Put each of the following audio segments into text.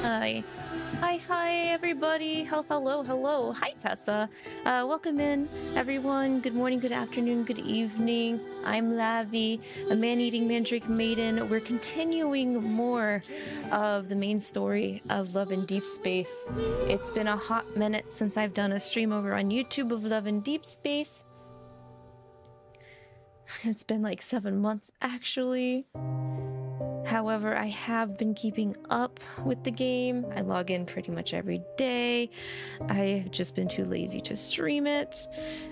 Hi. Hi, everybody. Hello. Hi, Tessa. Welcome in, everyone. Good morning, good afternoon, good evening. I'm Lavi, a man-eating Mandrake maiden. We're continuing more of the main story of Love in Deepspace. It's been a hot minute since I've done a stream over on YouTube of Love in Deepspace. It's been like 7 months, actually. However, I have been keeping up with the game. I log in pretty much every day. I've just been too lazy to stream it.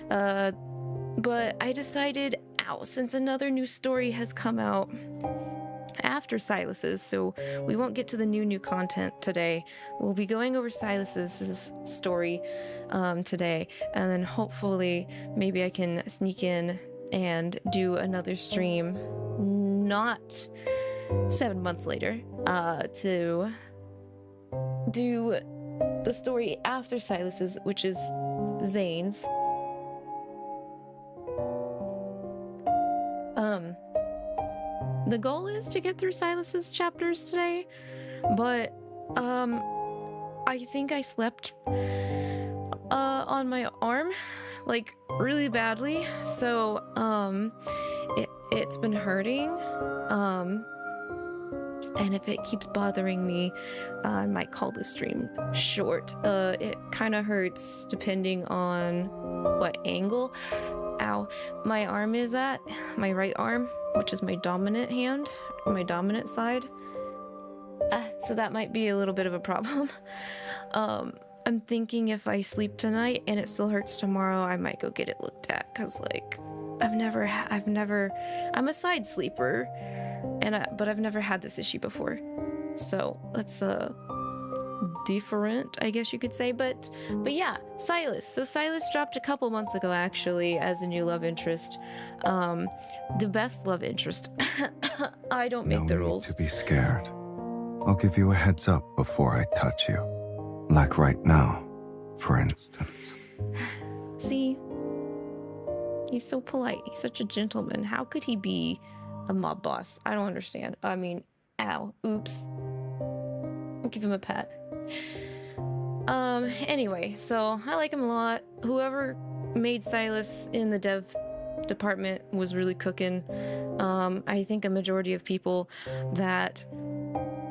But I decided, since another new story has come out after Sylus's, so we won't get to the new content today. We'll be going over Sylus's story today, and then hopefully maybe I can sneak in and do another stream, not 7 months later, to do the story after Sylus's, which is Zane's. The goal is to get through Sylus's chapters today, but I think I slept on my arm like really badly, so it's been hurting. And if it keeps bothering me, I might call the stream short. It kind of hurts depending on what angle, my arm is at, my right arm, which is my dominant hand, my dominant side. So that might be a little bit of a problem. I'm thinking if I sleep tonight and it still hurts tomorrow, I might go get it looked at, because like I'm a side sleeper, but I've never had this issue before, so that's different, I guess you could say. But yeah, Sylus. So Sylus dropped a couple months ago, actually, as a new love interest. The best love interest. I don't make the rules. No need to be scared. I'll give you a heads up before I touch you. Like right now, for instance. See? He's so polite. He's such a gentleman. How could he be a mob boss? I don't understand. I mean, oops. I'll give him a pat. Anyway, so I like him a lot. Whoever made Sylus in the dev department was really cooking. I think a majority of people that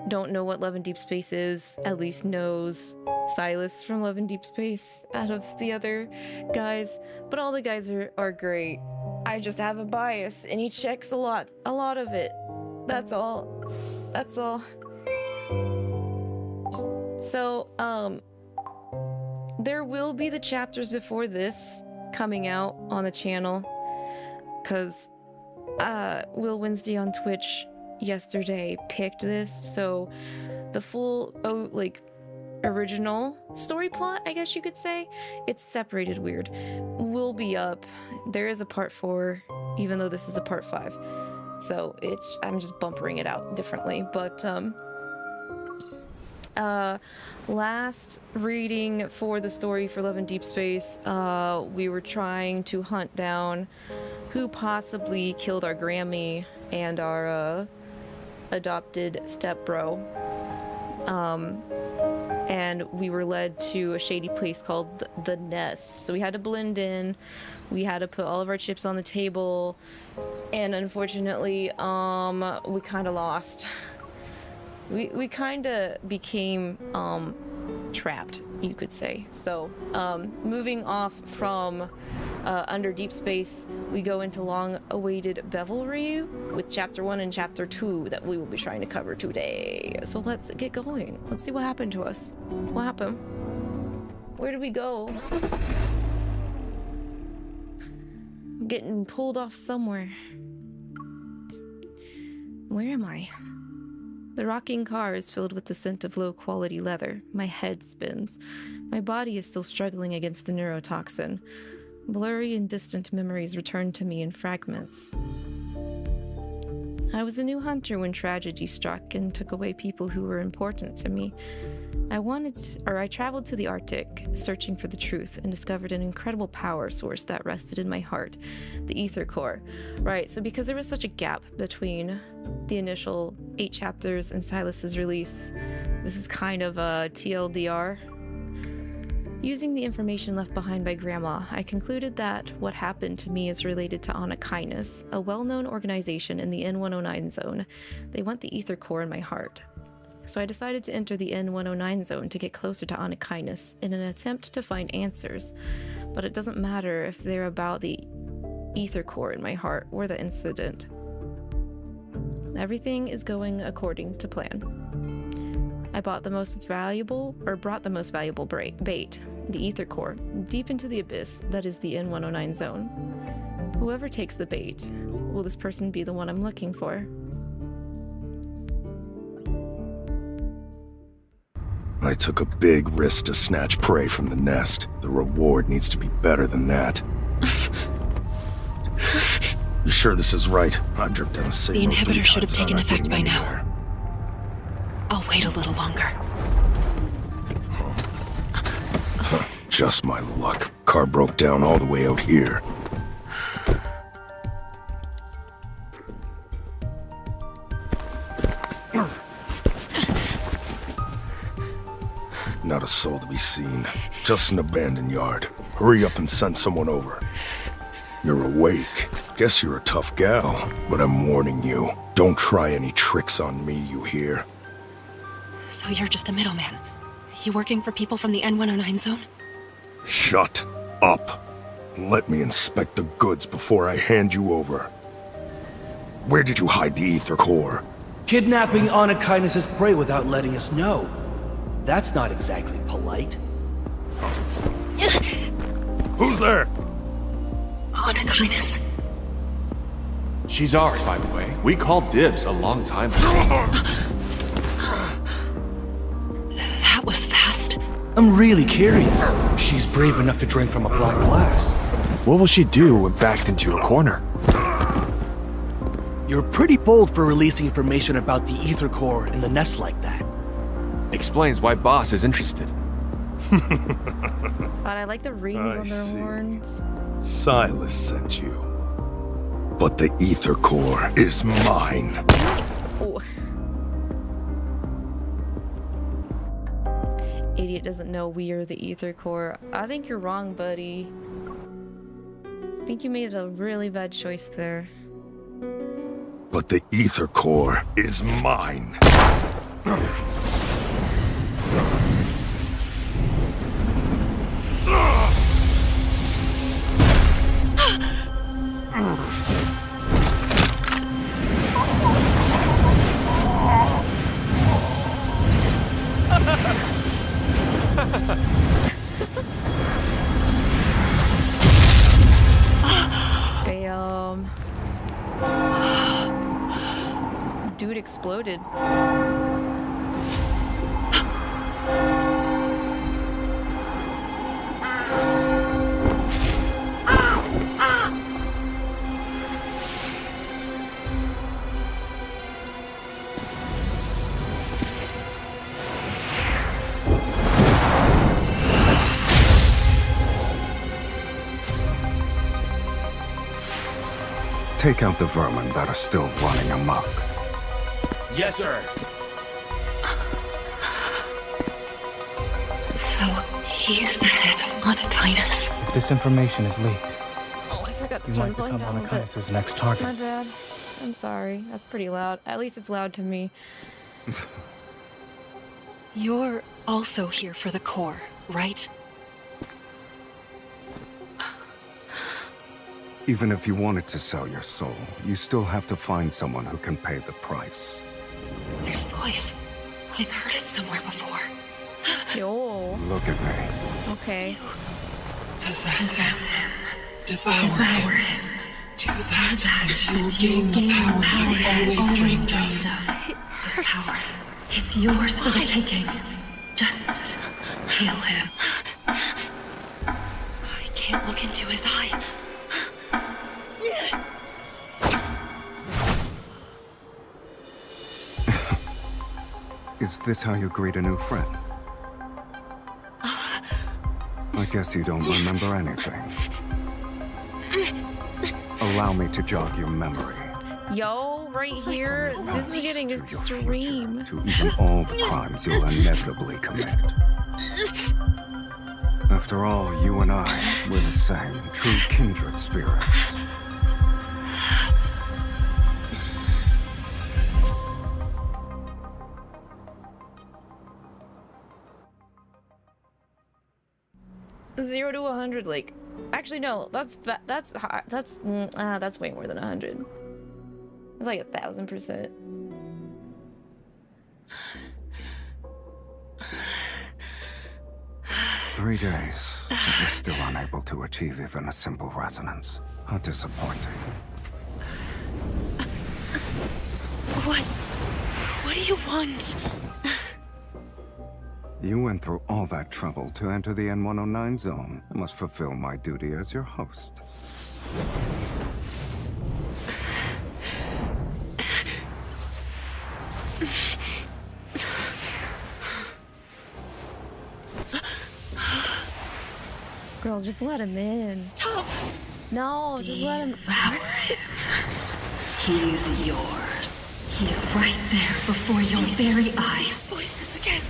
don't know what Love in Deepspace is at least knows Sylus from Love in Deepspace out of the other guys, but all the guys are great. I just have a bias, and he checks a lot of it. That's all. So, there will be the chapters before this coming out on the channel, because Will Wednesday on Twitch yesterday picked this, so the full original story plot, I guess you could say, it's separated weird, will be up. There is a part 4, even though this is a part 5, so I'm just bumpering it out differently. But last reading for the story for Love in Deepspace, we were trying to hunt down who possibly killed our Grammy and our adopted stepbro. And we were led to a shady place called the Nest. So we had to blend in. We had to put all of our chips on the table, and unfortunately, we kind of lost. We kind of became trapped, you could say. So moving off from under Deepspace, we go into long-awaited Bevelry with Chapter 1 and Chapter 2 that we will be trying to cover today. So let's get going. Let's see what happened to us. What happened? Where did we go? I'm getting pulled off somewhere. Where am I? The rocking car is filled with the scent of low-quality leather. My head spins. My body is still struggling against the neurotoxin. Blurry and distant memories return to me in fragments. I was a new hunter when tragedy struck and took away people who were important to me. I traveled to the Arctic, searching for the truth, and discovered an incredible power source that rested in my heart, the ether core. Right, so because there was such a gap between the initial 8 chapters and Sylus's release, This is kind of a TLDR. Using the information left behind by Grandma, I concluded that what happened to me is related to 𝐒𝐿𝐼, a well-known organization in the N109 zone. They want the 𝐒𝐿 in my heart. So I decided to enter the N109 zone to get closer to 𝐒𝐿𝐼 in an attempt to find answers. But it doesn't matter if they're about the 𝐒𝐿 in my heart or the incident. Everything is going according to plan. I brought the most valuable bait, the 𝐒𝐿, deep into the abyss that is the N109 zone. Whoever takes the bait, will this person be the one I'm looking for? I took a big risk to snatch prey from the nest. The reward needs to be better than that. You sure this is right? I dripped down a signal. The inhibitor should have taken effect by now. I'll wait a little longer. Just my luck. Car broke down all the way out here. Not a soul to be seen. Just an abandoned yard. Hurry up and send someone over. You're awake. Guess you're a tough gal, but I'm warning you. Don't try any tricks on me, you hear? So you're just a middleman? You working for people from the N109 zone? Shut up. Let me inspect the goods before I hand you over. Where did you hide the 𝐒𝐿? Kidnapping 𝐒𝐿𝐼's prey without letting us know. That's not exactly polite. Who's there? 𝐒𝐿𝐼. She's ours, by the way. We called dibs a long time ago. That was fast. I'm really curious. She's brave enough to drink from a black glass. What will she do when backed into a corner? You're pretty bold for releasing information about the 𝐒𝐿 in the nest like that. Explains why Boss is interested. But I like the rings on their horns. Sylus sent you. But the 𝐒𝐿 is mine. Oh. Idiot doesn't know we are the 𝐒𝐿. I think you're wrong, buddy. I think you made a really bad choice there. But the 𝐒𝐿 is mine. Damn. Dude exploded. Take out the vermin that are still running amok. Yes, sir. So, he's the head of 𝐒𝐿𝐼. If this information is leaked, Oh, I forgot to you turn might the volume become down a bit. 𝐒𝐿𝐼's next target. My bad. I'm sorry. That's pretty loud. At least it's loud to me. You're also here for the core, right? Even if you wanted to sell your soul, you still have to find someone who can pay the price. This voice, I've heard it somewhere before. Yo. Look at me. Okay. Possess him. Devour him. To that you will gain the power you always dreamed of. This power, it's yours for the taking. Just kill him. I can't look into his eye. Is this how you greet a new friend? I guess you don't remember anything. Allow me to jog your memory. Yo, right here, this is getting To your extreme. future, to even all the crimes you'll inevitably commit. After all, you and I, we're the same, true kindred spirits. Zero to 100, like, actually no, that's high. That's way more than 100. It's like 1,000%. Three days, but you're still unable to achieve even a simple resonance. How disappointing. What do you want? You went through all that trouble to enter the N109 zone. I must fulfill my duty as your host. Girl, just let him in. Stop! No, just let him. Devour him. He's yours. He's right there before your very eyes. Voices again.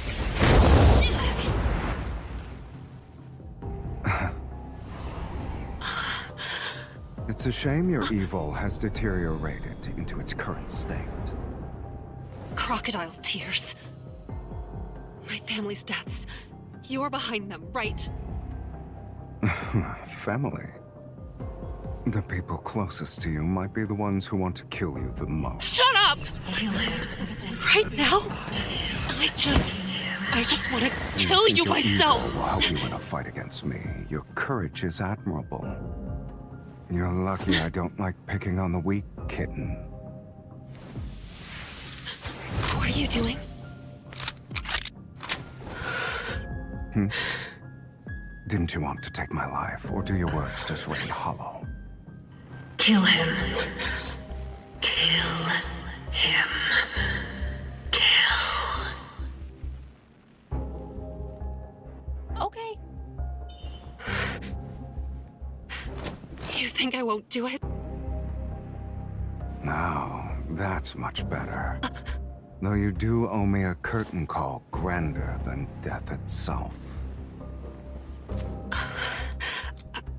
It's a shame your evil has deteriorated into its current state. Crocodile tears. My family's deaths. You're behind them, right? Family. The people closest to you might be the ones who want to kill you the most. Shut up! Right now? I just want to kill you Your myself! evil will help you in a fight against me. Your courage is admirable. You're lucky I don't like picking on the weak, kitten. What are you doing? Didn't you want to take my life, or do your words just ring hollow? Kill him. Kill him. Kill. Okay. You think I won't do it? Now, that's much better. Though you do owe me a curtain call grander than death itself.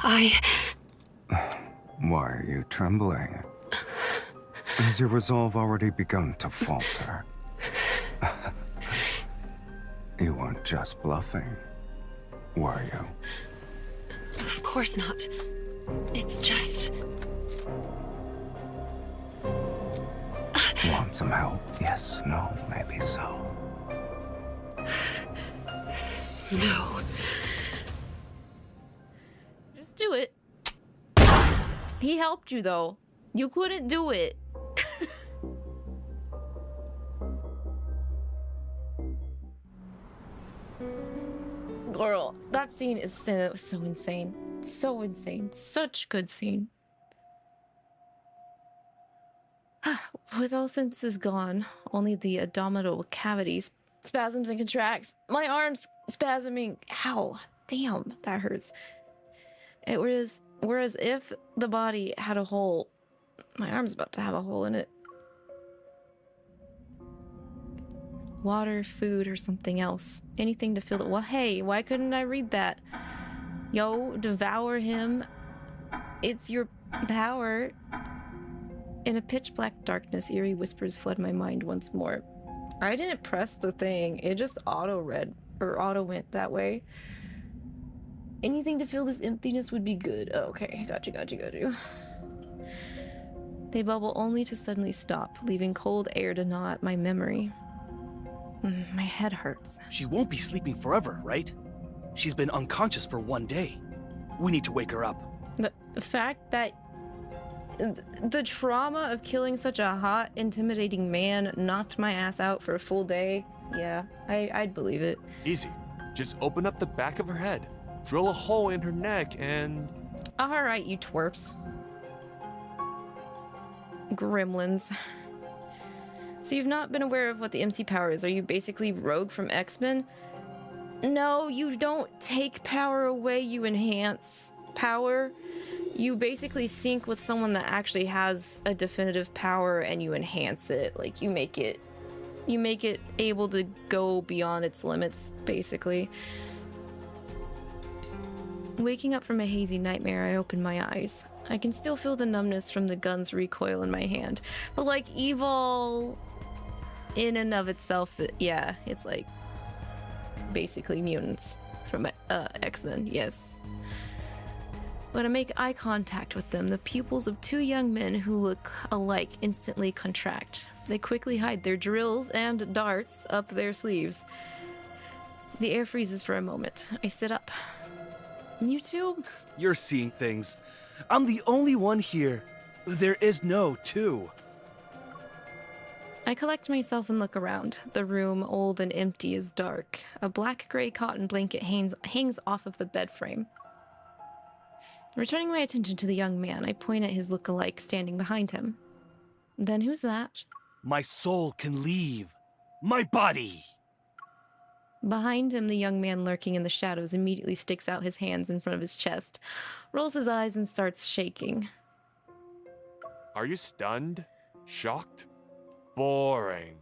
Why are you trembling? Has your resolve already begun to falter? You weren't just bluffing, were you? Of course not. It's just... Want some help? Yes, no, maybe so. No. Just do it. He helped you, though. You couldn't do it. Girl, that scene is so insane. So insane. Such good scene. With all senses gone, only the abdominal cavities, spasms and contracts. My arm's spasming. Ow. Damn, that hurts. Whereas if the body had a hole, my arm's about to have a hole in it. Water, food, or something else. Anything to fill it. Well, hey, why couldn't I read that? Yo, devour him. It's your power. In a pitch black darkness, eerie whispers flood my mind once more. I didn't press the thing. It just auto-read, or auto-went that way. Anything to fill this emptiness would be good. Oh, okay, got you. They bubble only to suddenly stop, leaving cold air to gnaw at my memory. My head hurts. She won't be sleeping forever, right? She's been unconscious for 1 day. We need to wake her up. The fact that the trauma of killing such a hot, intimidating man knocked my ass out for a full day, yeah, I'd believe it. Easy. Just open up the back of her head, drill a hole in her neck, and... Alright, you twerps. Gremlins. So you've not been aware of what the MC power is. Are you basically Rogue from X-Men? No, you don't take power away, you enhance power. You basically sync with someone that actually has a definitive power and you enhance it. Like you make it able to go beyond its limits, basically. Waking up from a hazy nightmare, I open my eyes. I can still feel the numbness from the gun's recoil in my hand. But like 𝐒𝐈 in and of itself, yeah, it's like basically mutants from X-Men, yes. When I make eye contact with them, the pupils of two young men who look alike instantly contract. They quickly hide their drills and darts up their sleeves. The air freezes for a moment. I sit up. You two? You're seeing things. I'm the only one here. There is no two. I collect myself and look around. The room, old and empty, is dark. A black-gray cotton blanket hangs off of the bed frame. Returning my attention to the young man, I point at his look-alike standing behind him. Then who's that? My soul can leave. My body! Behind him, the young man lurking in the shadows immediately sticks out his hands in front of his chest, rolls his eyes, and starts shaking. Are you stunned? Shocked? Boring.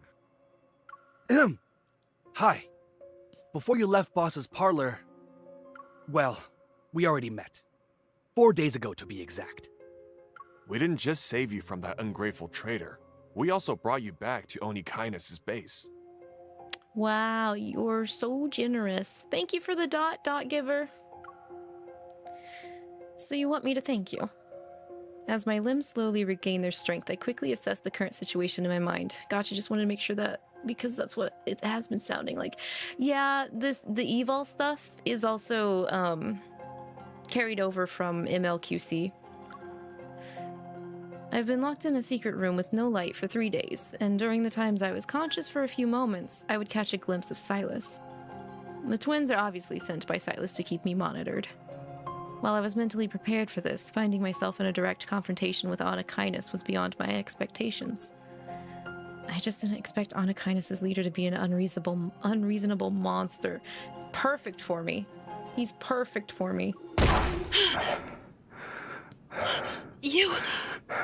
Hi. Before you left Boss's parlor, well, we already met. 4 days ago, to be exact. We didn't just save you from that ungrateful traitor. We also brought you back to 𝐒𝐿𝐼 base. Wow, you're so generous. Thank you for the giver. So you want me to thank you? As my limbs slowly regain their strength, I quickly assess the current situation in my mind. Gotcha, just wanted to make sure that, because that's what it has been sounding like. Yeah, the 𝐒𝐈 stuff is also carried over from MLQC. I've been locked in a secret room with no light for 3 days, and during the times I was conscious for a few moments, I would catch a glimpse of Sylus. The twins are obviously sent by Sylus to keep me monitored. While I was mentally prepared for this, finding myself in a direct confrontation with 𝐒𝐿𝐼 was beyond my expectations. I just didn't expect 𝐒𝐿𝐼's leader to be an unreasonable monster. Perfect for me. He's perfect for me.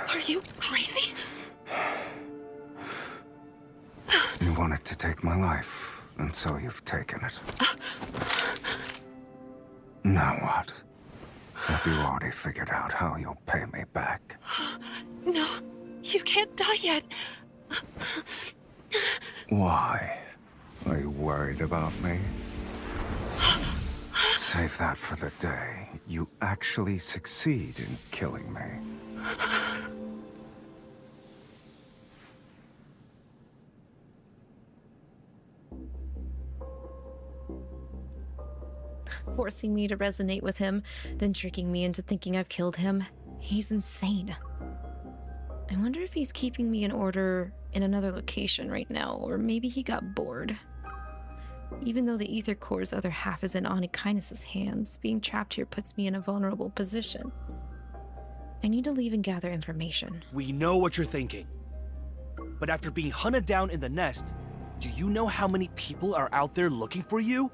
Are you crazy? You wanted to take my life, and so you've taken it. Now what? Have you already figured out how you'll pay me back? No, you can't die yet. Why? Are you worried about me? Save that for the day you actually succeed in killing me. Forcing me to resonate with him, then tricking me into thinking I've killed him. He's insane. I wonder if he's keeping me in order in another location right now, or maybe he got bored. Even though the ether core's other half is in 𝐒𝐿𝐼's hands, being trapped here puts me in a vulnerable position. I need to leave and gather information. We know what you're thinking. But after being hunted down in the nest, do you know how many people are out there looking for you?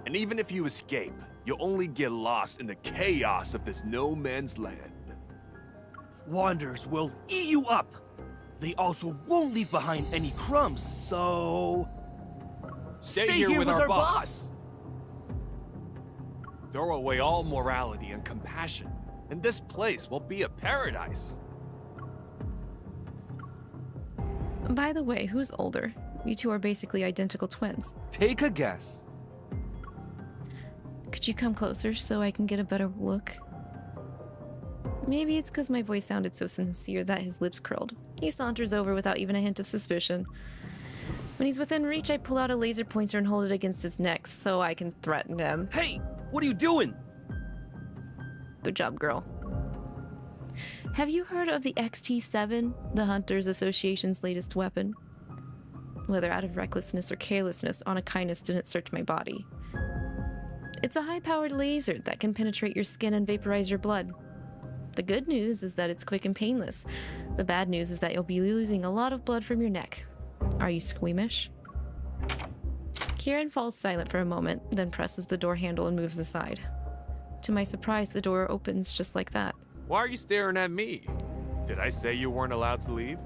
And even if you escape, you'll only get lost in the chaos of this no man's land. Wanderers will eat you up. They also won't leave behind any crumbs, so... Stay here with our boss! Throw away all morality and compassion, and this place will be a paradise. By the way, who's older? You two are basically identical twins. Take a guess. Could you come closer so I can get a better look? Maybe it's because my voice sounded so sincere that his lips curled. He saunters over without even a hint of suspicion. When he's within reach, I pull out a laser pointer and hold it against his neck so I can threaten him. Hey, what are you doing? Good job, girl. Have you heard of the XT7, the Hunters Association's latest weapon? Whether out of recklessness or carelessness, 𝐒𝐿𝐼 didn't search my body. It's a high-powered laser that can penetrate your skin and vaporize your blood. The good news is that it's quick and painless. The bad news is that you'll be losing a lot of blood from your neck. Are you squeamish? Kieran falls silent for a moment, then presses the door handle and moves aside. To my surprise, the door opens just like that. Why are you staring at me? Did I say you weren't allowed to leave?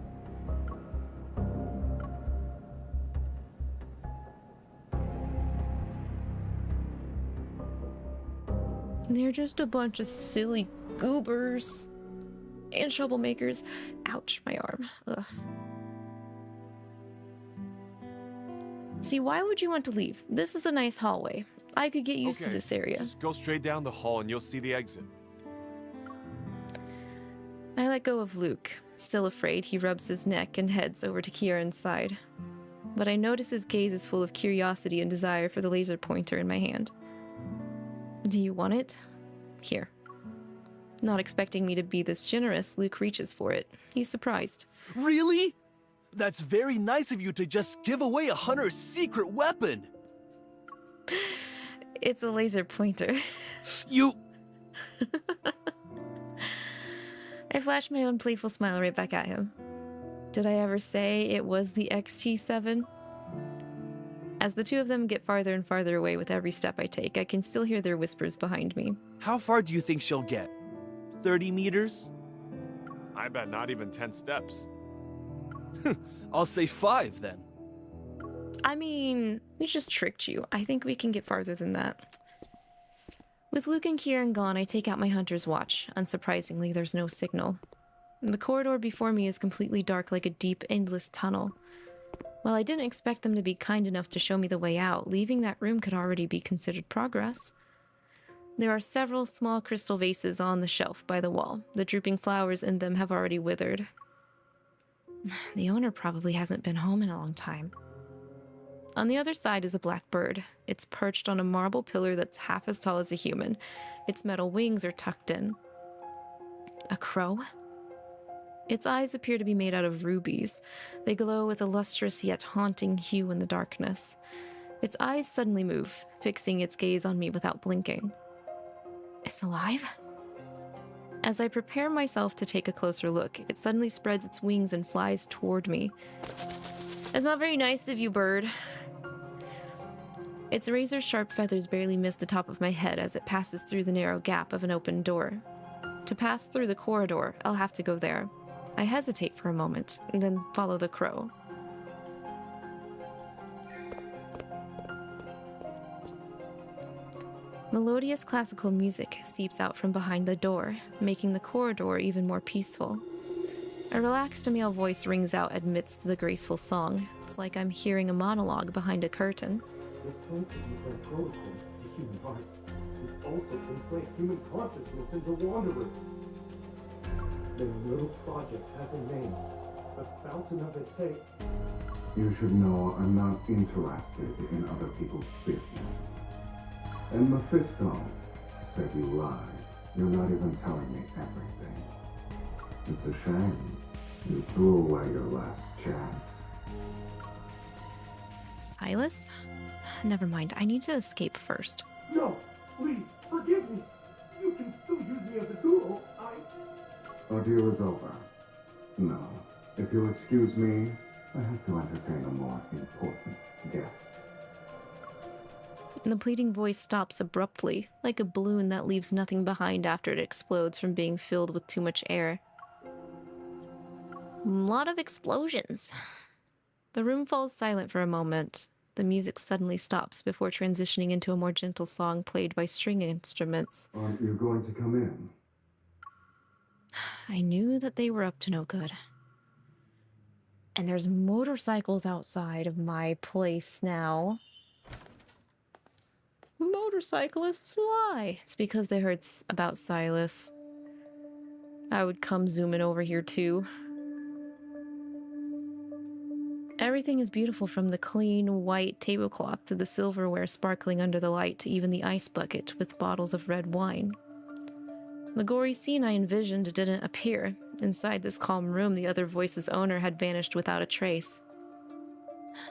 They're just a bunch of silly goobers and troublemakers. Ouch, my arm. Ugh. See, why would you want to leave? This is a nice hallway. I could get used to this area. Just go straight down the hall and you'll see the exit. I let go of Luke. Still afraid, he rubs his neck and heads over to Kieran's side. But I notice his gaze is full of curiosity and desire for the laser pointer in my hand. Do you want it? Here. Not expecting me to be this generous, Luke reaches for it. He's surprised. Really? That's very nice of you to just give away a hunter's secret weapon. It's a laser pointer. You... I flashed my own playful smile right back at him. Did I ever say it was the XT7? As the two of them get farther and farther away with every step I take, I can still hear their whispers behind me. How far do you think she'll get? 30 meters? I bet not even 10 steps. I'll say 5 then. I mean, we just tricked you. I think we can get farther than that. With Luke and Kieran gone, I take out my hunter's watch. Unsurprisingly, there's no signal. The corridor before me is completely dark like a deep, endless tunnel. While I didn't expect them to be kind enough to show me the way out, leaving that room could already be considered progress. There are several small crystal vases on the shelf by the wall. The drooping flowers in them have already withered. The owner probably hasn't been home in a long time. On the other side is a black bird. It's perched on a marble pillar that's half as tall as a human. Its metal wings are tucked in. A crow? Its eyes appear to be made out of rubies. They glow with a lustrous yet haunting hue in the darkness. Its eyes suddenly move, fixing its gaze on me without blinking. It's alive? As I prepare myself to take a closer look, it suddenly spreads its wings and flies toward me. That's not very nice of you, bird. Its razor-sharp feathers barely miss the top of my head as it passes through the narrow gap of an open door. To pass through the corridor, I'll have to go there. I hesitate for a moment, and then follow the crow. Melodious classical music seeps out from behind the door, making the corridor even more peaceful. A relaxed male voice rings out amidst the graceful song. It's like I'm hearing a monologue behind a curtain. The principles and protocols to human hearts would also implant human consciousness into wanderers. Their little project has a name, the Fountain of 𝐂𝐃. You should know I'm not interested in other people's business. And Mephisto said you lied. You're not even telling me everything. It's a shame. You threw away your last chance. Sylus? Never mind, I need to escape first. No, please, forgive me. You can still use me as a tool. Our deal is over. No. If you'll excuse me, I have to entertain a more important guest. The pleading voice stops abruptly, like a balloon that leaves nothing behind after it explodes from being filled with too much air. A lot of explosions. The room falls silent for a moment. The music suddenly stops before transitioning into a more gentle song played by string instruments. Aren't you going to come in? I knew that they were up to no good. And there's motorcycles outside of my place now. Motorcyclists, why? It's because they heard about Sylus. I would come zooming over here too. Everything is beautiful, from the clean white tablecloth to the silverware sparkling under the light to even the ice bucket with bottles of red wine. The gory scene I envisioned didn't appear. Inside this calm room, the other voice's owner had vanished without a trace.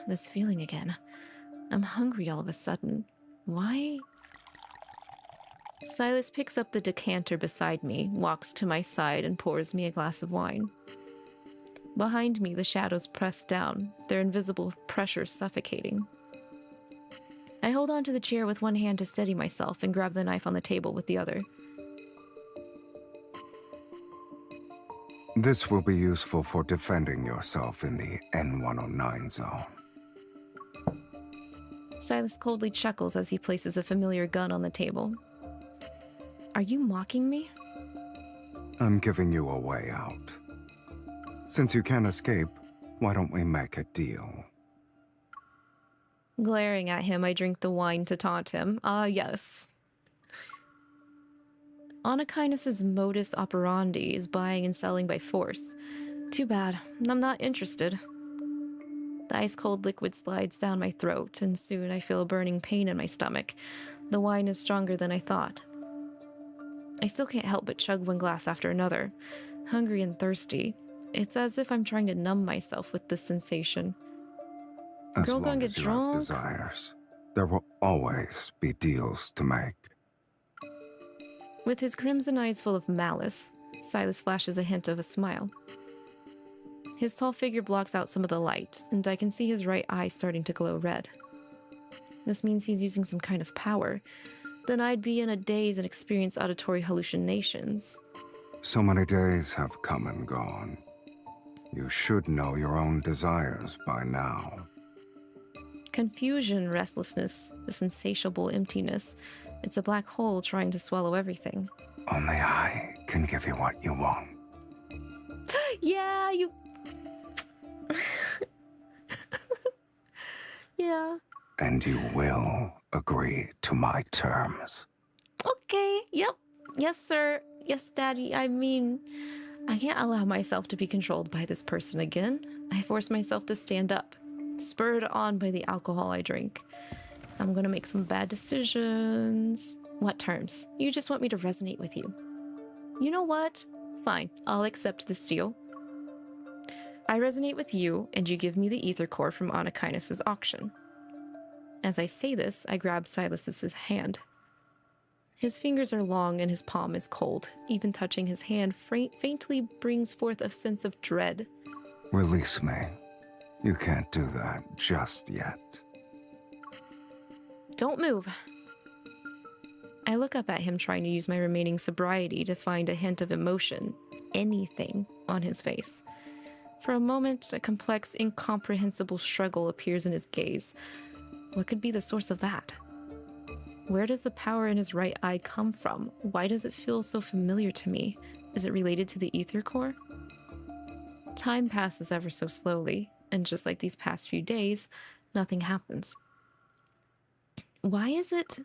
This feeling again. I'm hungry all of a sudden. Why? Sylus picks up the decanter beside me, walks to my side, and pours me a glass of wine. Behind me, the shadows press down, their invisible pressure suffocating. I hold onto the chair with one hand to steady myself and grab the knife on the table with the other. This will be useful for defending yourself in the N109 zone. Sylus coldly chuckles as he places a familiar gun on the table. Are you mocking me? I'm giving you a way out. Since you can't escape, why don't we make a deal? Glaring at him, I drink the wine to taunt him. Yes. 𝐒𝐿𝐼𝐒's modus operandi is buying and selling by force. Too bad. I'm not interested. The ice-cold liquid slides down my throat, and soon I feel a burning pain in my stomach. The wine is stronger than I thought. I still can't help but chug one glass after another. Hungry and thirsty. It's as if I'm trying to numb myself with this sensation. As Girl gonna long get as you drunk? have desires, there will always be deals to make. With his crimson eyes full of malice, Sylus flashes a hint of a smile. His tall figure blocks out some of the light, and I can see his right eye starting to glow red. This means he's using some kind of power. Then I'd be in a daze and experience auditory hallucinations. So many days have come and gone. You should know your own desires by now. Confusion, restlessness, this insatiable emptiness. It's a black hole trying to swallow everything. Only I can give you what you want. Yeah, you... Yeah. And you will agree to my terms. Okay, yep. Yes, sir. Yes, Daddy. I mean, I can't allow myself to be controlled by this person again. I force myself to stand up, spurred on by the alcohol I drink. I'm gonna make some bad decisions. What terms? You just want me to resonate with you. You know what? Fine, I'll accept this deal. I resonate with you, and you give me the ether core from 𝐒𝐿𝐼𝐒's auction. As I say this, I grab Sylus's hand. His fingers are long and his palm is cold. Even touching his hand faintly brings forth a sense of dread. Release me. You can't do that just yet. Don't move. I look up at him, trying to use my remaining sobriety to find a hint of emotion, anything, on his face. For a moment, a complex, incomprehensible struggle appears in his gaze. What could be the source of that? Where does the power in his right eye come from? Why does it feel so familiar to me? Is it related to the ether core? Time passes ever so slowly, and just like these past few days, nothing happens. Why is it?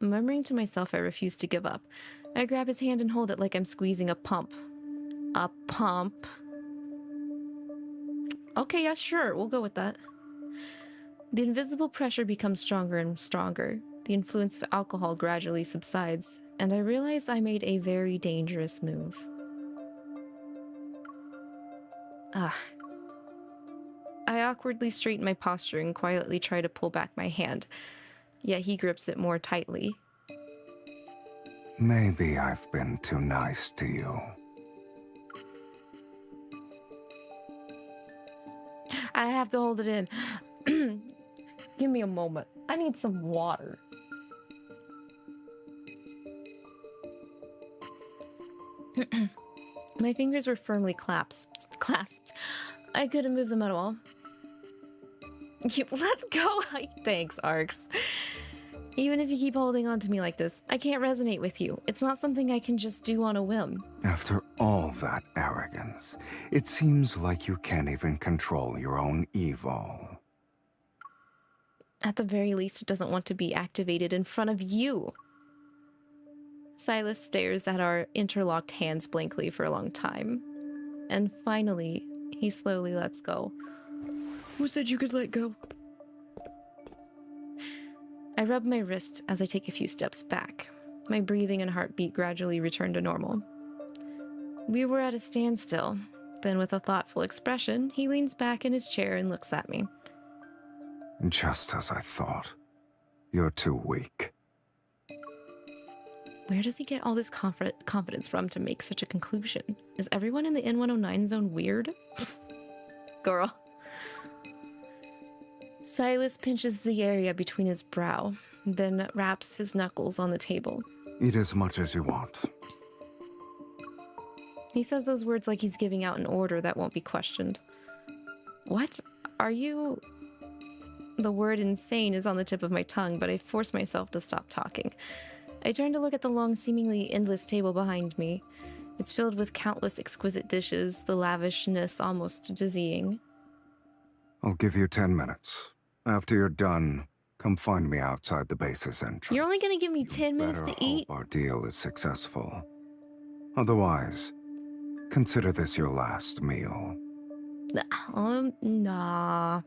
Murmuring to myself, I refuse to give up. I grab his hand and hold it like I'm squeezing a pump. A pump? Okay, yeah, sure, we'll go with that. The invisible pressure becomes stronger and stronger. The influence of alcohol gradually subsides, and I realize I made a very dangerous move. I awkwardly straighten my posture and quietly try to pull back my hand, yet he grips it more tightly. Maybe I've been too nice to you. I have to hold it in. Give me a moment. I need some water. My fingers were firmly clasped. I couldn't move them at all. You let go. Thanks, Arx. Even if you keep holding on to me like this, I can't resonate with you. It's not something I can just do on a whim. After all that arrogance, it seems like you can't even control your own 𝐒𝐕. At the very least, it doesn't want to be activated in front of you. Sylus stares at our interlocked hands blankly for a long time. And finally, he slowly lets go. Who said you could let go? I rub my wrist as I take a few steps back. My breathing and heartbeat gradually return to normal. We were at a standstill. Then with a thoughtful expression, he leans back in his chair and looks at me. Just as I thought. You're too weak. Where does he get all this confidence from to make such a conclusion? Is everyone in the N109 zone weird? Girl. Sylus pinches the area between his brow, then wraps his knuckles on the table. Eat as much as you want. He says those words like he's giving out an order that won't be questioned. What? Are you... The word insane is on the tip of my tongue, but I force myself to stop talking. I turn to look at the long, seemingly endless table behind me. It's filled with countless exquisite dishes, the lavishness almost dizzying. I'll give you 10 minutes. After you're done, come find me outside the base's entrance. You're only gonna give me 10 minutes Better to eat? hope our deal is successful. Otherwise, consider this your last meal. Nah.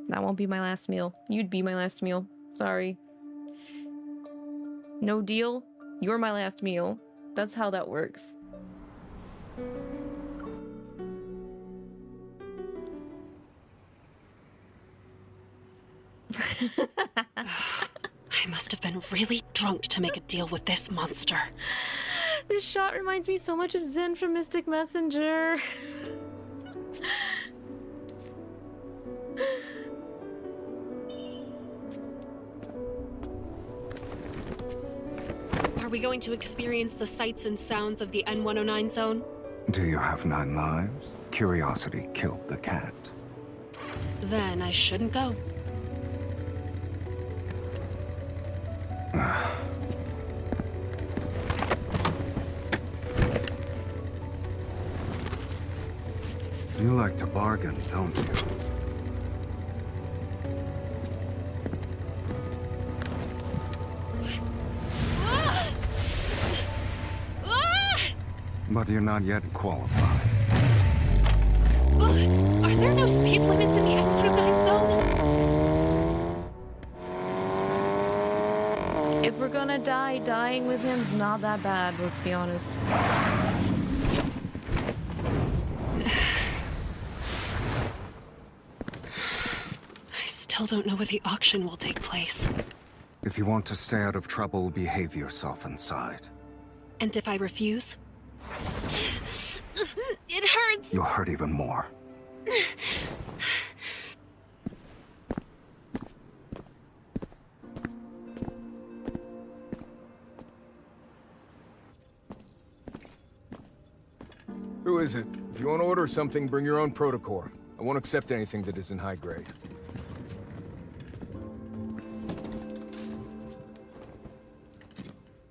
That won't be my last meal. You'd be my last meal. Sorry. No deal? You're my last meal. That's how that works. I must have been really drunk to make a deal with this monster. This shot reminds me so much of Zen from Mystic Messenger. Are we going to experience the sights and sounds of the N109 zone? Do you have 9 lives? Curiosity killed the cat. Then I shouldn't go. You like to bargain, don't you? But you're not yet qualified. Are there no speed limits in the N109 zone? If we're gonna die, dying with him's not that bad, let's be honest. I still don't know where the auction will take place. If you want to stay out of trouble, behave yourself inside. And if I refuse? It hurts! You'll hurt even more. Who is it? If you want to order something, bring your own protocore. I won't accept anything that isn't high grade.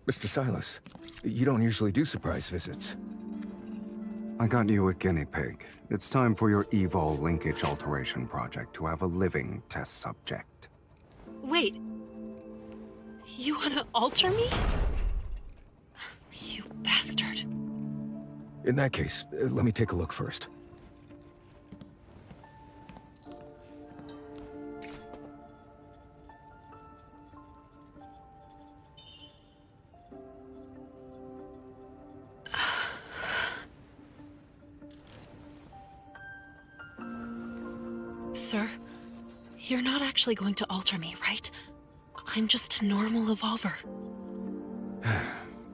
Mr. Sylus, you don't usually do surprise visits. I got you a guinea pig. It's time for your Evo linkage alteration project to have a living test subject. Wait. You want to alter me? You bastard. In that case, let me take a look first. Sir, you're not actually going to alter me, right? I'm just a normal evolver.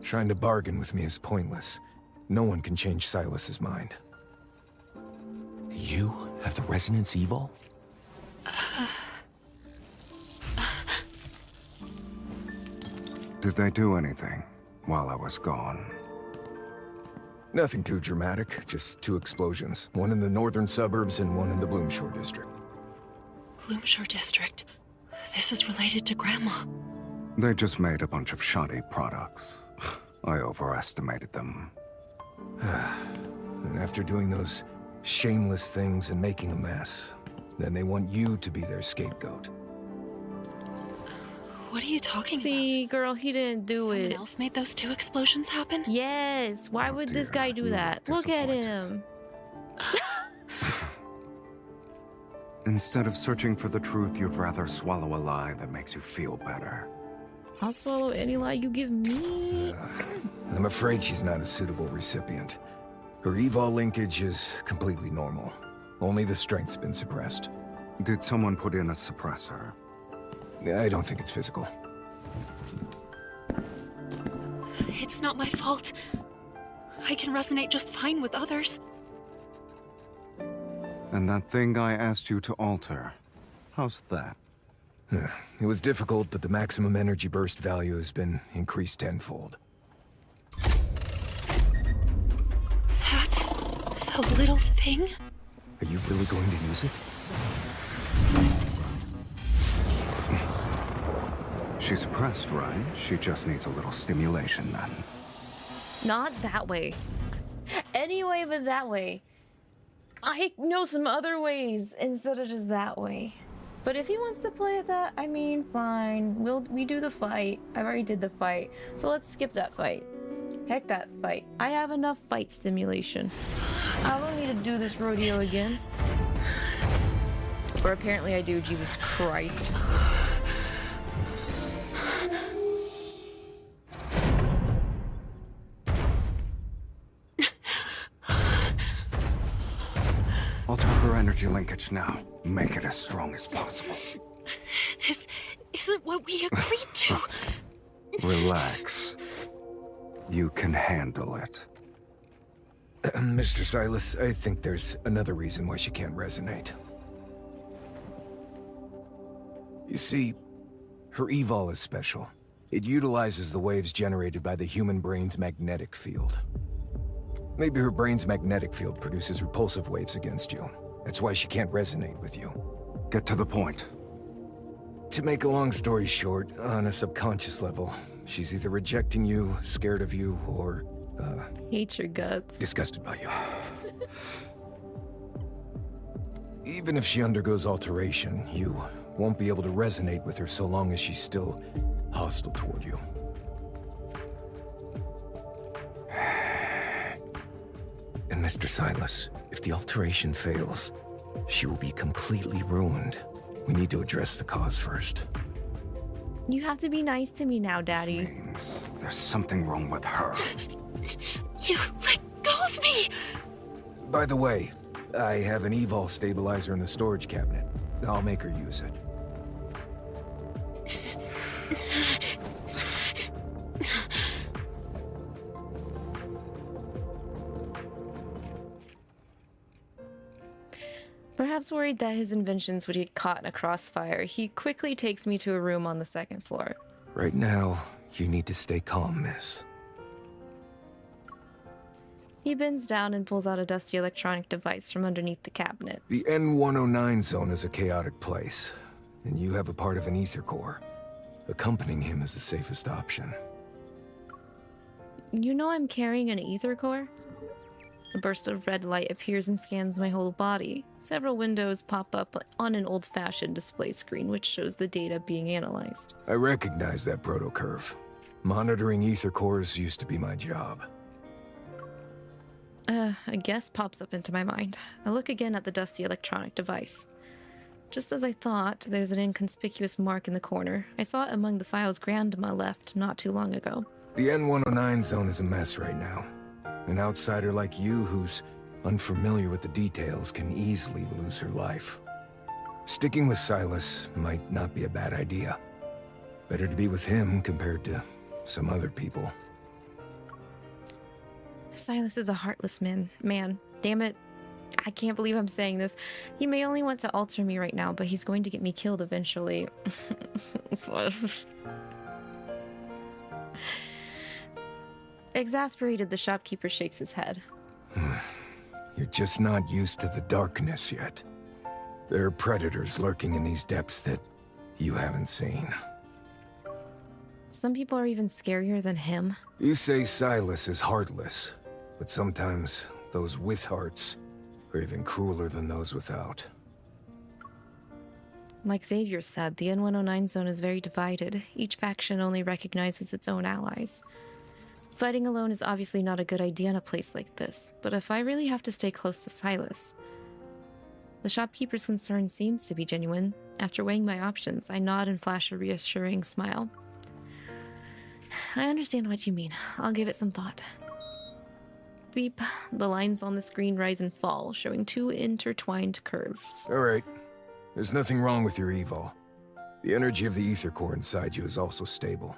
Trying to bargain with me is pointless. No one can change Sylus's mind. You have the Resonance Evil? Did they do anything while I was gone? Nothing too dramatic, just 2 explosions. One in the northern suburbs and one in the Bloomshore district. Bloomshore district. This is related to Grandma. They just made a bunch of shoddy products. I overestimated them. And after doing those shameless things and making a mess, then they want you to be their scapegoat. What are you talking about? See, girl, he didn't do Someone it. else made those 2 explosions happen? Yes. Why would this guy do that? Look at him. Instead of searching for the truth, you'd rather swallow a lie that makes you feel better. I'll swallow any lie you give me. I'm afraid she's not a suitable recipient. Her Evol linkage is completely normal. Only the strength's been suppressed. Did someone put in a suppressor? I don't think it's physical. It's not my fault. I can resonate just fine with others. And that thing I asked you to alter, how's that? It was difficult, but the maximum energy burst value has been increased tenfold. That's the little thing? Are you really going to use it? She's oppressed, right? She just needs a little stimulation then. Not that way. Any way but that way. I know some other ways instead of just that way. But if he wants to play at that, I mean, fine. We do the fight. I've already did the fight. So let's skip that fight. Heck that fight. I have enough fight stimulation. I don't need to do this rodeo again. Or apparently I do, Jesus Christ. Alter her energy linkage now. Make it as strong as possible. This isn't what we agreed to. Relax. You can handle it. Mr. Sylus, I think there's another reason why she can't resonate. You see, her 𝐒𝐈𝐈 is special. It utilizes the waves generated by the human brain's magnetic field. Maybe her brain's magnetic field produces repulsive waves against you. That's why she can't resonate with you. Get to the point. To make a long story short, on a subconscious level, she's either rejecting you, scared of you, or, Hates your guts. disgusted by you. Even if she undergoes alteration, you won't be able to resonate with her so long as she's still hostile toward you. And Mr. Sylus, if the alteration fails, she will be completely ruined. We need to address the cause first. You have to be nice to me now, Daddy. Means there's something wrong with her. You let go of me! By the way, I have an 𝐒𝐈𝐈 stabilizer in the storage cabinet. I'll make her use it. Perhaps worried that his inventions would get caught in a crossfire, he quickly takes me to a room on the second floor. Right now, you need to stay calm, miss. He bends down and pulls out a dusty electronic device from underneath the cabinet. The N109 zone is a chaotic place, and you have a part of an ether core. Accompanying him is the safest option. You know I'm carrying an ether core? A burst of red light appears and scans my whole body. Several windows pop up on an old-fashioned display screen, which shows the data being analyzed. I recognize that proto-curve. Monitoring ether cores used to be my job. A guess pops up into my mind. I look again at the dusty electronic device. Just as I thought, there's an inconspicuous mark in the corner. I saw it among the files Grandma left not too long ago. The N109 zone is a mess right now. An outsider like you who's unfamiliar with the details can easily lose her life. Sticking with Sylus might not be a bad idea. Better to be with him compared to some other people. Sylus is a heartless man. Damn it. I can't believe I'm saying this. He may only want to alter me right now, but he's going to get me killed eventually. Exasperated, the shopkeeper shakes his head. You're just not used to the darkness yet. There are predators lurking in these depths that you haven't seen. Some people are even scarier than him. You say Sylus is heartless, but sometimes those with hearts are even crueler than those without. Like Xavier said, the N109 zone is very divided. Each faction only recognizes its own allies. Fighting alone is obviously not a good idea in a place like this, but if I really have to stay close to Sylus... The shopkeeper's concern seems to be genuine. After weighing my options, I nod and flash a reassuring smile. I understand what you mean. I'll give it some thought. Beep. The lines on the screen rise and fall, showing two intertwined curves. Alright. There's nothing wrong with your 𝐒𝐈𝐈. The energy of the ether core inside you is also stable.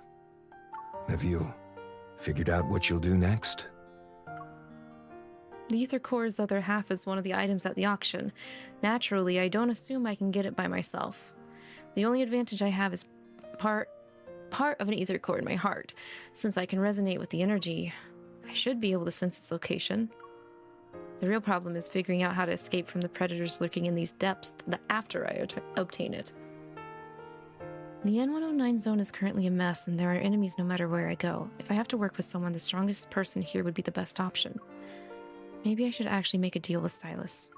Have you figured out what you'll do next? The ether core's other half is one of the items at the auction. Naturally, I don't assume I can get it by myself. The only advantage I have is part of an ether core in my heart. Since I can resonate with the energy, I should be able to sense its location. The real problem is figuring out how to escape from the predators lurking in these depths after I obtain it. The N109 zone is currently a mess, and there are enemies no matter where I go. If I have to work with someone, the strongest person here would be the best option. Maybe I should actually make a deal with Sylus.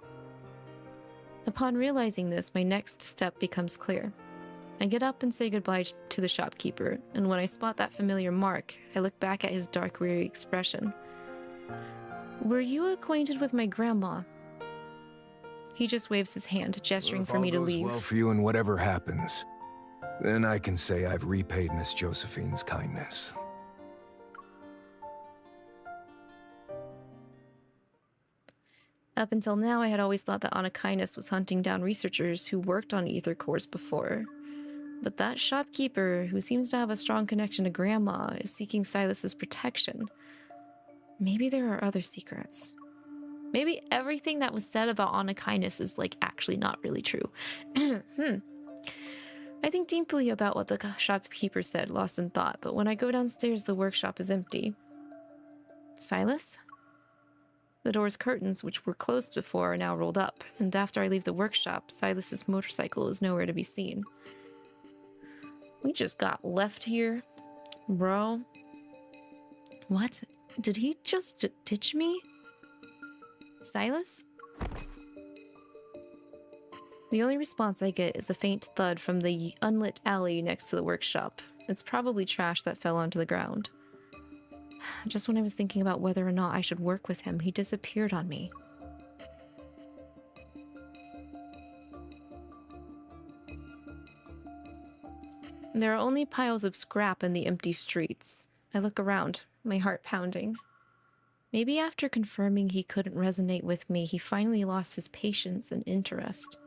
Upon realizing this, my next step becomes clear. I get up and say goodbye to the shopkeeper, and when I spot that familiar mark, I look back at his dark, weary expression. "Were you acquainted with my grandma?" He just waves his hand, gesturing for me to leave. If all goes well for you and whatever happens, then I can say I've repaid Miss Josephine's kindness. Up until now, I had always thought that 𝐂𝐸𝐹 was hunting down researchers who worked on ether cores before. But that shopkeeper, who seems to have a strong connection to Grandma, is seeking Sylus's protection. Maybe there are other secrets. Maybe everything that was said about 𝐂𝐸𝐹 is, like, actually not really true. I think deeply about what the shopkeeper said, lost in thought, but when I go downstairs, the workshop is empty. Sylus? The door's curtains, which were closed before, are now rolled up, and after I leave the workshop, Sylus's motorcycle is nowhere to be seen. We just got left here, bro. What? Did he just ditch me? Sylus? The only response I get is a faint thud from the unlit alley next to the workshop. It's probably trash that fell onto the ground. Just when I was thinking about whether or not I should work with him, he disappeared on me. There are only piles of scrap in the empty streets. I look around, my heart pounding. Maybe after confirming he couldn't resonate with me, he finally lost his patience and interest.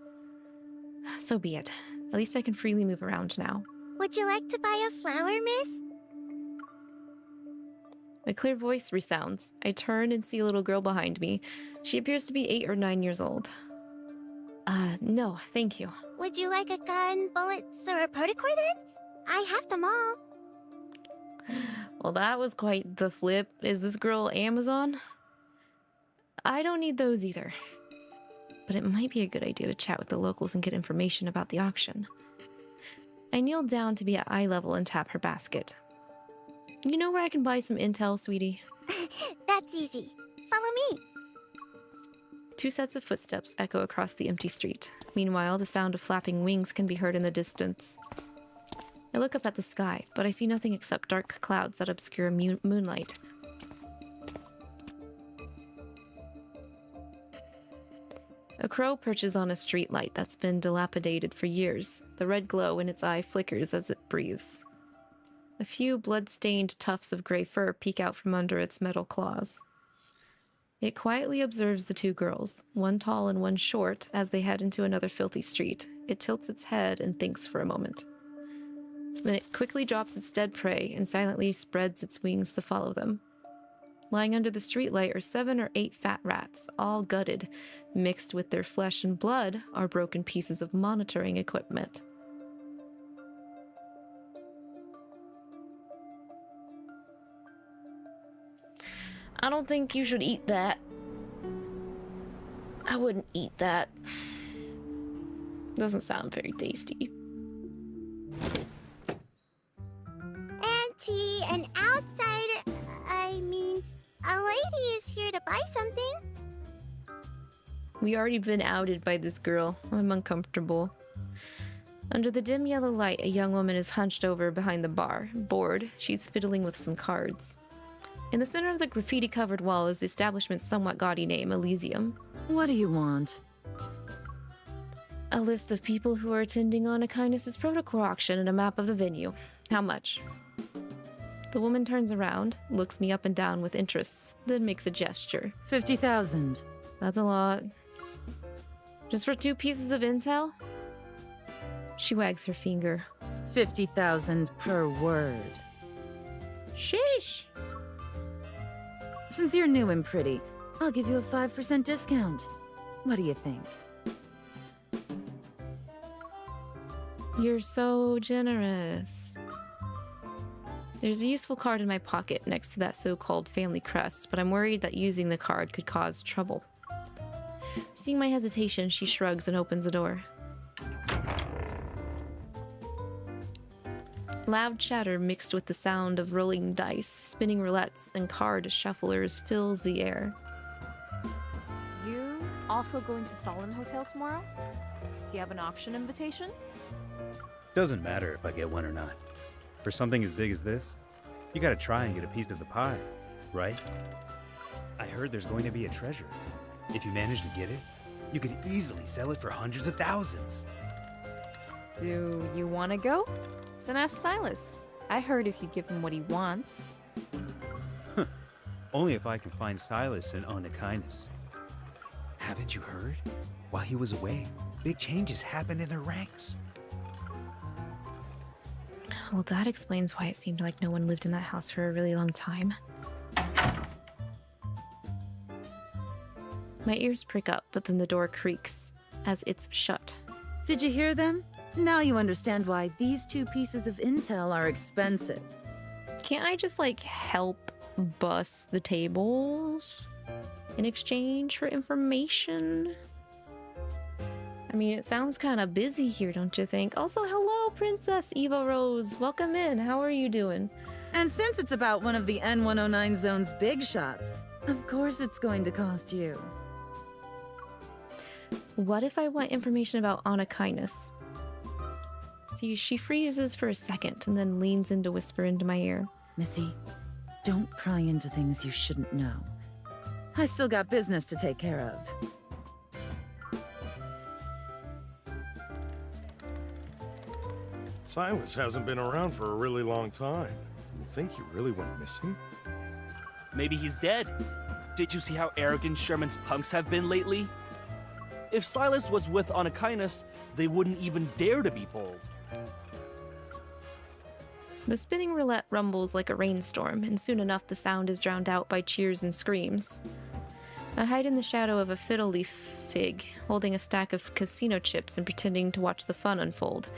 So be it. At least I can freely move around now. Would you like to buy a flower, miss? A clear voice resounds. I turn and see a little girl behind me. She appears to be 8 or 9 years old. No, thank you. Would you like a gun, bullets, or a protocore then? I have them all. Well, that was quite the flip. Is this girl Amazon? I don't need those either. But it might be a good idea to chat with the locals and get information about the auction. I kneel down to be at eye level and tap her basket. You know where I can buy some intel, sweetie? That's easy. Follow me. 2 sets of footsteps echo across the empty street. Meanwhile, the sound of flapping wings can be heard in the distance. I look up at the sky, but I see nothing except dark clouds that obscure moonlight. A crow perches on a streetlight that's been dilapidated for years. The red glow in its eye flickers as it breathes. A few blood-stained tufts of gray fur peek out from under its metal claws. It quietly observes the 2 girls, one tall and one short, as they head into another filthy street. It tilts its head and thinks for a moment. Then it quickly drops its dead prey and silently spreads its wings to follow them. Lying under the streetlight are 7 or 8 fat rats, all gutted. Mixed with their flesh and blood are broken pieces of monitoring equipment. I don't think you should eat that. I wouldn't eat that. Doesn't sound very tasty. Auntie, an outsider... I mean, a lady is here to buy something. We already been outed by this girl. I'm uncomfortable. Under the dim yellow light, a young woman is hunched over behind the bar. Bored, she's fiddling with some cards. In the center of the graffiti-covered wall is the establishment's somewhat gaudy name, Elysium. What do you want? A list of people who are attending 𝐂𝐸𝐹's protocol auction and a map of the venue. How much? The woman turns around, looks me up and down with interest, then makes a gesture. 50,000. That's a lot. Just for 2 pieces of intel? She wags her finger. 50,000 per word. Sheesh! Since you're new and pretty, I'll give you a 5% discount. What do you think? You're so generous. There's a useful card in my pocket next to that so-called family crest, but I'm worried that using the card could cause trouble. Seeing my hesitation, she shrugs and opens the door. Loud chatter mixed with the sound of rolling dice, spinning roulettes, and card shufflers fills the air. You also going to Solon Hotel tomorrow? Do you have an auction invitation? Doesn't matter if I get one or not. For something as big as this, you gotta try and get a piece of the pie, right? I heard there's going to be a treasure. If you manage to get it, you could easily sell it for hundreds of thousands. Do you want to go? Then ask Sylus. I heard if you give him what he wants. Only if I can find Sylus and 𝐒𝐿𝐿. Haven't you heard? While he was away, big changes happened in their ranks. Well, that explains why it seemed like no one lived in that house for a really long time. My ears prick up, but then the door creaks as it's shut. Did you hear them? Now you understand why these 2 pieces of intel are expensive. Can't I just, like, help bust the tables in exchange for information? I mean, it sounds kind of busy here, don't you think? Also, hello, Princess Eva Rose. Welcome in. How are you doing? And since it's about one of the N109 zone's big shots, of course it's going to cost you. What if I want information about 𝐒𝐿𝐿? See, she freezes for a second and then leans in to whisper into my ear. Missy, don't pry into things you shouldn't know. I still got business to take care of. Sylus hasn't been around for a really long time. You think he really went missing? Maybe he's dead. Did you see how arrogant Sherman's punks have been lately? If Sylus was with 𝐒𝐿𝐿, they wouldn't even dare to be bold. The spinning roulette rumbles like a rainstorm, and soon enough the sound is drowned out by cheers and screams. I hide in the shadow of a fiddle leaf fig, holding a stack of casino chips and pretending to watch the fun unfold.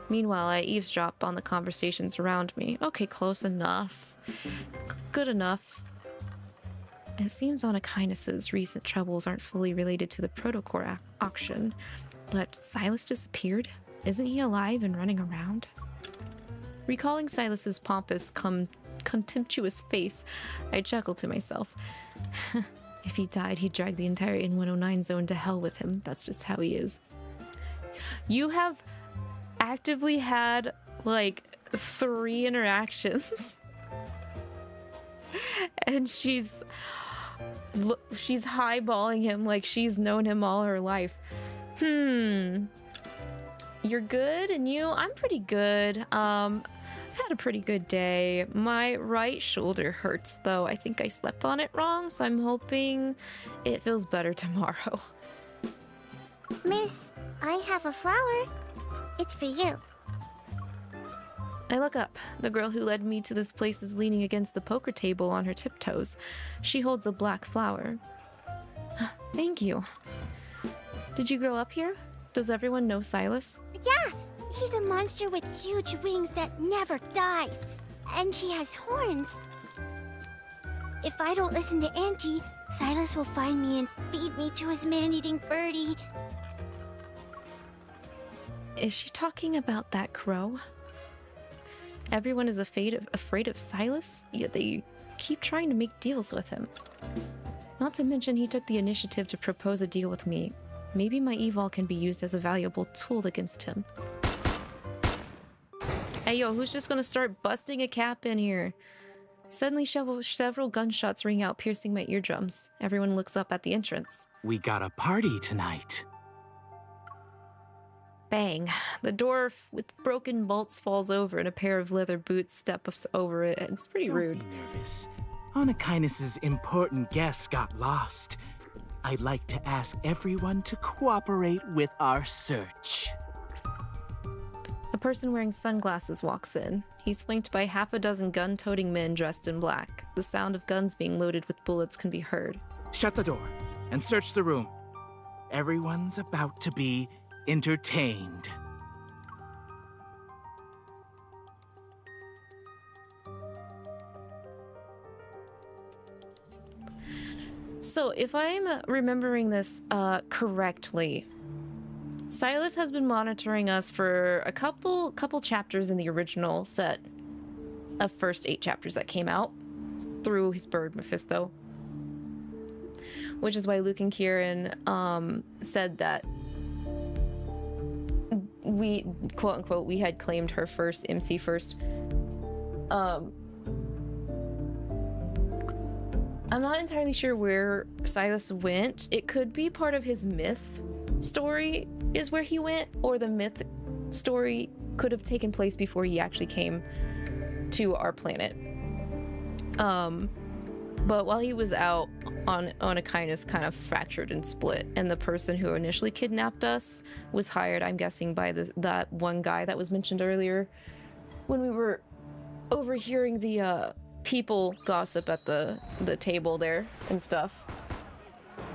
Meanwhile, I eavesdrop on the conversations around me. Okay, close enough. Good enough. It seems 𝐒𝐿𝐿's recent troubles aren't fully related to the protocore auction, but Sylus disappeared? Isn't he alive and running around? Recalling Sylus's pompous, contemptuous face, I chuckle to myself. If he died, he'd drag the entire N109 zone to hell with him. That's just how he is. You have actively had, like, 3 interactions. And she's highballing him like she's known him all her life. You're good, and you? I'm pretty good. I've had a pretty good day. My right shoulder hurts, though. I think I slept on it wrong, so I'm hoping it feels better tomorrow. Miss, I have a flower. It's for you. I look up. The girl who led me to this place is leaning against the poker table on her tiptoes. She holds a black flower. Thank you. Did you grow up here? Does everyone know Sylus? Yeah, he's a monster with huge wings that never dies. And he has horns. If I don't listen to Auntie, Sylus will find me and feed me to his man-eating birdie. Is she talking about that crow? Everyone is afraid of Sylus, yet they keep trying to make deals with him. Not to mention he took the initiative to propose a deal with me. Maybe my 𝐒𝐿 can be used as a valuable tool against him. Hey yo, who's just gonna start busting a cap in here? Suddenly several gunshots ring out, piercing my eardrums. Everyone looks up at the entrance. We got a party tonight. Bang. The door with broken bolts falls over and a pair of leather boots steps over it. It's pretty rude. Don't be nervous. 𝐒𝐿𝐿𝐿's important guest got lost. I'd like to ask everyone to cooperate with our search. A person wearing sunglasses walks in. He's flanked by half a dozen gun-toting men dressed in black. The sound of guns being loaded with bullets can be heard. Shut the door and search the room. Everyone's about to be entertained. So if I'm remembering this correctly, Sylus has been monitoring us for a couple chapters in the original set of first 8 chapters that came out through his bird Mephisto, which is why Luke and Kieran said that we, quote unquote, we had claimed her first, MC first. I'm not entirely sure where Sylus went. It could be part of his myth story is where he went, or the myth story could have taken place before he actually came to our planet. But while he was out on 𝐒𝐿 kind of fractured and split, and the person who initially kidnapped us was hired, I'm guessing, by that one guy that was mentioned earlier when we were overhearing the people gossip at the table there and stuff.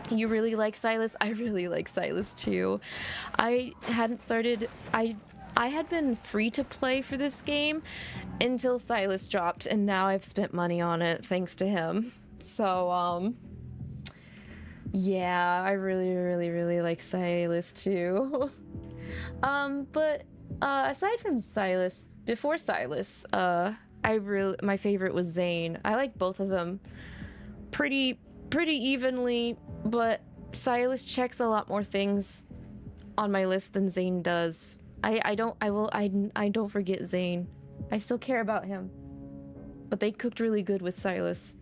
You really like Sylus? I really like Sylus too. I hadn't started... I had been free to play for this game until Sylus dropped, and now I've spent money on it thanks to him. So, yeah, I really like Sylus too. But aside from Sylus, before Sylus, my favorite was Zane. I like both of them pretty evenly, but Sylus checks a lot more things on my list than Zane does. I don't forget Zane. I still care about him. But they cooked really good with Sylus.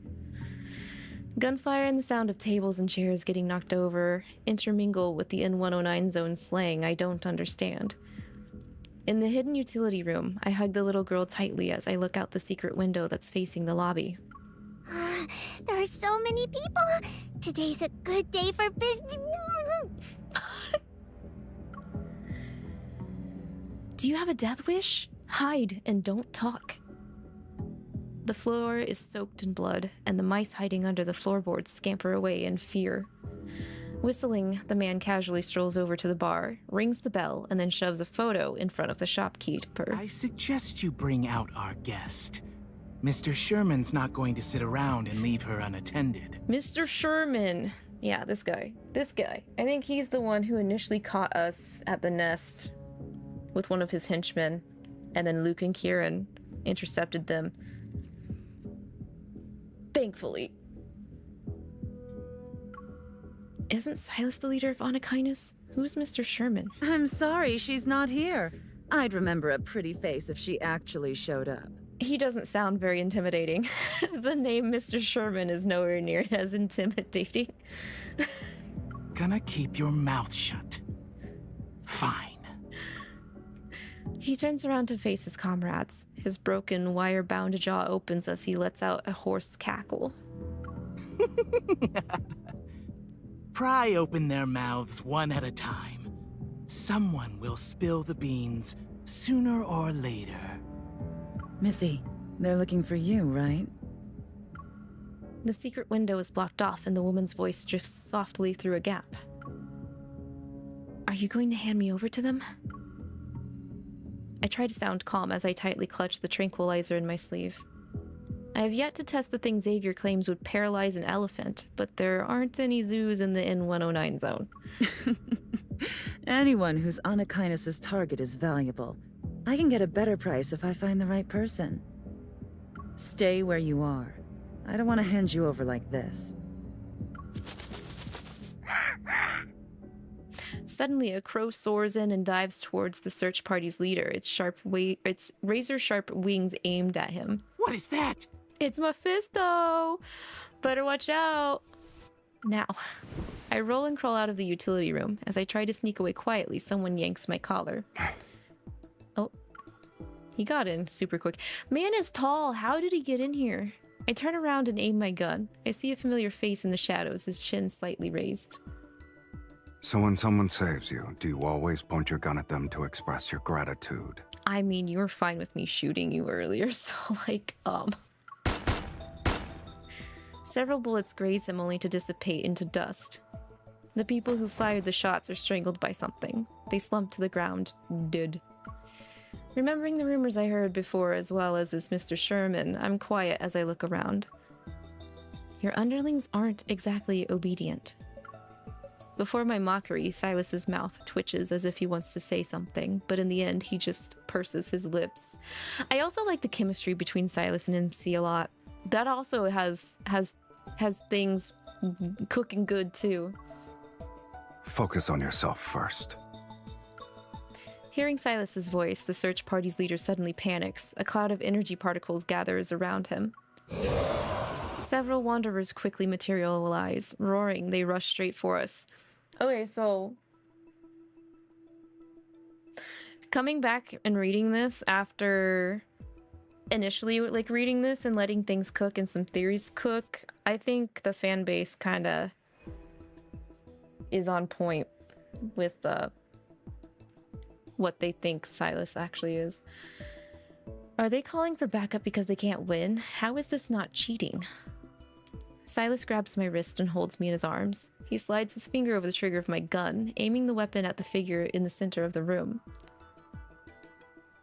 Gunfire and the sound of tables and chairs getting knocked over intermingle with the N109 zone slang I don't understand. In the hidden utility room, I hug the little girl tightly as I look out the secret window that's facing the lobby. There are so many people. Today's a good day for business. Do you have a death wish? Hide and don't talk. The floor is soaked in blood, and the mice hiding under the floorboards scamper away in fear. Whistling, the man casually strolls over to the bar, rings the bell, and then shoves a photo in front of the shopkeeper. I suggest you bring out our guest. Mr. Sherman's not going to sit around and leave her unattended. Mr. Sherman! Yeah, this guy. I think he's the one who initially caught us at the nest with one of his henchmen, and then Luke and Kieran intercepted them. Thankfully. Isn't Sylus the leader of 𝐒𝐿? Who's Mr. Sherman? I'm sorry she's not here. I'd remember a pretty face if she actually showed up. He doesn't sound very intimidating. The name Mr. Sherman is nowhere near as intimidating. Gonna keep your mouth shut. Fine. He turns around to face his comrades. His broken, wire-bound jaw opens as he lets out a hoarse cackle. Pry open their mouths one at a time. Someone will spill the beans sooner or later. Missy, they're looking for you, right? The secret window is blocked off and the woman's voice drifts softly through a gap. Are you going to hand me over to them? I try to sound calm as I tightly clutch the tranquilizer in my sleeve. I have yet to test the thing Xavier claims would paralyze an elephant, but there aren't any zoos in the N109 zone. Anyone who's 𝐒𝐿 target is valuable. I can get a better price if I find the right person. Stay where you are. I don't want to hand you over like this. Suddenly, a crow soars in and dives towards the search party's leader, its razor-sharp wings aimed at him. What is that? It's Mephisto! Better watch out! Now, I roll and crawl out of the utility room. As I try to sneak away quietly, someone yanks my collar. Oh. He got in super quick. Man is tall! How did he get in here? I turn around and aim my gun. I see a familiar face in the shadows, his chin slightly raised. So when someone saves you, do you always point your gun at them to express your gratitude? I mean, you were fine with me shooting you earlier, so like, Several bullets graze him only to dissipate into dust. The people who fired the shots are strangled by something. They slump to the ground, dead. Remembering the rumors I heard before as well as this Mr. Sherman, I'm quiet as I look around. Your underlings aren't exactly obedient. Before my mockery, Sylus's mouth twitches as if he wants to say something, but in the end, he just purses his lips. I also like the chemistry between Sylus and MC a lot. That also has things cooking good too. Focus on yourself first. Hearing Sylus's voice, the search party's leader suddenly panics. A cloud of energy particles gathers around him. Several wanderers quickly materialize. Roaring, they rush straight for us. Okay, so coming back and reading this after initially like reading this and letting things cook and some theories cook, I think the fan base kind of is on point with what they think Sylus actually is. Are they calling for backup because they can't win? How is this not cheating? Sylus grabs my wrist and holds me in his arms. He slides his finger over the trigger of my gun, aiming the weapon at the figure in the center of the room.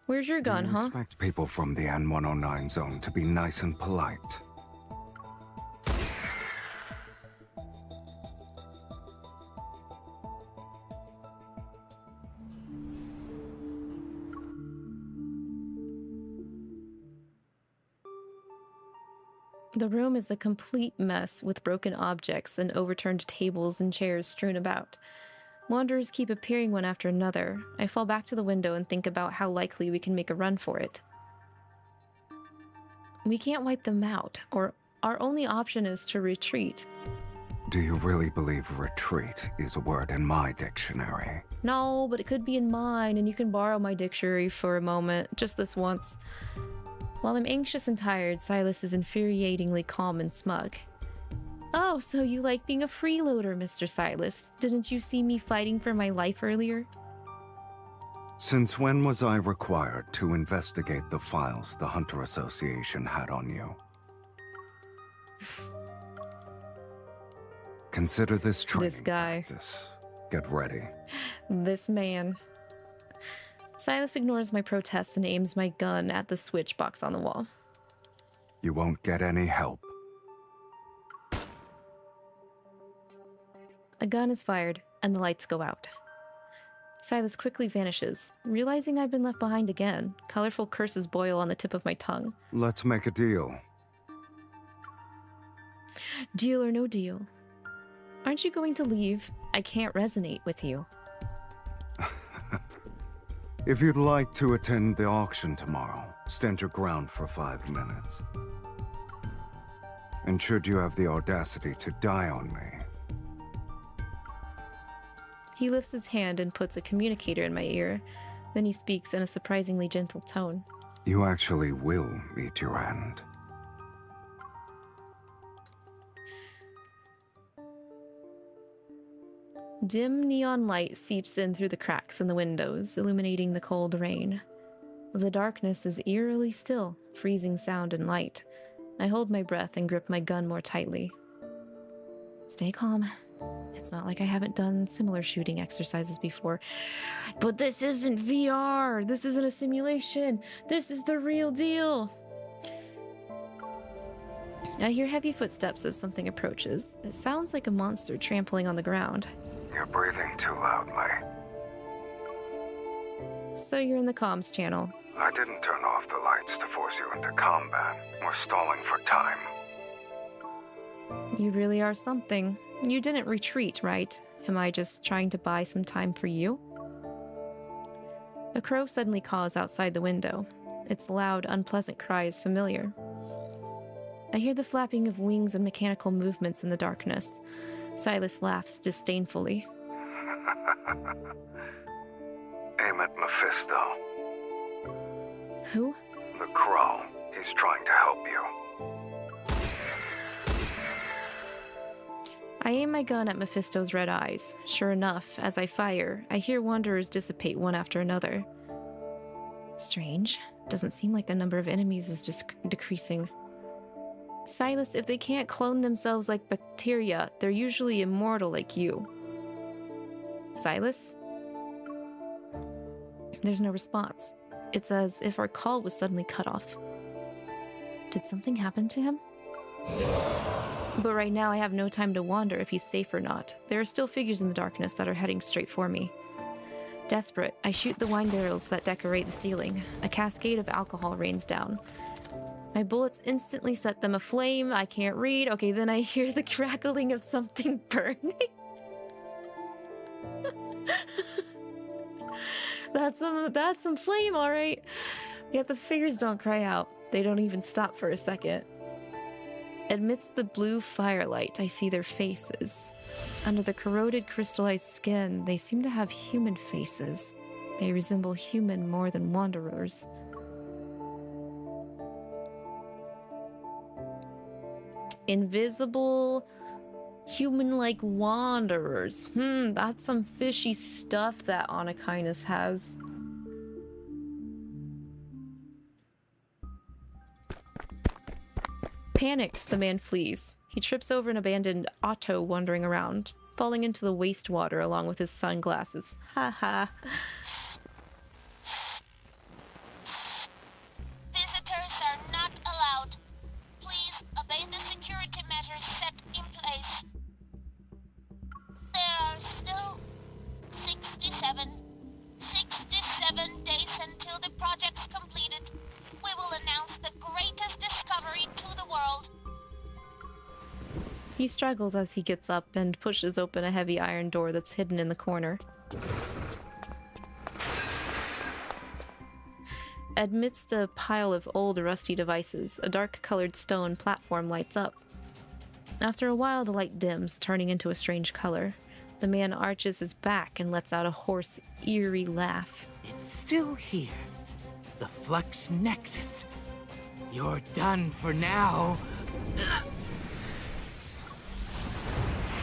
Where's your gun, Do you huh? expect people from the N109 zone to be nice and polite? The room is a complete mess with broken objects and overturned tables and chairs strewn about. Wanderers keep appearing one after another. I fall back to the window and think about how likely we can make a run for it. We can't wipe them out, or our only option is to retreat. Do you really believe retreat is a word in my dictionary? No, but it could be in mine, and you can borrow my dictionary for a moment, just this once. While I'm anxious and tired, Sylus is infuriatingly calm and smug. Oh, so you like being a freeloader, Mr. Sylus? Didn't you see me fighting for my life earlier? Since when was I required to investigate the files the Hunter Association had on you? Consider this training This guy. practice. Get ready. This man. Sylus ignores my protests and aims my gun at the switch box on the wall. You won't get any help. A gun is fired, and the lights go out. Sylus quickly vanishes. Realizing I've been left behind again, colorful curses boil on the tip of my tongue. Let's make a deal. Deal or no deal? Aren't you going to leave? I can't resonate with you. If you'd like to attend the auction tomorrow, stand your ground for 5 minutes. And should you have the audacity to die on me... He lifts his hand and puts a communicator in my ear. Then he speaks in a surprisingly gentle tone. You actually will meet your end. Dim neon light seeps in through the cracks in the windows, illuminating the cold rain. The darkness is eerily still, freezing sound and light. I hold my breath and grip my gun more tightly. Stay calm. It's not like I haven't done similar shooting exercises before. But this isn't VR! This isn't a simulation! This is the real deal! I hear heavy footsteps as something approaches. It sounds like a monster trampling on the ground. You're breathing too loudly. So you're in the comms channel. I didn't turn off the lights to force you into combat. We're stalling for time. You really are something. You didn't retreat, right? Am I just trying to buy some time for you? A crow suddenly caws outside the window. Its loud, unpleasant cry is familiar. I hear the flapping of wings and mechanical movements in the darkness. Sylus laughs disdainfully. Aim at Mephisto. Who? The crow. He's trying to help you. I aim my gun at Mephisto's red eyes. Sure enough, as I fire, I hear wanderers dissipate one after another. Strange. Doesn't seem like the number of enemies is decreasing. Sylus, if they can't clone themselves like bacteria, they're usually immortal like you. Sylus? There's no response. It's as if our call was suddenly cut off. Did something happen to him? But right now I have no time to wonder if he's safe or not. There are still figures in the darkness that are heading straight for me. Desperate, I shoot the wine barrels that decorate the ceiling. A cascade of alcohol rains down. My bullets instantly set them aflame. I can't read. Okay, then I hear the crackling of something burning. That's some flame, all right. Yet the figures don't cry out. They don't even stop for a second. Amidst the blue firelight, I see their faces. Under the corroded, crystallized skin, they seem to have human faces. They resemble human more than wanderers. Invisible, human-like wanderers. That's some fishy stuff that Anakinus has. Panicked, the man flees. He trips over an abandoned auto wandering around, falling into the wastewater along with his sunglasses. Ha ha. Visitors are not allowed. Please obey the security measures set in place. There are still 67 days until the project's completed. We will announce the greatest discovery to the world. He struggles as he gets up and pushes open a heavy iron door that's hidden in the corner. Amidst a pile of old, rusty devices, a dark-colored stone platform lights up. After a while, the light dims, turning into a strange color. The man arches his back and lets out a hoarse, eerie laugh. It's still here. The Flux Nexus. You're done for now.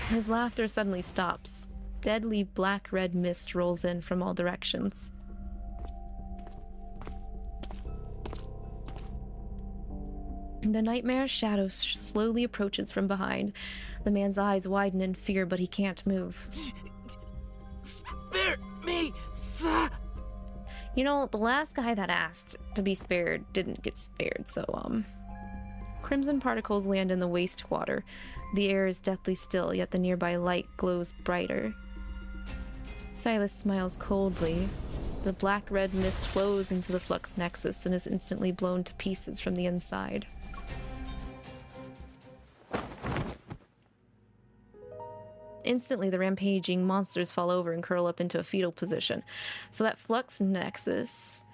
His laughter suddenly stops. Deadly black-red mist rolls in from all directions. The nightmare shadow slowly approaches from behind. The man's eyes widen in fear, but he can't move. Spare me, sir! You know, the last guy that asked to be spared didn't get spared, so, Crimson particles land in the wastewater. The air is deathly still, yet the nearby light glows brighter. Sylus smiles coldly. The black-red mist flows into the Flux Nexus and is instantly blown to pieces from the inside. Instantly, the rampaging monsters fall over and curl up into a fetal position. So that Flux Nexus,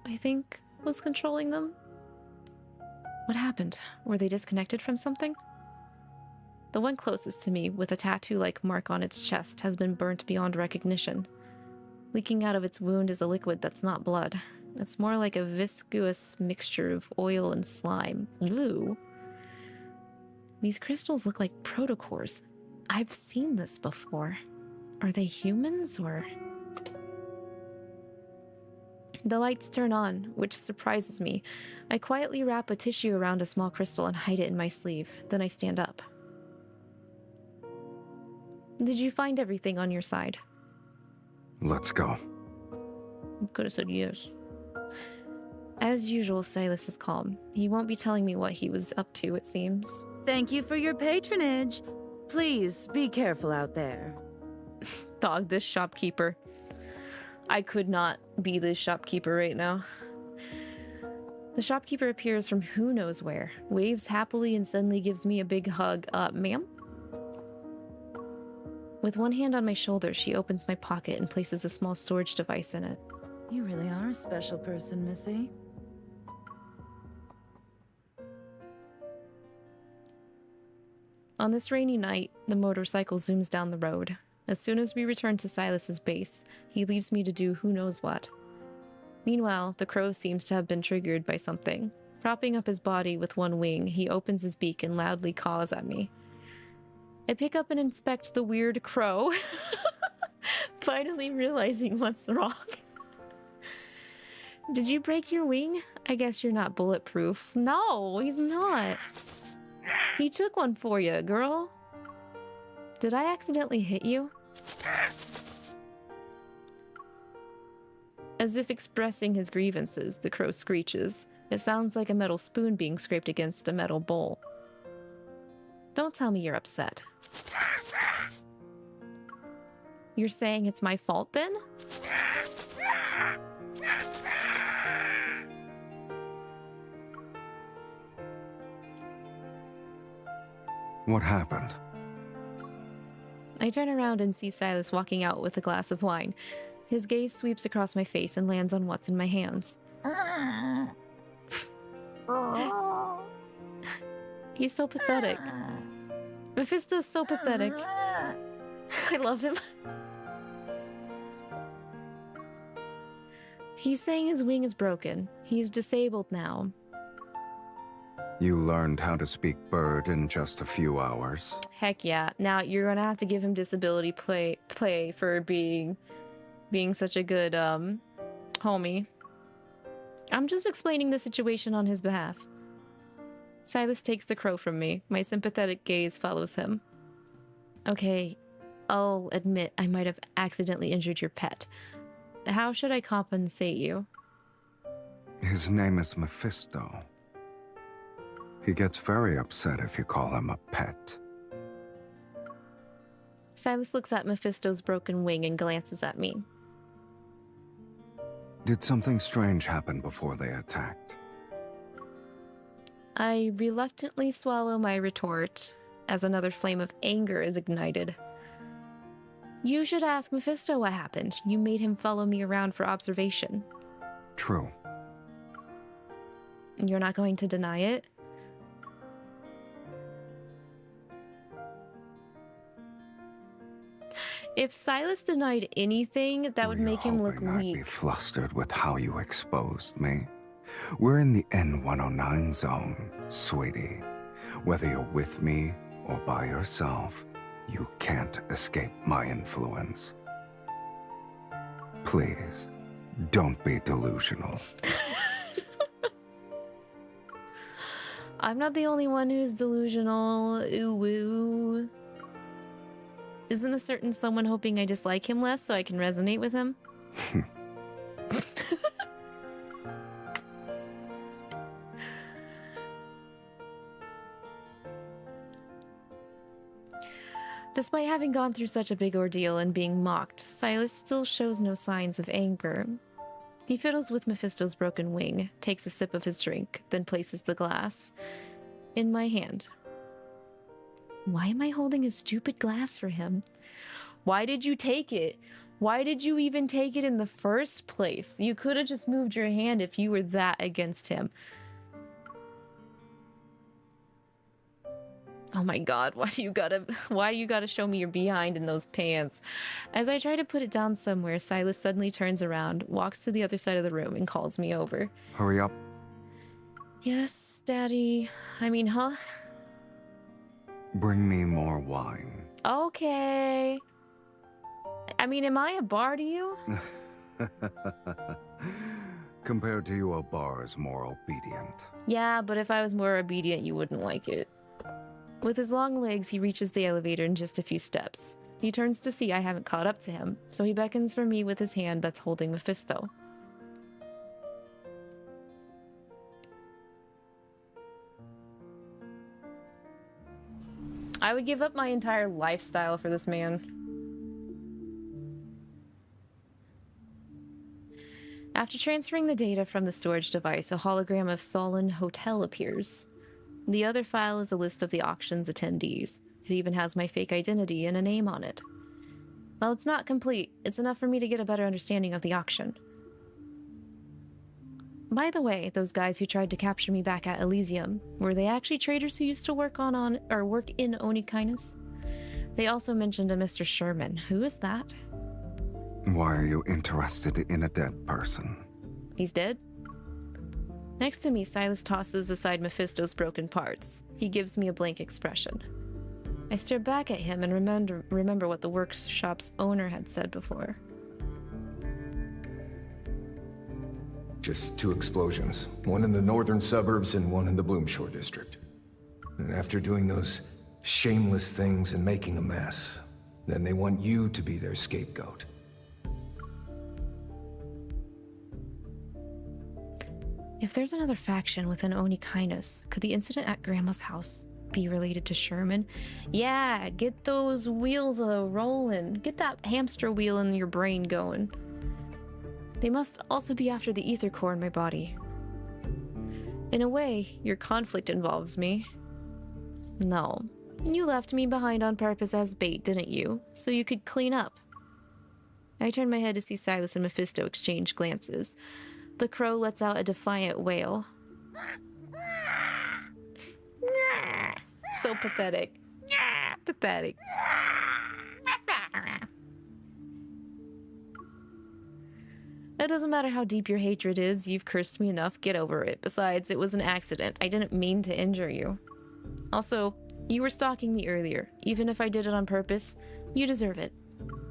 I think, was controlling them? What happened? Were they disconnected from something? The one closest to me, with a tattoo-like mark on its chest, has been burnt beyond recognition. Leaking out of its wound is a liquid that's not blood. It's more like a viscous mixture of oil and slime. Ew. These crystals look like protocores. I've seen this before. Are they humans, or...? The lights turn on, which surprises me. I quietly wrap a tissue around a small crystal and hide it in my sleeve. Then I stand up. Did you find everything on your side? Let's go. Could have said yes. As usual, Sylus is calm. He won't be telling me what he was up to, it seems. Thank you for your patronage. Please be careful out there. Dog, this shopkeeper. I could not be this shopkeeper right now. The shopkeeper appears from who knows where, waves happily, and suddenly gives me a big hug. Ma'am? With one hand on my shoulder, she opens my pocket and places a small storage device in it. You really are a special person, Missy. On this rainy night, the motorcycle zooms down the road. As soon as we return to Sylus's base, he leaves me to do who knows what. Meanwhile, the crow seems to have been triggered by something. Propping up his body with one wing, he opens his beak and loudly caws at me. I pick up and inspect the weird crow, finally realizing what's wrong. Did you break your wing? I guess you're not bulletproof. No, he's not. He took one for you, girl. Did I accidentally hit you? As if expressing his grievances, the crow screeches. It sounds like a metal spoon being scraped against a metal bowl. Don't tell me you're upset. You're saying it's my fault then? What happened? I turn around and see Sylus walking out with a glass of wine. His gaze sweeps across my face and lands on what's in my hands. He's so pathetic. Mephisto's so pathetic. I love him. He's saying his wing is broken. He's disabled now. You learned how to speak bird in just a few hours? Heck yeah. Now you're gonna have to give him disability play for being such a good homie. I'm just explaining the situation on his behalf. Sylus takes the crow from me. My sympathetic gaze follows him. Okay, I'll admit I might have accidentally injured your pet. How should I compensate you? His name is Mephisto. He gets very upset if you call him a pet. Sylus looks at Mephisto's broken wing and glances at me. Did something strange happen before they attacked? I reluctantly swallow my retort as another flame of anger is ignited. You should ask Mephisto what happened. You made him follow me around for observation. True. You're not going to deny it? If Sylus denied anything, that would make him look weak. I'd be flustered with how you exposed me. We're in the N109 zone, sweetie. Whether you're with me or by yourself, you can't escape my influence. Please, don't be delusional. I'm not the only one who's delusional. Ooh woo. Isn't a certain someone hoping I dislike him less so I can resonate with him? Despite having gone through such a big ordeal and being mocked, Sylus still shows no signs of anger. He fiddles with Mephisto's broken wing, takes a sip of his drink, then places the glass in my hand. Why am I holding a stupid glass for him? Why did you take it? Why did you even take it in the first place? You could have just moved your hand if you were that against him. Oh my god, why do you gotta show me your behind in those pants? As I try to put it down somewhere, Sylus suddenly turns around, walks to the other side of the room, and calls me over. Hurry up. Yes, Daddy. I mean, huh? Bring me more wine. Okay. I mean, am I a bar to you? Compared to you, a bar is more obedient. Yeah, but if I was more obedient, you wouldn't like it. With his long legs, he reaches the elevator in just a few steps. He turns to see I haven't caught up to him, so he beckons for me with his hand that's holding Mephisto. I would give up my entire lifestyle for this man. After transferring the data from the storage device, a hologram of Solon Hotel appears. The other file is a list of the auction's attendees. It even has my fake identity and a name on it. While it's not complete, it's enough for me to get a better understanding of the auction. By the way, those guys who tried to capture me back at Elysium, were they actually traders who used to work in 𝐿𝐼𝐒? They also mentioned a Mr. Sherman. Who is that? Why are you interested in a dead person? He's dead? Next to me, Sylus tosses aside Mephisto's broken parts. He gives me a blank expression. I stare back at him and remember what the workshop's owner had said before. Just 2 explosions. One in the northern suburbs and one in the Bloomshore district. And after doing those shameless things and making a mess, then they want you to be their scapegoat. If there's another faction within 𝐒𝐼𝐒, could the incident at Grandma's house be related to Sherman. Yeah, get those wheels rolling. Get that hamster wheel in your brain going. They must also be after the ether core in my body. In a way, your conflict involves me. No, you left me behind on purpose as bait, didn't you? So you could clean up. I turn my head to see Sylus and Mephisto exchange glances. The crow lets out a defiant wail. So pathetic. Pathetic. It doesn't matter how deep your hatred is, you've cursed me enough, get over it. Besides, it was an accident. I didn't mean to injure you. Also, you were stalking me earlier. Even if I did it on purpose, you deserve it.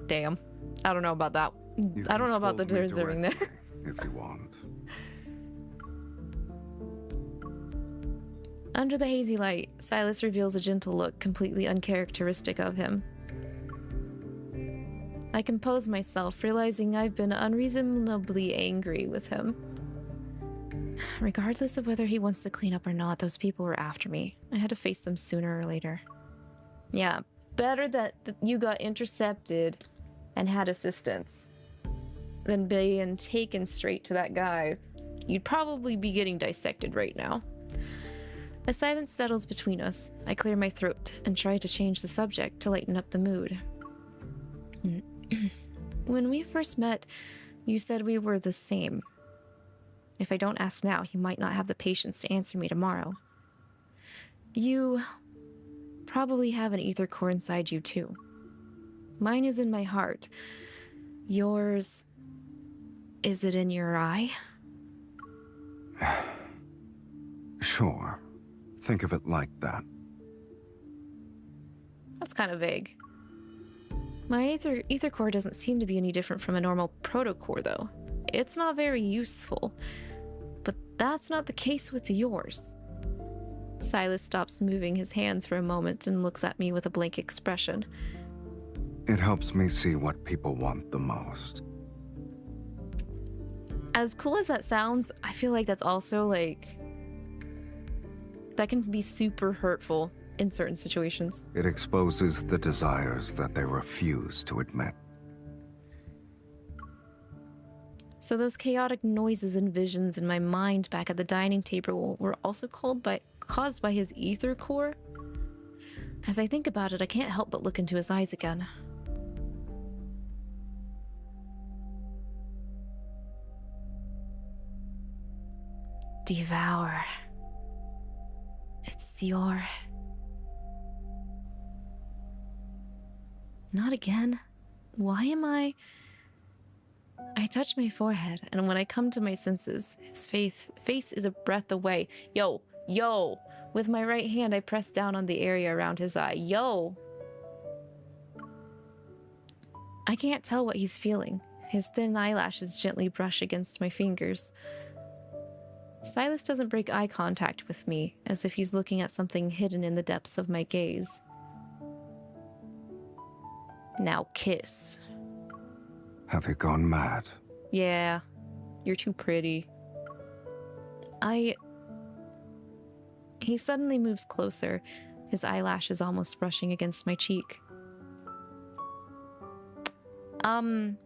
Damn. I don't know about that. I don't know about the deserving there. If you want. Under the hazy light, Sylus reveals a gentle look completely uncharacteristic of him. I compose myself, realizing I've been unreasonably angry with him. Regardless of whether he wants to clean up or not, those people were after me. I had to face them sooner or later. Yeah, better that you got intercepted and had assistance than being taken straight to that guy. You'd probably be getting dissected right now. A silence settles between us. I clear my throat and try to change the subject to lighten up the mood. When we first met, you said we were the same. If I don't ask now, you might not have the patience to answer me tomorrow. You probably have an ether core inside you too. Mine is in my heart. Yours... is it in your eye? Sure. Think of it like that. That's kind of vague. My ether core doesn't seem to be any different from a normal protocore, though. It's not very useful. But that's not the case with yours. Sylus stops moving his hands for a moment and looks at me with a blank expression. It helps me see what people want the most. As cool as that sounds, I feel like that's also, like... that can be super hurtful in certain situations. It exposes the desires that they refuse to admit. So those chaotic noises and visions in my mind back at the dining table were also caused by his ether core? As I think about it, I can't help but look into his eyes again. Devour. It's your... Not again. Why am I touch my forehead, and when I come to my senses, his face is a breath away. Yo! With my right hand, I press down on the area around his eye. Yo! I can't tell what he's feeling. His thin eyelashes gently brush against my fingers. Sylus doesn't break eye contact with me, as if he's looking at something hidden in the depths of my gaze. Now kiss. Have you gone mad? Yeah, you're too pretty. He suddenly moves closer, his eyelashes almost brushing against my cheek. I'm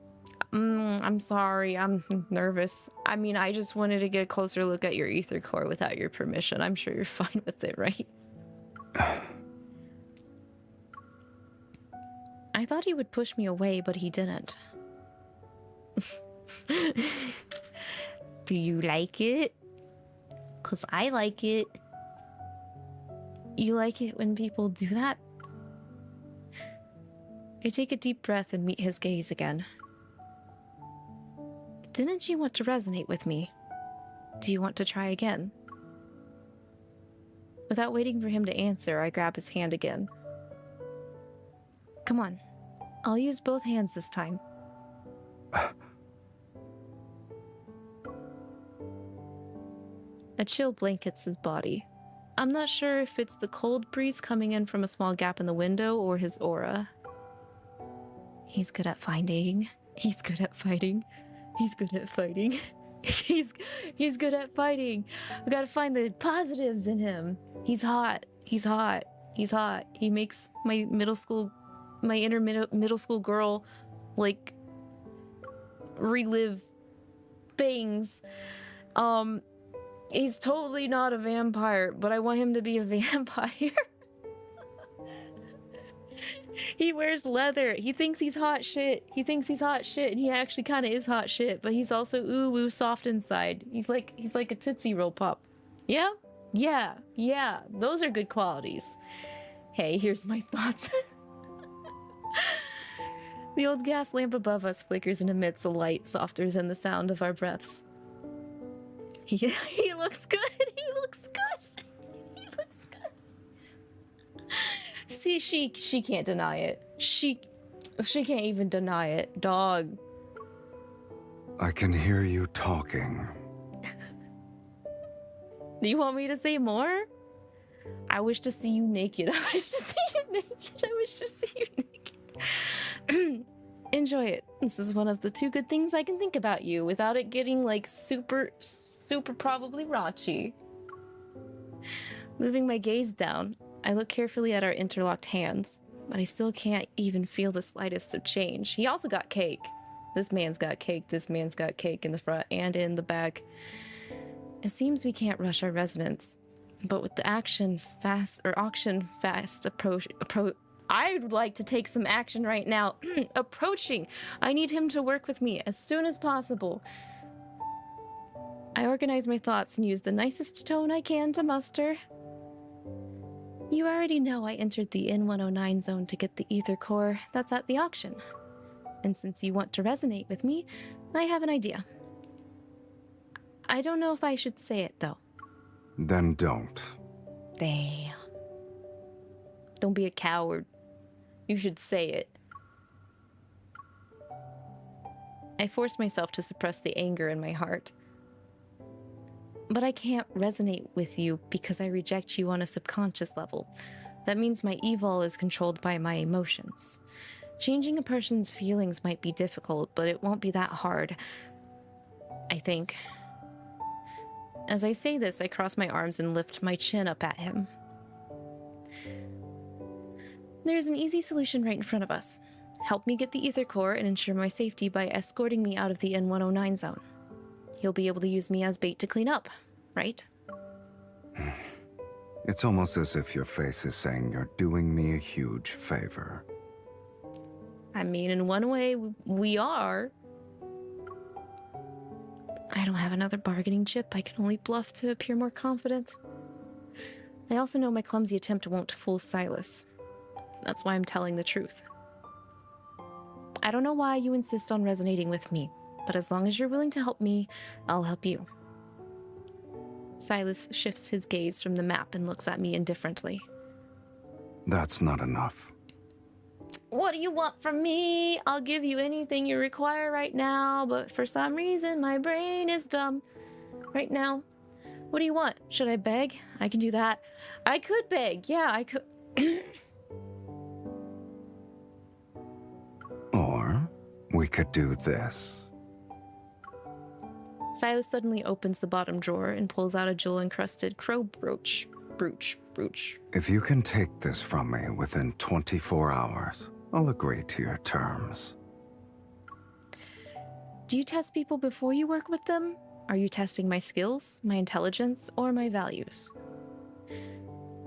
sorry, I'm nervous. I mean, I just wanted to get a closer look at your ether core without your permission. I'm sure you're fine with it, right? I thought he would push me away, but he didn't. Do you like it? 'Cause I like it. You like it when people do that? I take a deep breath and meet his gaze again. Didn't you want to resonate with me? Do you want to try again? Without waiting for him to answer, I grab his hand again. Come on. I'll use both hands this time. A chill blankets his body. I'm not sure if it's the cold breeze coming in from a small gap in the window or his aura. He's good at finding. He's good at fighting. He's good at fighting. He's good at fighting. We gotta find the positives in him. He's hot. He's hot. He's hot. He makes my inner middle school girl, like, relive things. He's totally not a vampire, but I want him to be a vampire. He wears leather. He thinks he's hot shit. He thinks he's hot shit, and he actually kind of is hot shit, but he's also ooh soft inside. He's like a Tootsie Roll Pop. Yeah? Yeah. Those are good qualities. Hey, here's my thoughts. The old gas lamp above us flickers and emits a light softer than the sound of our breaths. He looks good. He looks good. He looks good. See, she can't deny it. She can't even deny it, dog. I can hear you talking. Do you want me to say more? I wish to see you naked. I wish to see you naked. I wish to see you naked. Enjoy it. This is one of the 2 good things I can think about you without it getting like super probably raunchy. Moving my gaze down, I look carefully at our interlocked hands, but I still can't even feel the slightest of change. He also got cake. This man's got cake. This man's got cake in the front and in the back. It seems we can't rush our residence, but with the auction fast approach. I'd like to take some action right now. Approaching. I need him to work with me as soon as possible. I organize my thoughts and use the nicest tone I can to muster. You already know I entered the N109 zone to get the ether core that's at the auction. And since you want to resonate with me, I have an idea. I don't know if I should say it, though. Then don't. Damn. Don't be a coward. You should say it. I force myself to suppress the anger in my heart. But I can't resonate with you because I reject you on a subconscious level. That means my 𝐂𝐈𝐈 is controlled by my emotions. Changing a person's feelings might be difficult, but it won't be that hard, I think. As I say this, I cross my arms and lift my chin up at him. There's an easy solution right in front of us. Help me get the ether core and ensure my safety by escorting me out of the N109 zone. You'll be able to use me as bait to clean up, right? It's almost as if your face is saying you're doing me a huge favor. I mean, in one way, we are. I don't have another bargaining chip. I can only bluff to appear more confident. I also know my clumsy attempt won't fool Sylus. That's why I'm telling the truth. I don't know why you insist on resonating with me, but as long as you're willing to help me, I'll help you. Sylus shifts his gaze from the map and looks at me indifferently. That's not enough. What do you want from me? I'll give you anything you require right now, but for some reason my brain is dumb right now. What do you want? Should I beg? I can do that. I could beg. Yeah, I could. Or we could do this. Sylus suddenly opens the bottom drawer and pulls out a jewel-encrusted crow brooch. Brooch. If you can take this from me within 24 hours, I'll agree to your terms. Do you test people before you work with them? Are you testing my skills, my intelligence, or my values?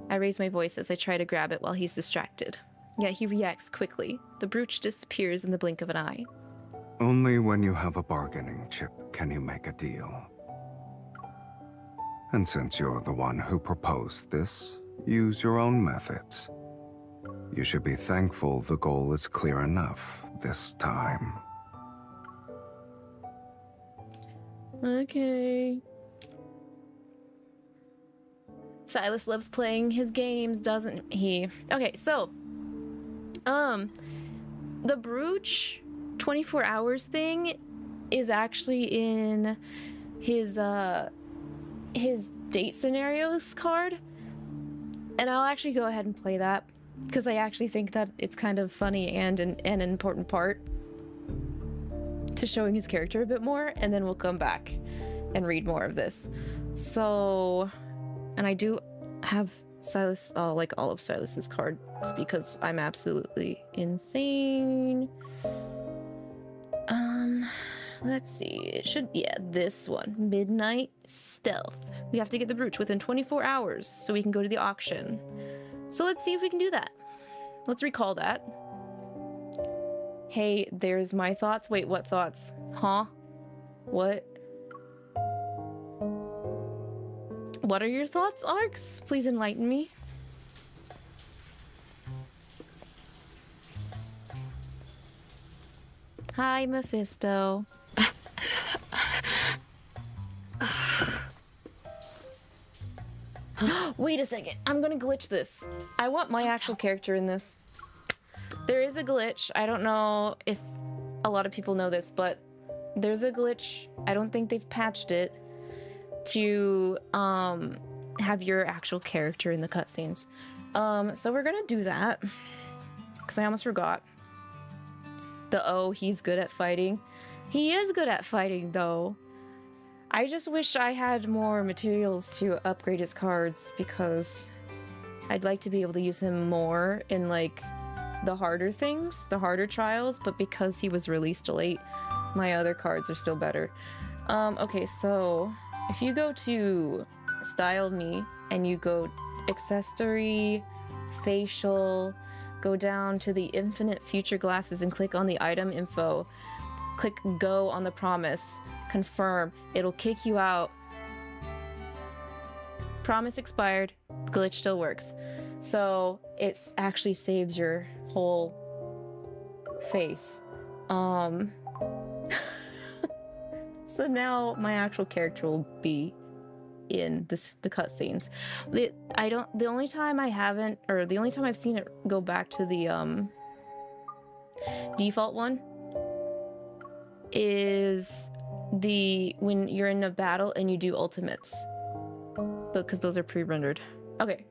I raise my voice as I try to grab it while he's distracted. Yet he reacts quickly. The brooch disappears in the blink of an eye. Only when you have a bargaining chip can you make a deal. And since you're the one who proposed this, use your own methods. You should be thankful the goal is clear enough this time. Okay. Sylus loves playing his games, doesn't he? Okay, so the brooch 24 hours thing is actually in his date scenarios card, and I'll actually go ahead and play that because I actually think that it's kind of funny and an important part to showing his character a bit more, and then we'll come back and read more of this. So, and I do have Sylus, like all of Sylus's cards because I'm absolutely insane. Let's see. It should be this one. Midnight Stealth. We have to get the brooch within 24 hours so we can go to the auction. So let's see if we can do that. Let's recall that. Hey, there's my thoughts. Wait, what thoughts? Huh? What? What are your thoughts, Arx? Please enlighten me. Hi, Mephisto. Wait a second. I'm gonna glitch this. I want my actual character in this. There is a glitch. I don't know if a lot of people know this, but there's a glitch. I don't think they've patched it to have your actual character in the cutscenes. So we're gonna do that because I almost forgot. He's good at fighting. He is good at fighting though. I just wish I had more materials to upgrade his cards because I'd like to be able to use him more in like the harder things, the harder trials, but because he was released late, my other cards are still better. Okay, so if you go to Style Me and you go Accessory, Facial, go down to the Infinite Future Glasses and click on the item info, click Go on the promise, confirm, it'll kick you out. Promise expired, glitch still works. So it actually saves your whole face. So now my actual character will be in the cutscenes. The only time I've seen it go back to the default one is when you're in a battle and you do ultimates, because those are pre-rendered. Okay,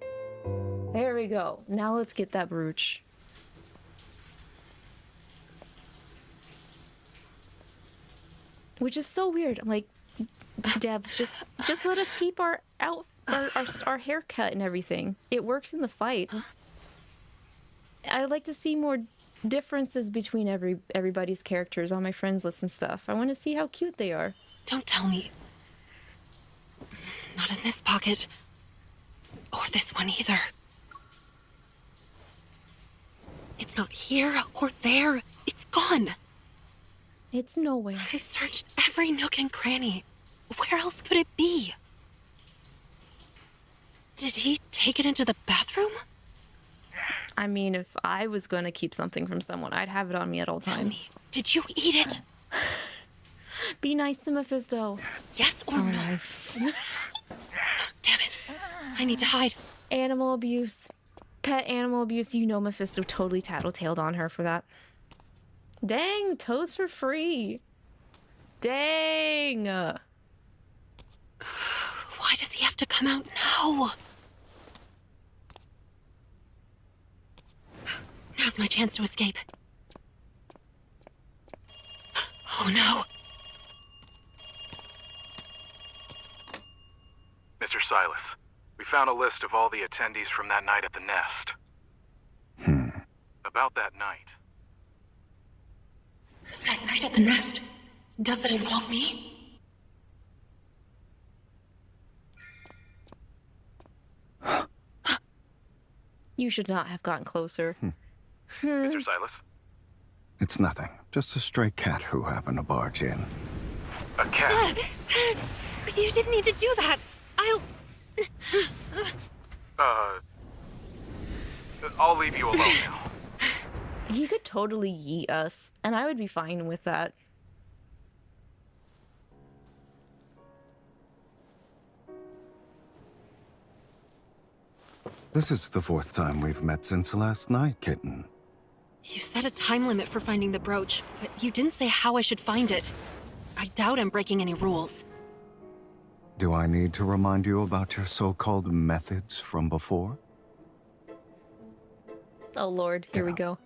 there we go. Now let's get that brooch. Which is so weird. I'm like, devs, just let us keep our haircut and everything. It works in the fights. I'd like to see more differences between everybody's characters on my friends list and stuff. I want to see how cute they are. Don't tell me. Not in this pocket. Or this one either. It's not here or there. It's gone. It's nowhere. I searched every nook and cranny. Where else could it be? Did he take it into the bathroom? I mean, if I was going to keep something from someone, I'd have it on me at all times. Did you eat it? Be nice to Mephisto. Yes or no? Damn it. I need to hide. Animal abuse. Pet animal abuse. You know Mephisto totally tattletailed on her for that. Dang, toes for free. Dang. Why does he have to come out now? Now's my chance to escape. Oh no. Mr. Sylus, we found a list of all the attendees from that night at the Nest. About that night. That night at the Nest? Does it involve me? You should not have gotten closer. Mr. Sylus? It's nothing. Just a stray cat who happened to barge in. A cat? You didn't need to do that. I'll leave you alone now. He could totally yeet us, and I would be fine with that. This is the 4th time we've met since last night, kitten. You set a time limit for finding the brooch, but you didn't say how I should find it. I doubt I'm breaking any rules. Do I need to remind you about your so-called methods from before? Oh lord, here we go.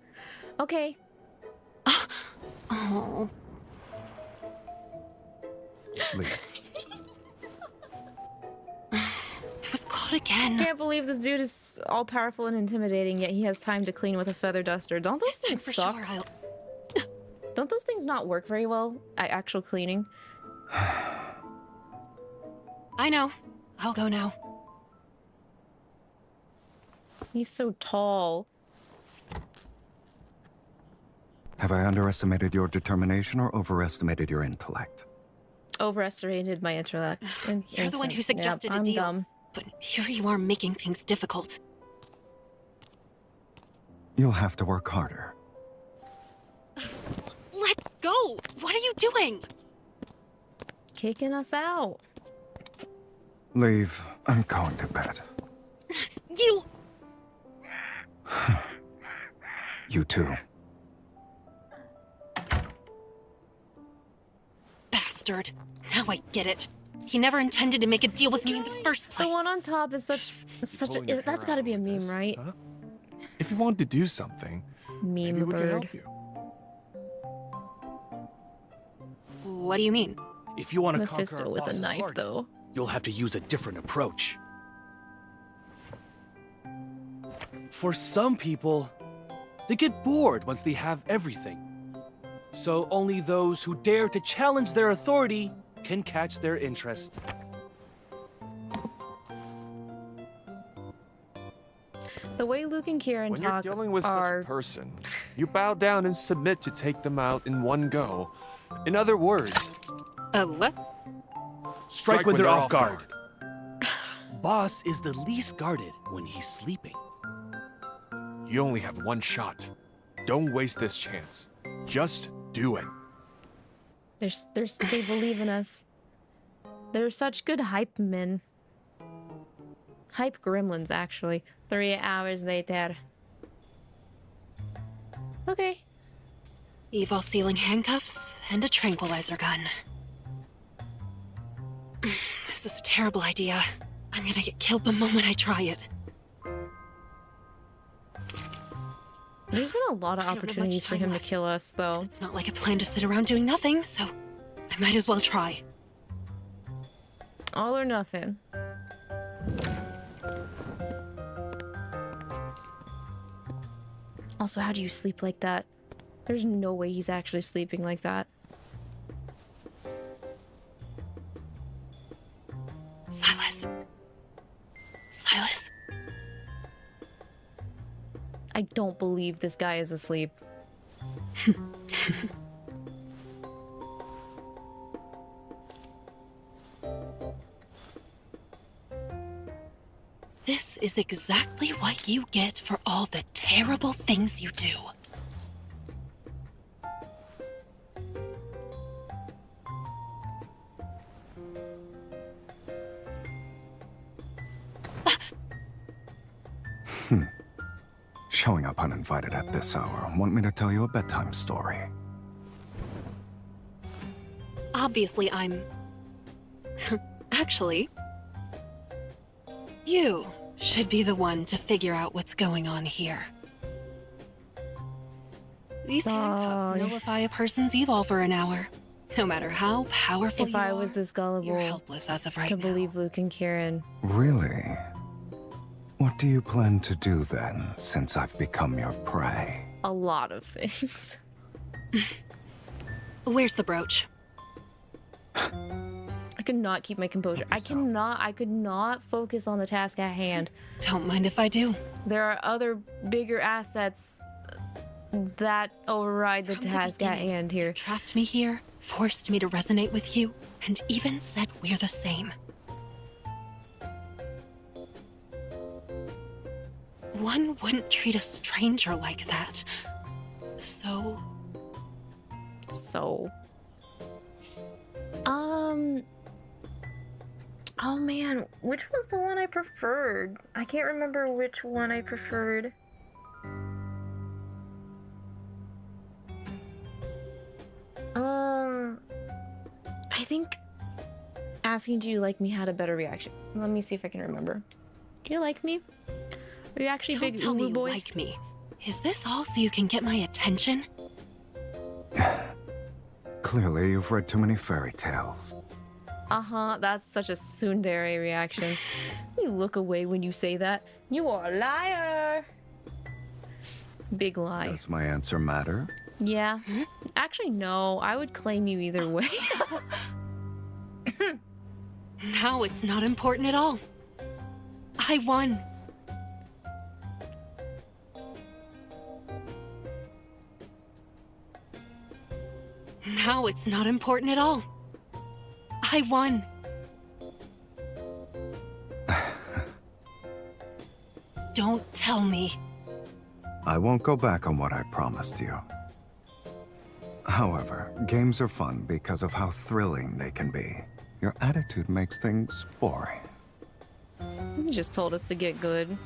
Okay. Oh. Sleep. I was caught Not again. I can't believe this dude is all powerful and intimidating, yet he has time to clean with a feather duster. Don't those things suck? Sure, Don't those things not work very well at actual cleaning? I know. I'll go now. He's so tall. Have I underestimated your determination or overestimated your intellect? Overestimated my intellect. You're the one who suggested a deal. Dumb. But here you are making things difficult. You'll have to work harder. Let go! What are you doing? Kicking us out. Leave. I'm going to bed. You... You too. Bastard. Now I get it. He never intended to make a deal with me in the first place. The one on top is such a... That's gotta be a meme, right? Huh? If you want to do something, maybe Meme we can bird. help you. What do you mean? If you want to Mephisto conquer a with a boss's knife, heart, though. you'll have to use a different approach. For some people, they get bored once they have everything. So only those who dare to challenge their authority can catch their interest. The way Luke and Kieran When you're talk dealing with are... such a person, you bow down and submit to take them out in one go. In other words, what? Strike when they're off guard. Boss is the least guarded when he's sleeping. You only have one shot. Don't waste this chance. Just do it. They believe in us. They're such good hype men. Hype gremlins, actually. 3 hours later. Okay. Evil sealing handcuffs and a tranquilizer gun. This is a terrible idea. I'm gonna get killed the moment I try it. There's been a lot of opportunities for him to kill us, though. It's not like I plan to sit around doing nothing, so I might as well try. All or nothing. Also, how do you sleep like that? There's no way he's actually sleeping like that. Sylus. Sylus. I don't believe this guy is asleep. This is exactly what you get for all the terrible things you do. Showing up uninvited at this hour. Want me to tell you a bedtime story? Obviously, I'm... Actually... You should be the one to figure out what's going on here. These handcuffs nullify a person's evil for an hour. No matter how powerful If you I was this gullible you're helpless as of right to now. believe Luke and Kieran. Really? What do you plan to do then, since I've become your prey? A lot of things. Where's the brooch? I could not keep my composure. I could not focus on the task at hand. Don't mind if I do. There are other bigger assets that override the task at hand here. Trapped me here, forced me to resonate with you, and even said we're the same. One wouldn't treat a stranger like that. So... Oh man, which was the one I preferred? I can't remember which one I preferred. I think asking do you like me had a better reaction. Let me see if I can remember. Do you like me? Are you actually Don't big tell me Uwu you boy? like me. Is this all so you can get my attention? Clearly, you've read too many fairy tales. Uh-huh, that's such a tsundere reaction. You look away when you say that. You are a liar. Big lie. Does my answer matter? Yeah. Actually, no. I would claim you either way. Now it's not important at all. I won. Now it's not important at all. I won. Don't tell me. I won't go back on what I promised you. However, games are fun because of how thrilling they can be. Your attitude makes things boring. You just told us to get good.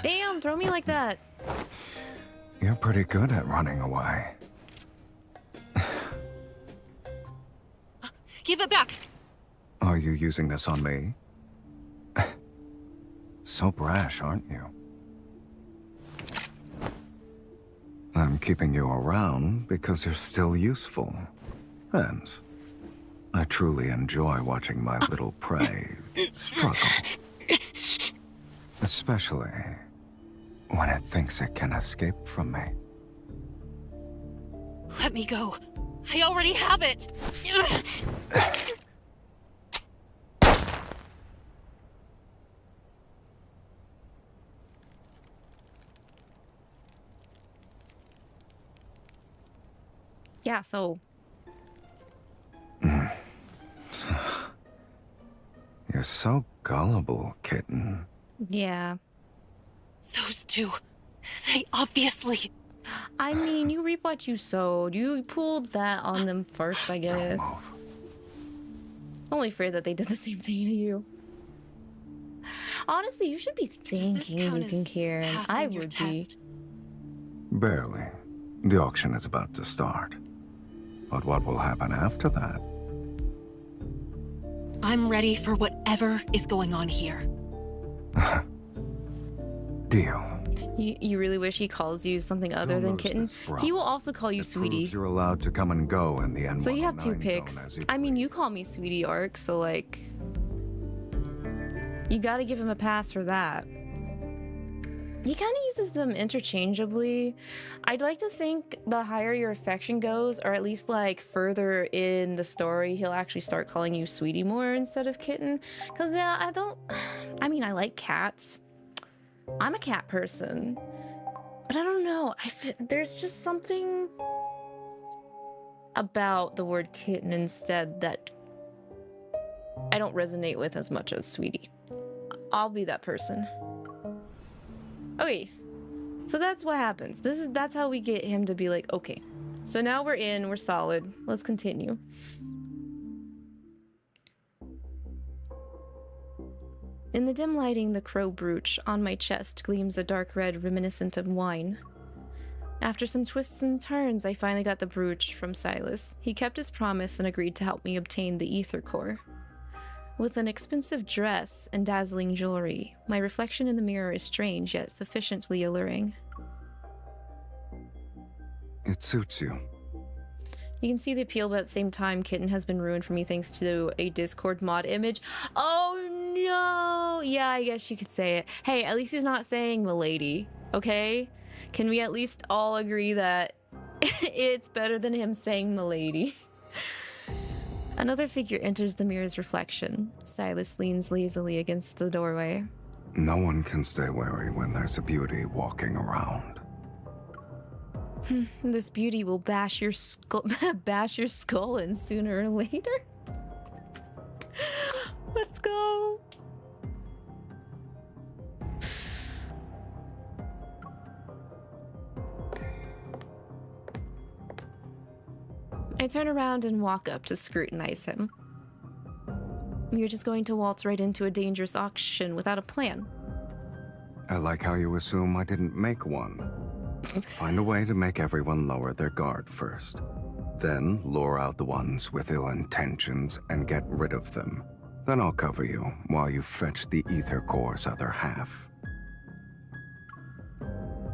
Damn, throw me like that. You're pretty good at running away. Give it back. Are you using this on me? So brash, aren't you? I'm keeping you around because you're still useful. And I truly enjoy watching my little prey struggle. Especially when it thinks it can escape from me. Let me go. I already have it. Yeah, so... You're so gullible, kitten. Yeah. Those two, they obviously... I mean, you reap what you sowed. You pulled that on them first, I guess. Only afraid that they did the same thing to you. Honestly, you should be thanking you can hear, and I would be. Barely. The auction is about to start. But what will happen after that? I'm ready for whatever is going on here. Deal. You really wish he calls you something other than kitten? He will also call you sweetie. You're allowed to come and go in the N109 So you have two zone picks. as you I mean, you call me sweetie Arc, so like... You gotta give him a pass for that. He kind of uses them interchangeably. I'd like to think the higher your affection goes, or at least like further in the story, he'll actually start calling you sweetie more instead of kitten. Because yeah, I mean, I like cats. I'm a cat person. But I don't know. There's just something about the word kitten instead that I don't resonate with as much as sweetie. I'll be that person. Okay, so that's what happens. That's how we get him to be like, okay, so now we're solid. Let's continue. In the dim lighting, the crow brooch on my chest gleams a dark red reminiscent of wine. After some twists and turns, I finally got the brooch from Sylus. He kept his promise and agreed to help me obtain the ether core. With an expensive dress and dazzling jewelry, my reflection in the mirror is strange yet sufficiently alluring. It suits you. You can see the appeal, but at the same time, Kitten has been ruined for me thanks to a Discord mod image. Oh no! Yeah, I guess you could say it. Hey, at least he's not saying milady, okay? Can we at least all agree that it's better than him saying milady? Another figure enters the mirror's reflection. Sylus leans lazily against the doorway. No one can stay wary when there's a beauty walking around. This beauty will bash your skull in sooner or later. Let's go. I turn around and walk up to scrutinize him. You're just going to waltz right into a dangerous auction without a plan. I like how you assume I didn't make one. Find a way to make everyone lower their guard first. Then lure out the ones with ill intentions and get rid of them. Then I'll cover you while you fetch the ether core's other half.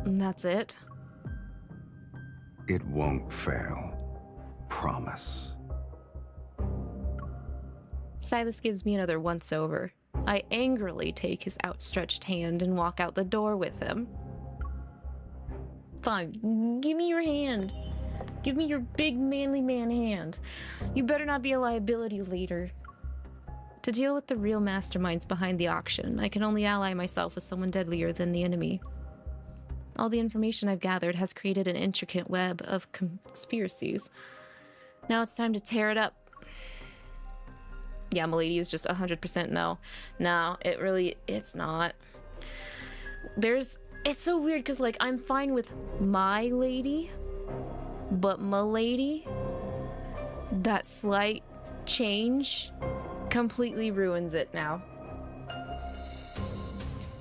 And that's it? It won't fail. Promise. Sylus gives me another once-over. I angrily take his outstretched hand and walk out the door with him. Fine, give me your hand. Give me your big manly man hand. You better not be a liability later. To deal with the real masterminds behind the auction, I can only ally myself with someone deadlier than the enemy. All the information I've gathered has created an intricate web of conspiracies. Now it's time to tear it up. Yeah, milady is just 100% no. No, it's not. It's so weird because, like, I'm fine with my lady, but milady, that slight change completely ruins it now.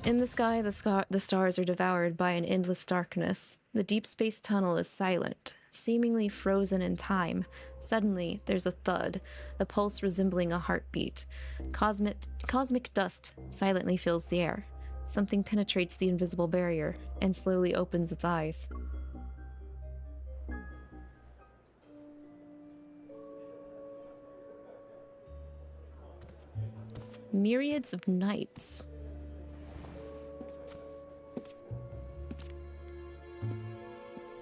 In the sky, the stars are devoured by an endless darkness. The deep space tunnel is silent, seemingly frozen in time. Suddenly, there's a thud, a pulse resembling a heartbeat. Cosmic dust silently fills the air. Something penetrates the invisible barrier and slowly opens its eyes. Myriads of knights.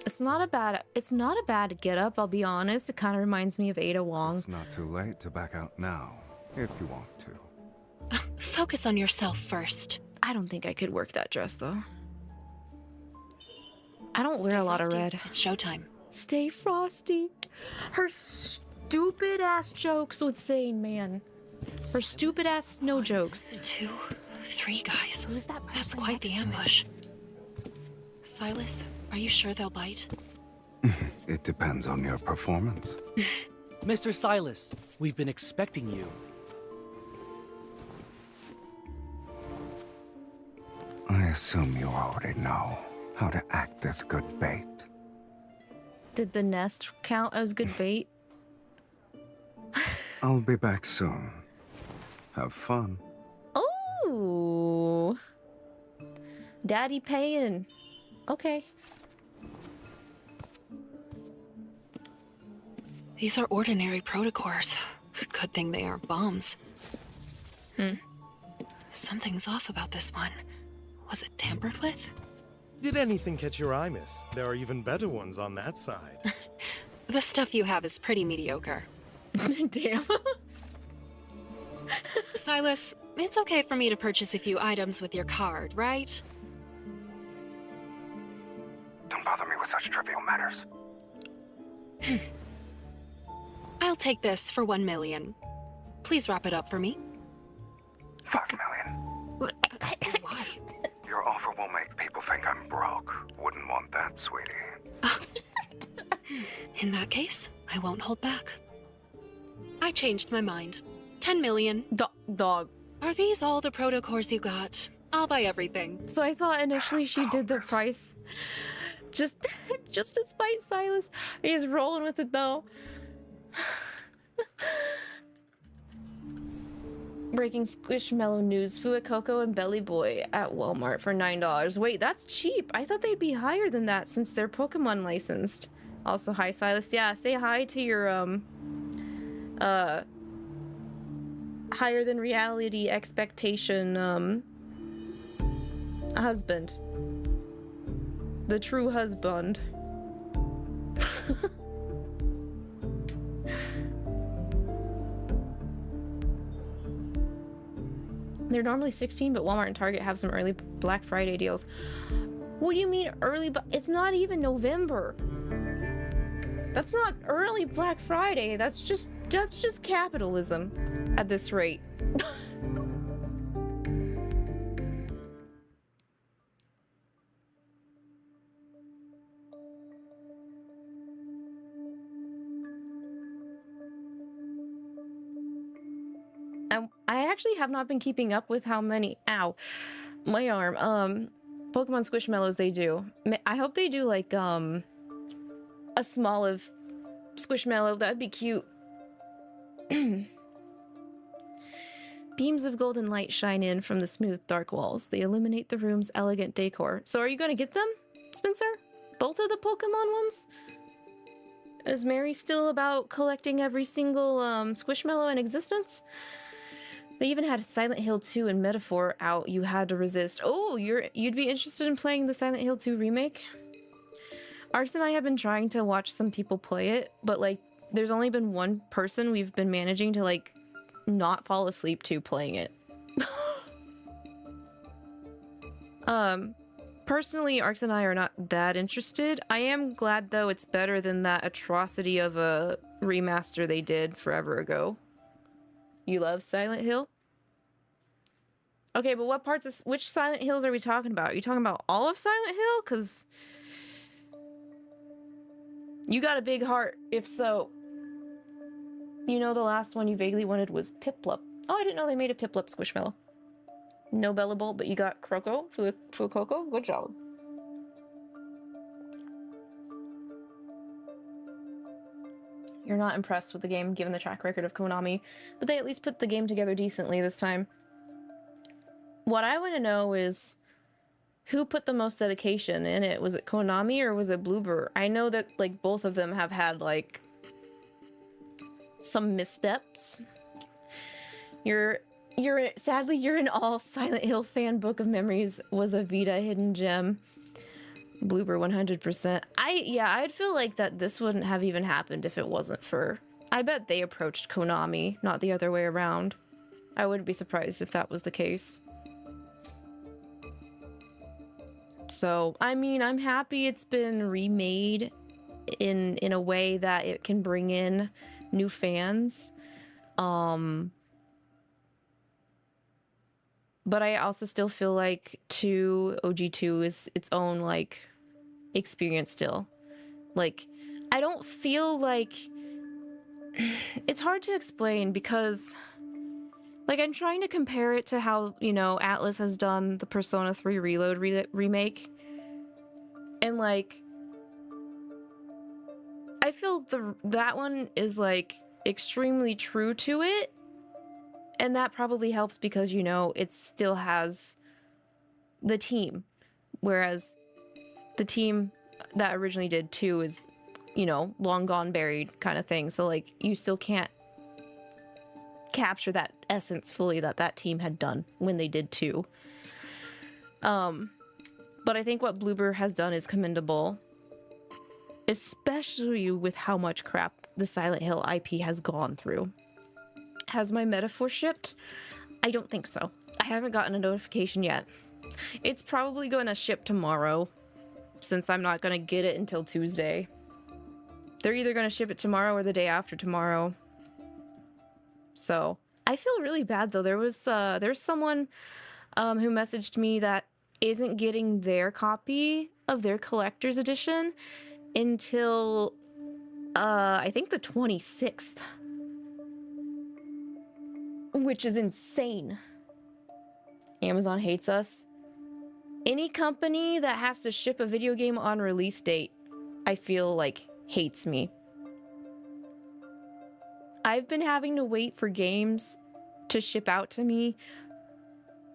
It's not a bad get-up, I'll be honest. It kind of reminds me of Ada Wong. It's not too late to back out now, if you want to. Focus on yourself first. I don't think I could work that dress, though. I don't wear a lot of red. It's showtime. Stay frosty. Her stupid-ass jokes would say, man. Her stupid-ass snow jokes. 2, 3 guys. Who's that? That's quite the ambush. Sylus, are you sure they'll bite? It depends on your performance. Mr. Sylus, we've been expecting you. I assume you already know how to act as good bait. Did the nest count as good bait? I'll be back soon. Have fun. Oh, Daddy paying. Okay. These are ordinary protocors. Good thing they aren't bombs. Something's off about this one. Was it tampered with? Did anything catch your eye, miss? There are even better ones on that side. The stuff you have is pretty mediocre. Damn. Sylus, it's okay for me to purchase a few items with your card, right? Don't bother me with such trivial matters. I'll take this for 1 million. Please wrap it up for me. 5 million. Why? Your offer will make people think I'm broke. Wouldn't want that, sweetie. In that case, I won't hold back. I changed my mind. 10 million. Dog. Are these all the protocors you got? I'll buy everything. So I thought initially she did the price just to spite Sylus. He's rolling with it though. Breaking Squishmallow news. Fuecoco and Belly Boy at Walmart for $9. Wait, that's cheap. I thought they'd be higher than that since they're Pokemon licensed. Also, hi Sylus. Yeah, say hi to your higher than reality expectation husband. The true husband. They're normally $16, but Walmart and Target have some early Black Friday deals. What do you mean early? But it's not even November. That's not early Black Friday. That's just capitalism at this rate. I actually have not been keeping up with how many, ow, my arm, Pokemon Squishmallows they do. I hope they do like, a small of Squishmallow, that'd be cute. Beams of golden light shine in from the smooth, dark walls. They illuminate the room's elegant decor. So are you gonna get them, Spencer? Both of the Pokemon ones? Is Mary still about collecting every single Squishmallow in existence? They even had Silent Hill 2 and Metaphor out. You had to resist. Oh, you'd be interested in playing the Silent Hill 2 remake? Arx and I have been trying to watch some people play it, but like there's only been one person we've been managing to like not fall asleep to playing it. Personally, Arx and I are not that interested. I am glad though it's better than that atrocity of a remaster they did forever ago. You love Silent Hill? Okay, but what parts of which Silent Hills are we talking about? Are you talking about all of Silent Hill? Cause you got a big heart, if so. You know the last one you vaguely wanted was Piplup. Oh, I didn't know they made a Piplup Squishmallow. No Bellable, but you got Croco, Fuecoco. Good job. You're not impressed with the game, given the track record of Konami, but they at least put the game together decently this time. What I want to know is, who put the most dedication in it? Was it Konami or was it Bloober? I know that, like, both of them have had, like, some missteps. Sadly, you're an all Silent Hill fan. Book of Memories was a Vita hidden gem. Bloober 100%. I'd feel like that this wouldn't have even happened if it wasn't for... I bet they approached Konami, not the other way around. I wouldn't be surprised if that was the case. So, I mean, I'm happy it's been remade in a way that it can bring in new fans. But I also still feel like OG2 is its own, like, experience still. Like, I don't feel like... It's hard to explain because... Like, I'm trying to compare it to how, you know, Atlas has done the Persona 3 Reload remake. And, like... I feel that one is, like, extremely true to it. And that probably helps because, you know, it still has the team. Whereas the team that originally did 2 is, you know, long gone buried kind of thing. So, like, you still can't capture that essence fully that team had done when they did 2. But I think what Bloober has done is commendable. Especially with how much crap the Silent Hill IP has gone through. Has my Metaphor shipped? I don't think so. I haven't gotten a notification yet. It's probably going to ship tomorrow, since I'm not going to get it until Tuesday. They're either going to ship it tomorrow or the day after tomorrow. So, I feel really bad though. There's someone who messaged me that isn't getting their copy of their collector's edition until, I think the 26th. Which is insane. Amazon hates us. Any company that has to ship a video game on release date, I feel like hates me. I've been having to wait for games to ship out to me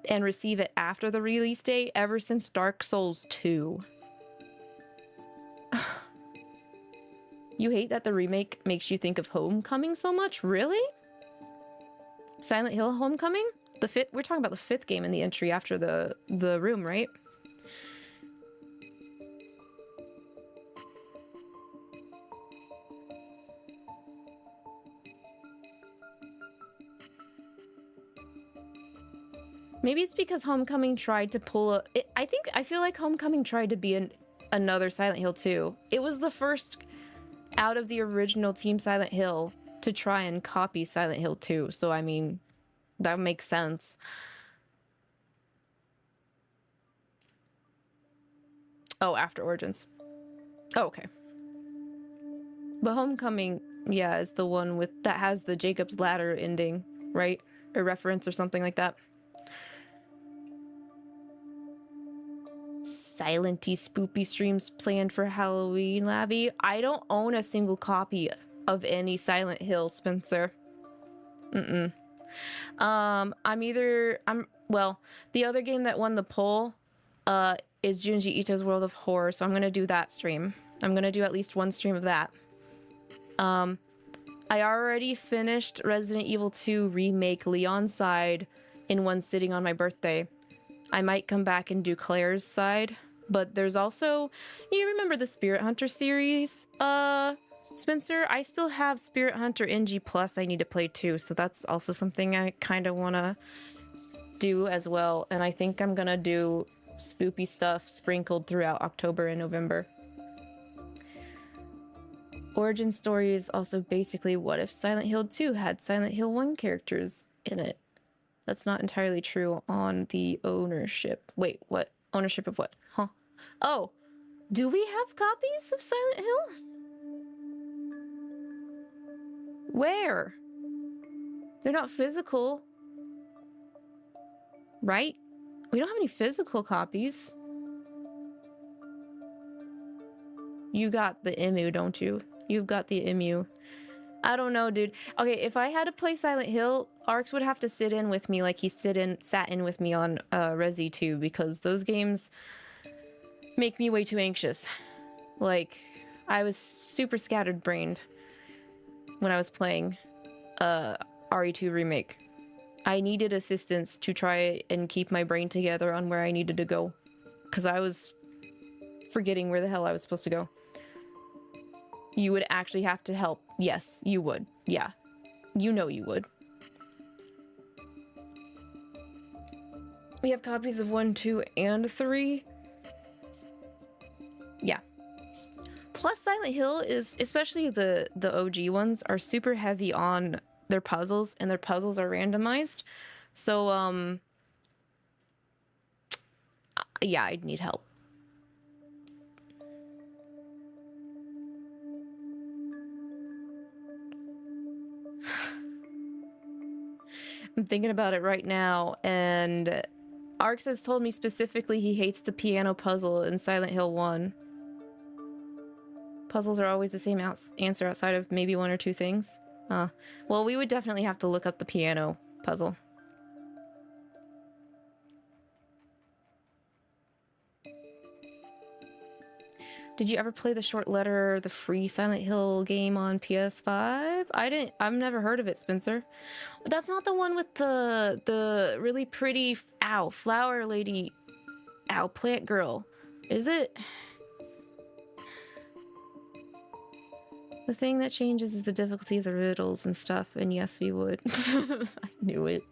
and receive it after the release date ever since Dark Souls 2. You hate that the remake makes you think of Homecoming so much? Really? Silent Hill Homecoming? We're talking about the 5th game in the entry after the room, right? Maybe it's because Homecoming tried to pull I feel like Homecoming tried to be another Silent Hill 2. It was the first out of the original Team Silent Hill to try and copy Silent Hill 2, so I mean, that makes sense. Oh, after Origins. Oh, okay. But Homecoming, yeah, is the one that has the Jacob's Ladder ending, right? A reference or something like that. Silenty spoopy streams planned for Halloween, Lavi. I don't own a single copy of any Silent Hill, Spencer. Well, the other game that won the poll is Junji Ito's World of Horror, so I'm gonna do that stream. I'm gonna do at least one stream of that. I already finished Resident Evil 2 Remake Leon's side in one sitting on my birthday. I might come back and do Claire's side, but there's also, you remember the Spirit Hunter series, Spencer? I still have Spirit Hunter NG Plus I need to play too, so that's also something I kind of want to do as well, and I think I'm gonna do spoopy stuff sprinkled throughout October and November. Origin story is also basically what if Silent Hill 2 had Silent Hill 1 characters in it. That's not entirely true on the ownership. Wait, what? Ownership of what? Huh? Oh, do we have copies of Silent Hill? Where? They're not physical. Right? We don't have any physical copies. You got the emu, don't you? You've got the emu. I don't know, dude. Okay, if I had to play Silent Hill, Arx would have to sit in with me like he sat in with me on Resi 2, because those games make me way too anxious. Like, I was super scattered brained when I was playing RE2 Remake. I needed assistance to try and keep my brain together on where I needed to go, because I was forgetting where the hell I was supposed to go. You would actually have to help. Yes, you would. Yeah. You know you would. We have copies of 1, 2, and 3. Yeah. Plus, Silent Hill is, especially the OG ones, are super heavy on their puzzles, and their puzzles are randomized. So, yeah, I'd need help. I'm thinking about it right now, and Arx has told me specifically he hates the piano puzzle in Silent Hill 1. Puzzles are always the same answer outside of maybe 1 or 2 things. Well, we would definitely have to look up the piano puzzle. Did you ever play the Short Letter, the free Silent Hill game on PS5? I've never heard of it, Spencer. That's not the one with the really pretty, flower lady, plant girl, is it? The thing that changes is the difficulty of the riddles and stuff, and yes, we would. I knew it.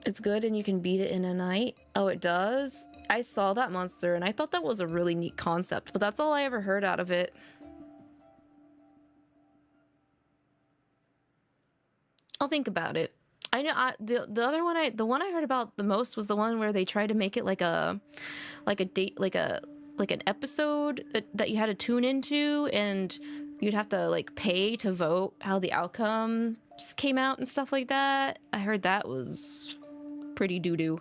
It's good and you can beat it in a night. Oh, it does? I saw that monster and I thought that was a really neat concept, but that's all I ever heard out of it. I'll think about it. I know the other one the one I heard about the most was the one where they tried to make it like an episode that you had to tune into, and you'd have to like pay to vote how the outcomes came out and stuff like that. I heard that was pretty doo-doo.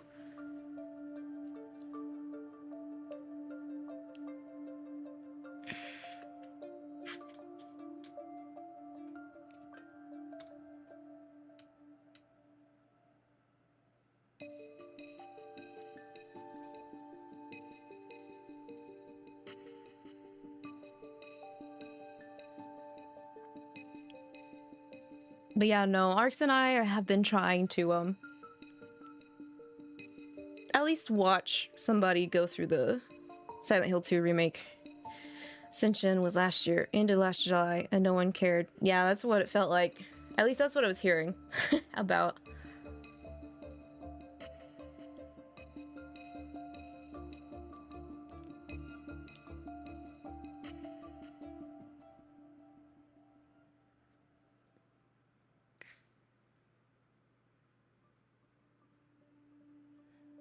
But yeah, no, Arx and I have been trying to at least watch somebody go through the Silent Hill 2 remake. Ascension was last year, ended last July, and no one cared. Yeah, that's what it felt like. At least that's what I was hearing about.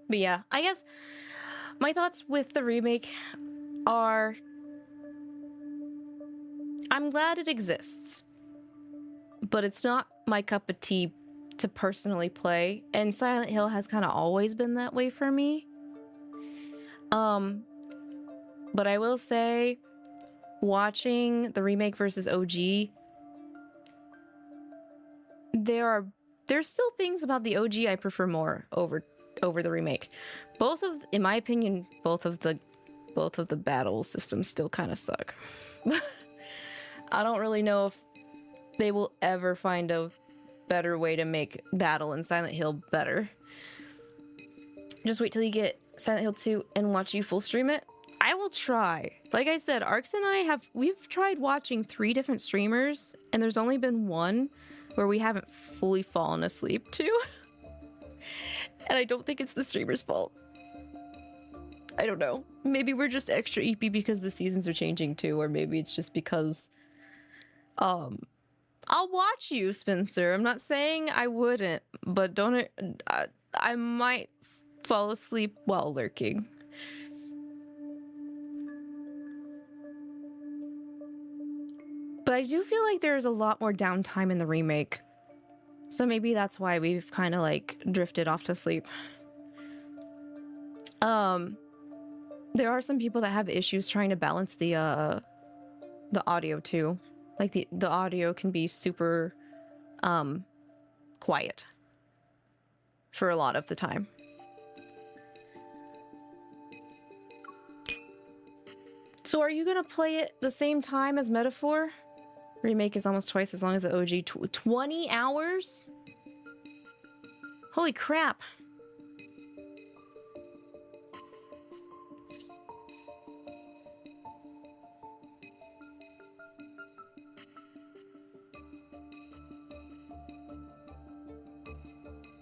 But yeah, I guess my thoughts with the remake are I'm glad it exists, but it's not my cup of tea to personally play, and Silent Hill has kind of always been that way for me. But I will say, watching the remake versus OG, there's still things about the OG I prefer more over the remake. In my opinion, both of the both of the battle systems still kind of suck. I don't really know if they will ever find a better way to make battle in Silent Hill better. Just wait till you get Silent Hill 2 and watch you full stream it. I will try. Like I said, Arx and I we've tried watching 3 different streamers, and there's only been one where we haven't fully fallen asleep to. And I don't think it's the streamer's fault. I don't know. Maybe we're just extra EP because the seasons are changing too, or maybe it's just because I'll watch you, Spencer. I'm not saying I wouldn't, but don't I might fall asleep while lurking. But I do feel like there's a lot more downtime in the remake. So maybe that's why we've kind of like drifted off to sleep. There are some people that have issues trying to balance the audio too. Like the audio can be super quiet for a lot of the time. So are you gonna play it the same time as Metaphor? Remake is almost twice as long as the OG. 20 hours? Holy crap.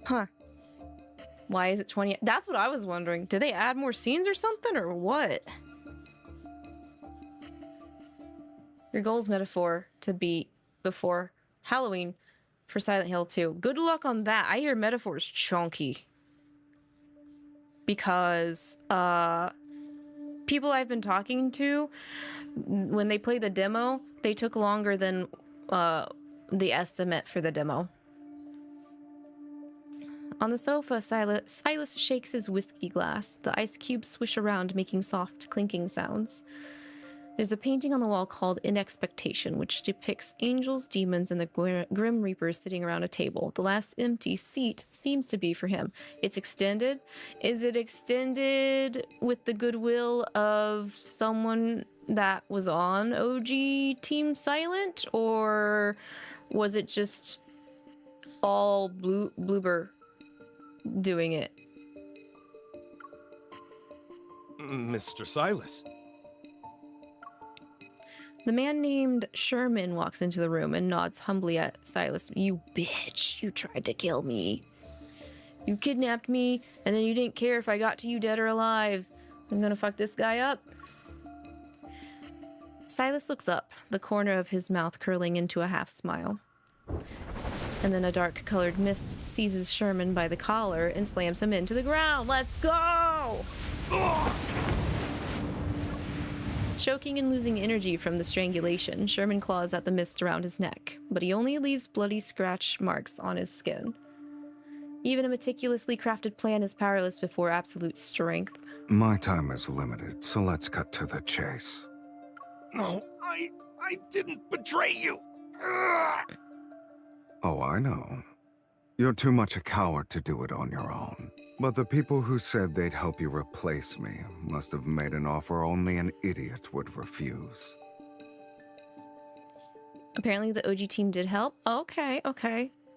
Huh. Why is it 20? That's what I was wondering. Did they add more scenes or something, or what? Your goal is Metaphor to beat before Halloween for Silent Hill 2. Good luck on that. I hear Metaphor is chunky. Because people I've been talking to, when they played the demo, they took longer than the estimate for the demo. On the sofa, Sylus shakes his whiskey glass. The ice cubes swish around, making soft, clinking sounds. There's a painting on the wall called In Expectation, which depicts angels, demons, and the Grim Reapers sitting around a table. The last empty seat seems to be for him. It's extended. Is it extended with the goodwill of someone that was on OG Team Silent? Or was it just all Bloober doing it? Mr. Sylus. The man named Sherman walks into the room and nods humbly at Sylus. You bitch, you tried to kill me. You kidnapped me, and then you didn't care if I got to you dead or alive. I'm gonna fuck this guy up. Sylus looks up, the corner of his mouth curling into a half smile. And then a dark-colored mist seizes Sherman by the collar and slams him into the ground. Let's go! Ugh! Choking and losing energy from the strangulation, Sherman claws at the mist around his neck, but he only leaves bloody scratch marks on his skin. Even a meticulously crafted plan is powerless before absolute strength. My time is limited, so let's cut to the chase. No, I didn't betray you. Ugh. Oh, I know. You're too much a coward to do it on your own. But the people who said they'd help you replace me must have made an offer only an idiot would refuse. Apparently the OG team did help. Okay.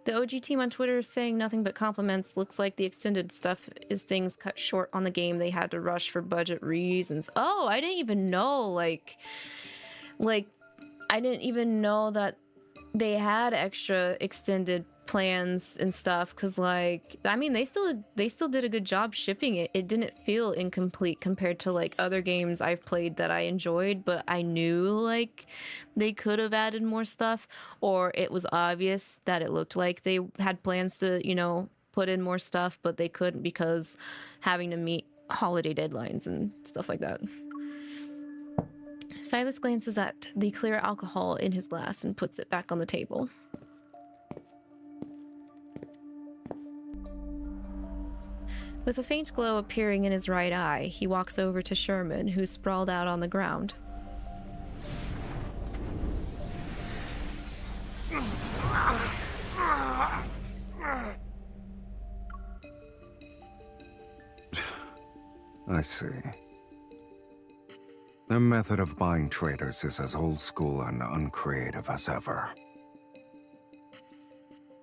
The OG team on Twitter is saying nothing but compliments. Looks like the extended stuff is things cut short on the game. They had to rush for budget reasons. Oh, I didn't even know, like I didn't even know that they had extra extended plans and stuff, because like I mean they still did a good job shipping it. It didn't feel incomplete compared to like other games I've played that I enjoyed, but I knew like they could have added more stuff, or it was obvious that it looked like they had plans to, you know, put in more stuff, but they couldn't because having to meet holiday deadlines and stuff like that. Sylus glances at the clear alcohol in his glass and puts it back on the table. With a faint glow appearing in his right eye, he walks over to Sherman, who's sprawled out on the ground. I see. Their method of buying traders is as old school and uncreative as ever.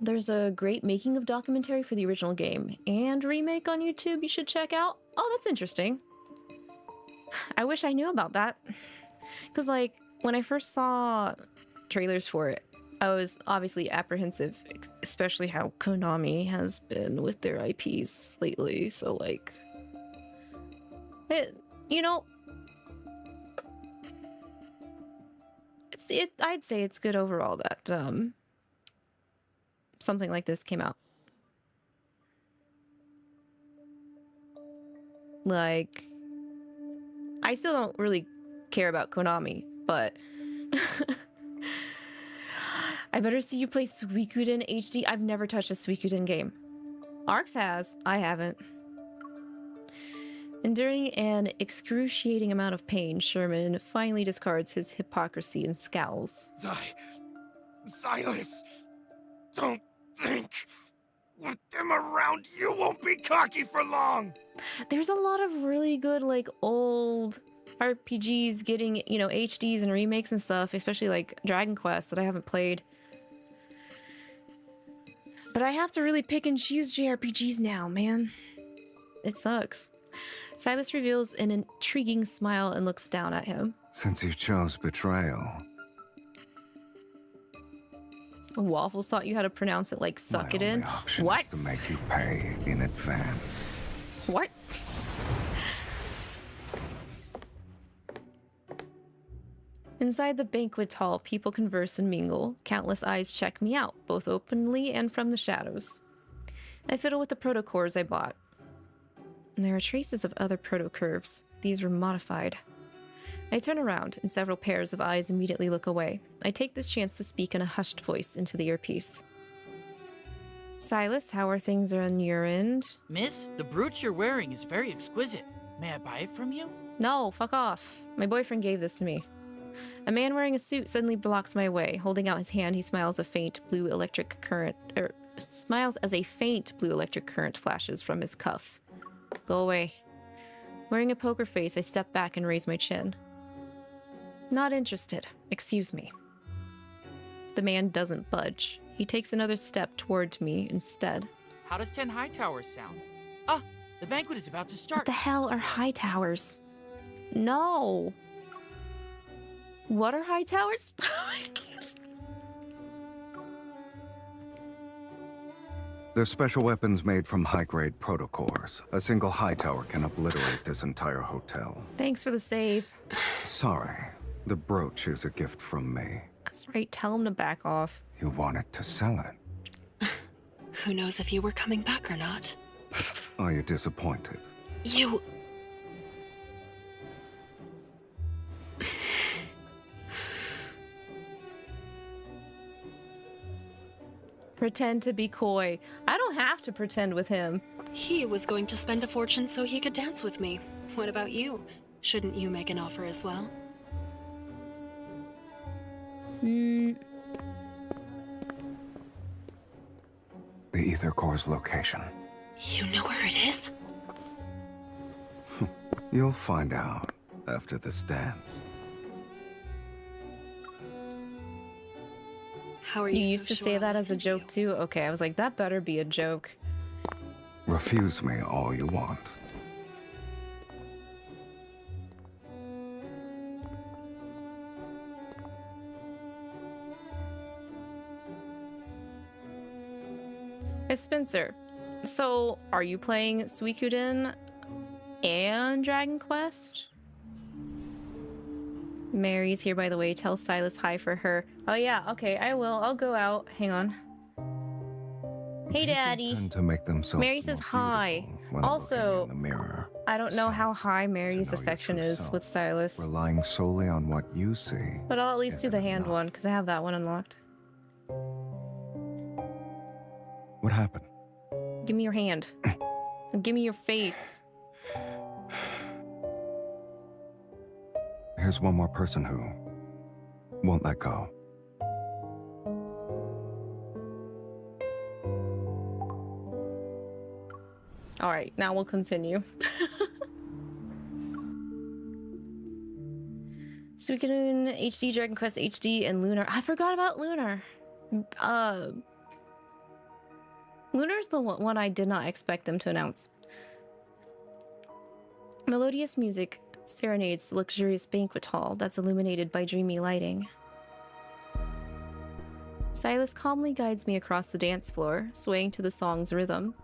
There's a great making of documentary for the original game and remake on YouTube you should check out. Oh, that's interesting. I wish I knew about that. Because, like, when I first saw trailers for it, I was obviously apprehensive, especially how Konami has been with their IPs lately. So, like, you know, I'd say it's good overall that something like this came out. Like, I still don't really care about Konami, but I better see you play Suikoden HD. I've never touched a Suikoden game. Arx has. I haven't. Enduring an excruciating amount of pain, Sherman finally discards his hypocrisy and scowls. Sylus, don't think. With them around, you won't be cocky for long. There's a lot of really good, like, old RPGs getting, you know, HDs and remakes and stuff, especially like Dragon Quest that I haven't played. But I have to really pick and choose JRPGs now, man. It sucks. Sylus reveals an intriguing smile and looks down at him. Since you chose betrayal, Waffles taught you how to pronounce it like suck it in. what? Is to make you pay in advance. What? Inside the banquet hall, people converse and mingle. Countless eyes check me out, both openly and from the shadows. I fiddle with the protocores I bought. And there are traces of other proto-curves. These were modified. I turn around, and several pairs of eyes immediately look away. I take this chance to speak in a hushed voice into the earpiece. Sylus, how are things on your end? Miss, the brooch you're wearing is very exquisite. May I buy it from you? No, fuck off. My boyfriend gave this to me. A man wearing a suit suddenly blocks my way. Holding out his hand, he smiles as a faint blue electric current flashes from his cuff. Go away. Wearing a poker face, I step back and raise my chin. Not interested. Excuse me. The man doesn't budge. He takes another step toward me instead. How does 10 high towers sound? Ah, the banquet is about to start. What the hell are high towers? No. What are high towers? They're special weapons made from high-grade protocores. A single high tower can obliterate this entire hotel. Thanks for the save. Sorry. The brooch is a gift from me. That's right, tell him to back off. You wanted to sell it. Who knows if you were coming back or not? Are you disappointed? You... Pretend to be coy. I don't have to pretend with him. He was going to spend a fortune so he could dance with me. What about you? Shouldn't you make an offer as well? The Ether Core's location. You know where it is? You'll find out after this dance. How are You you used to say that as a joke too? Okay, I was like, that better be a joke. Refuse me all you want. Hey, Spencer. So, are you playing Suikoden and Dragon Quest? Mary's here, by the way. Tell Sylus hi for her. Oh yeah, okay, I will. I'll go out. Hang on. Hey, Daddy. Tend to make themselves Mary says hi. when Also, in the mirror, I don't know how high Mary's affection is with Sylus, relying solely on what you see. but I'll at least do the hand one because I have that one unlocked. What happened? Give me your hand. Give me your face. Here's one more person who won't let go. All right, now we'll continue. Suikoden HD, Dragon Quest HD, and Lunar. I forgot about Lunar. Lunar's the one I did not expect them to announce. Melodious music serenades the luxurious banquet hall that's illuminated by dreamy lighting. Sylus calmly guides me across the dance floor, swaying to the song's rhythm.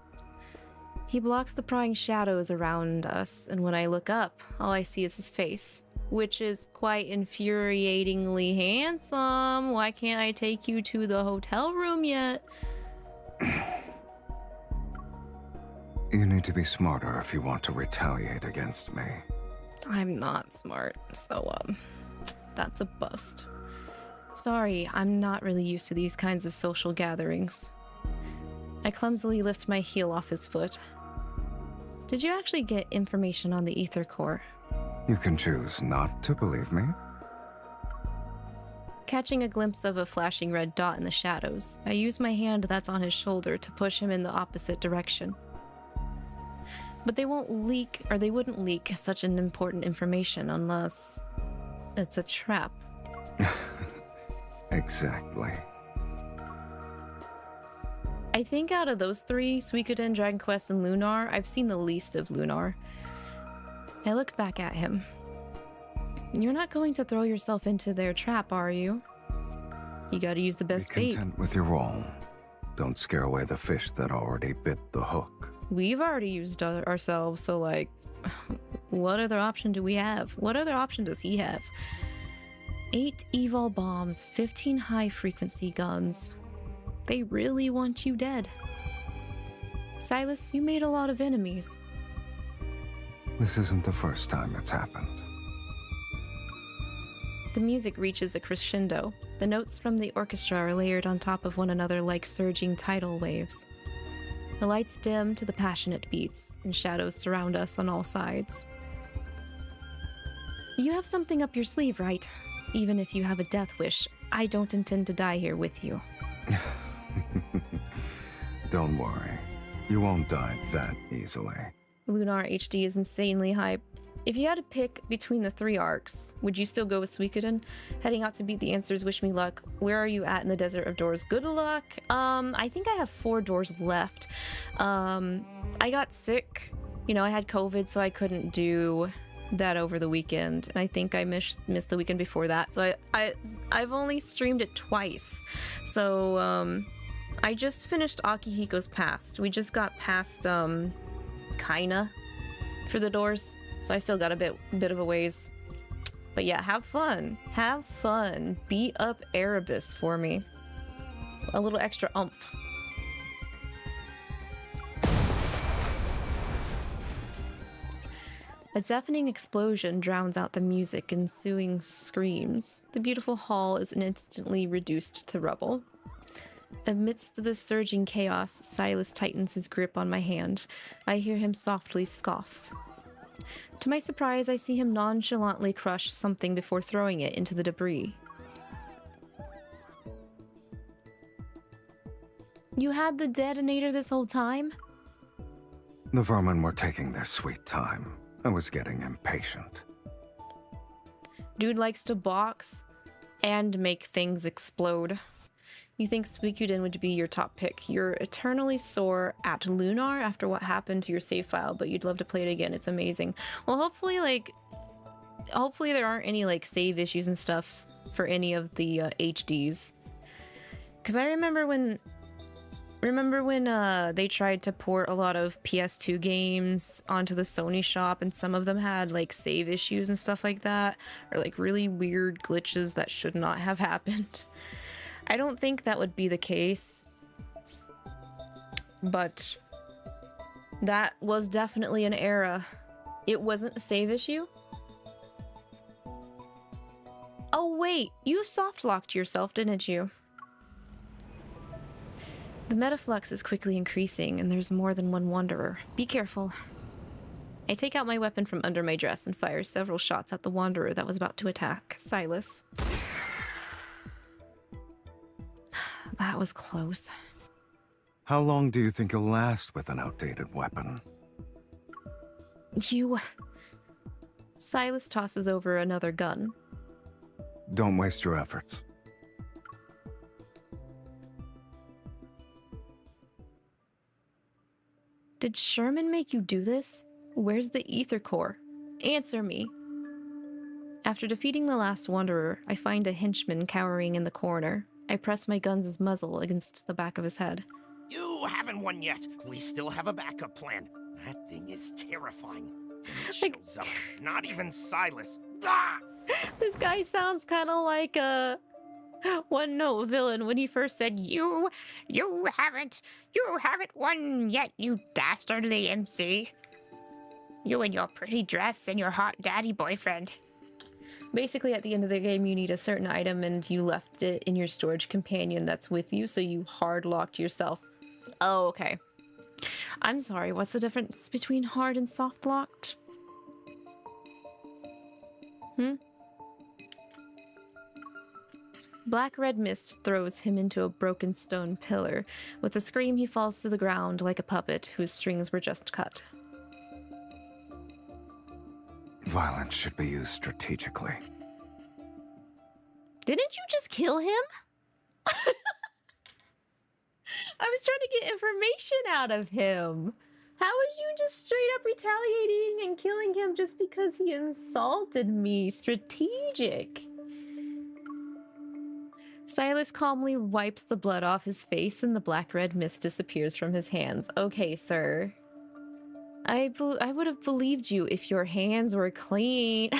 He blocks the prying shadows around us, and when I look up, all I see is his face, which is quite infuriatingly handsome. Why can't I take you to the hotel room yet? You need to be smarter if you want to retaliate against me. I'm not smart, so, that's a bust. Sorry, I'm not really used to these kinds of social gatherings. I clumsily lift my heel off his foot. Did you actually get information on the Ether Core? You can choose not to believe me. Catching a glimpse of a flashing red dot in the shadows, I use my hand that's on his shoulder to push him in the opposite direction. But they wouldn't leak such an important information unless it's a trap. Exactly. I think out of those three, Suikoden, Dragon Quest, and Lunar, I've seen the least of Lunar. I look back at him. You're not going to throw yourself into their trap, are you? You gotta use the best bait. Be content with your role. Don't scare away the fish that already bit the hook. We've already used ourselves, so like, what other option do we have? What other option does he have? 8 evil bombs, 15 high-frequency guns. They really want you dead. Sylus, you made a lot of enemies. This isn't the first time it's happened. The music reaches a crescendo. The notes from the orchestra are layered on top of one another like surging tidal waves. The lights dim to the passionate beats, and shadows surround us on all sides. You have something up your sleeve, right? Even if you have a death wish, I don't intend to die here with you. Don't worry. You won't die that easily. Lunar HD is insanely hype. If you had to pick between the 3 arcs, would you still go with Suikoden? Heading out to beat the answers, wish me luck. Where are you at in the Desert of Doors? Good luck. I think I have 4 doors left. I got sick. You know, I had COVID, so I couldn't do that over the weekend. And I think I missed the weekend before that. So I've only streamed it twice. So, I just finished Akihiko's Past. We just got past, Kaina for the doors. So I still got a bit of a ways. But yeah, have fun. Have fun. Beat up Erebus for me. A little extra oomph. A deafening explosion drowns out the music, ensuing screams. The beautiful hall is instantly reduced to rubble. Amidst the surging chaos, Sylus tightens his grip on my hand. I hear him softly scoff. To my surprise, I see him nonchalantly crush something before throwing it into the debris. You had the detonator this whole time? The vermin were taking their sweet time. I was getting impatient. Dude likes to box and make things explode. You think Suikoden would be your top pick. You're eternally sore at Lunar after what happened to your save file, but you'd love to play it again. It's amazing. Well, hopefully there aren't any like save issues and stuff for any of the HDs. Because I remember when they tried to port a lot of PS2 games onto the Sony shop, and some of them had like save issues and stuff like that, or like really weird glitches that should not have happened. I don't think that would be the case, but that was definitely an era. It wasn't a save issue? Oh wait, you soft-locked yourself, didn't you? The metaflux is quickly increasing, and there's more than one wanderer. Be careful. I take out my weapon from under my dress and fire several shots at the wanderer that was about to attack Sylus. That was close. How long do you think you'll last with an outdated weapon? Sylus tosses over another gun. Don't waste your efforts. Did Sherman make you do this? Where's the ether core? Answer me. After defeating the last wanderer, I find a henchman cowering in the corner. I press my gun's muzzle against the back of his head. You haven't won yet. We still have a backup plan. That thing is terrifying. When it shows up, not even Sylus. Ah! This guy sounds kind of like a one-note villain when he first said, You haven't won yet, you dastardly MC. You and your pretty dress and your hot daddy boyfriend. Basically, at the end of the game, you need a certain item and you left it in your storage companion that's with you, so you hard-locked yourself. Oh, okay. I'm sorry, what's the difference between hard and soft-locked? Black red mist throws him into a broken stone pillar. With a scream, he falls to the ground like a puppet whose strings were just cut. Violence should be used strategically. Didn't you just kill him? I was trying to get information out of him. How was you just straight up retaliating and killing him just because he insulted me? Strategic. Sylus calmly wipes the blood off his face and the black-red mist disappears from his hands. Okay, sir. I would have believed you if your hands were clean.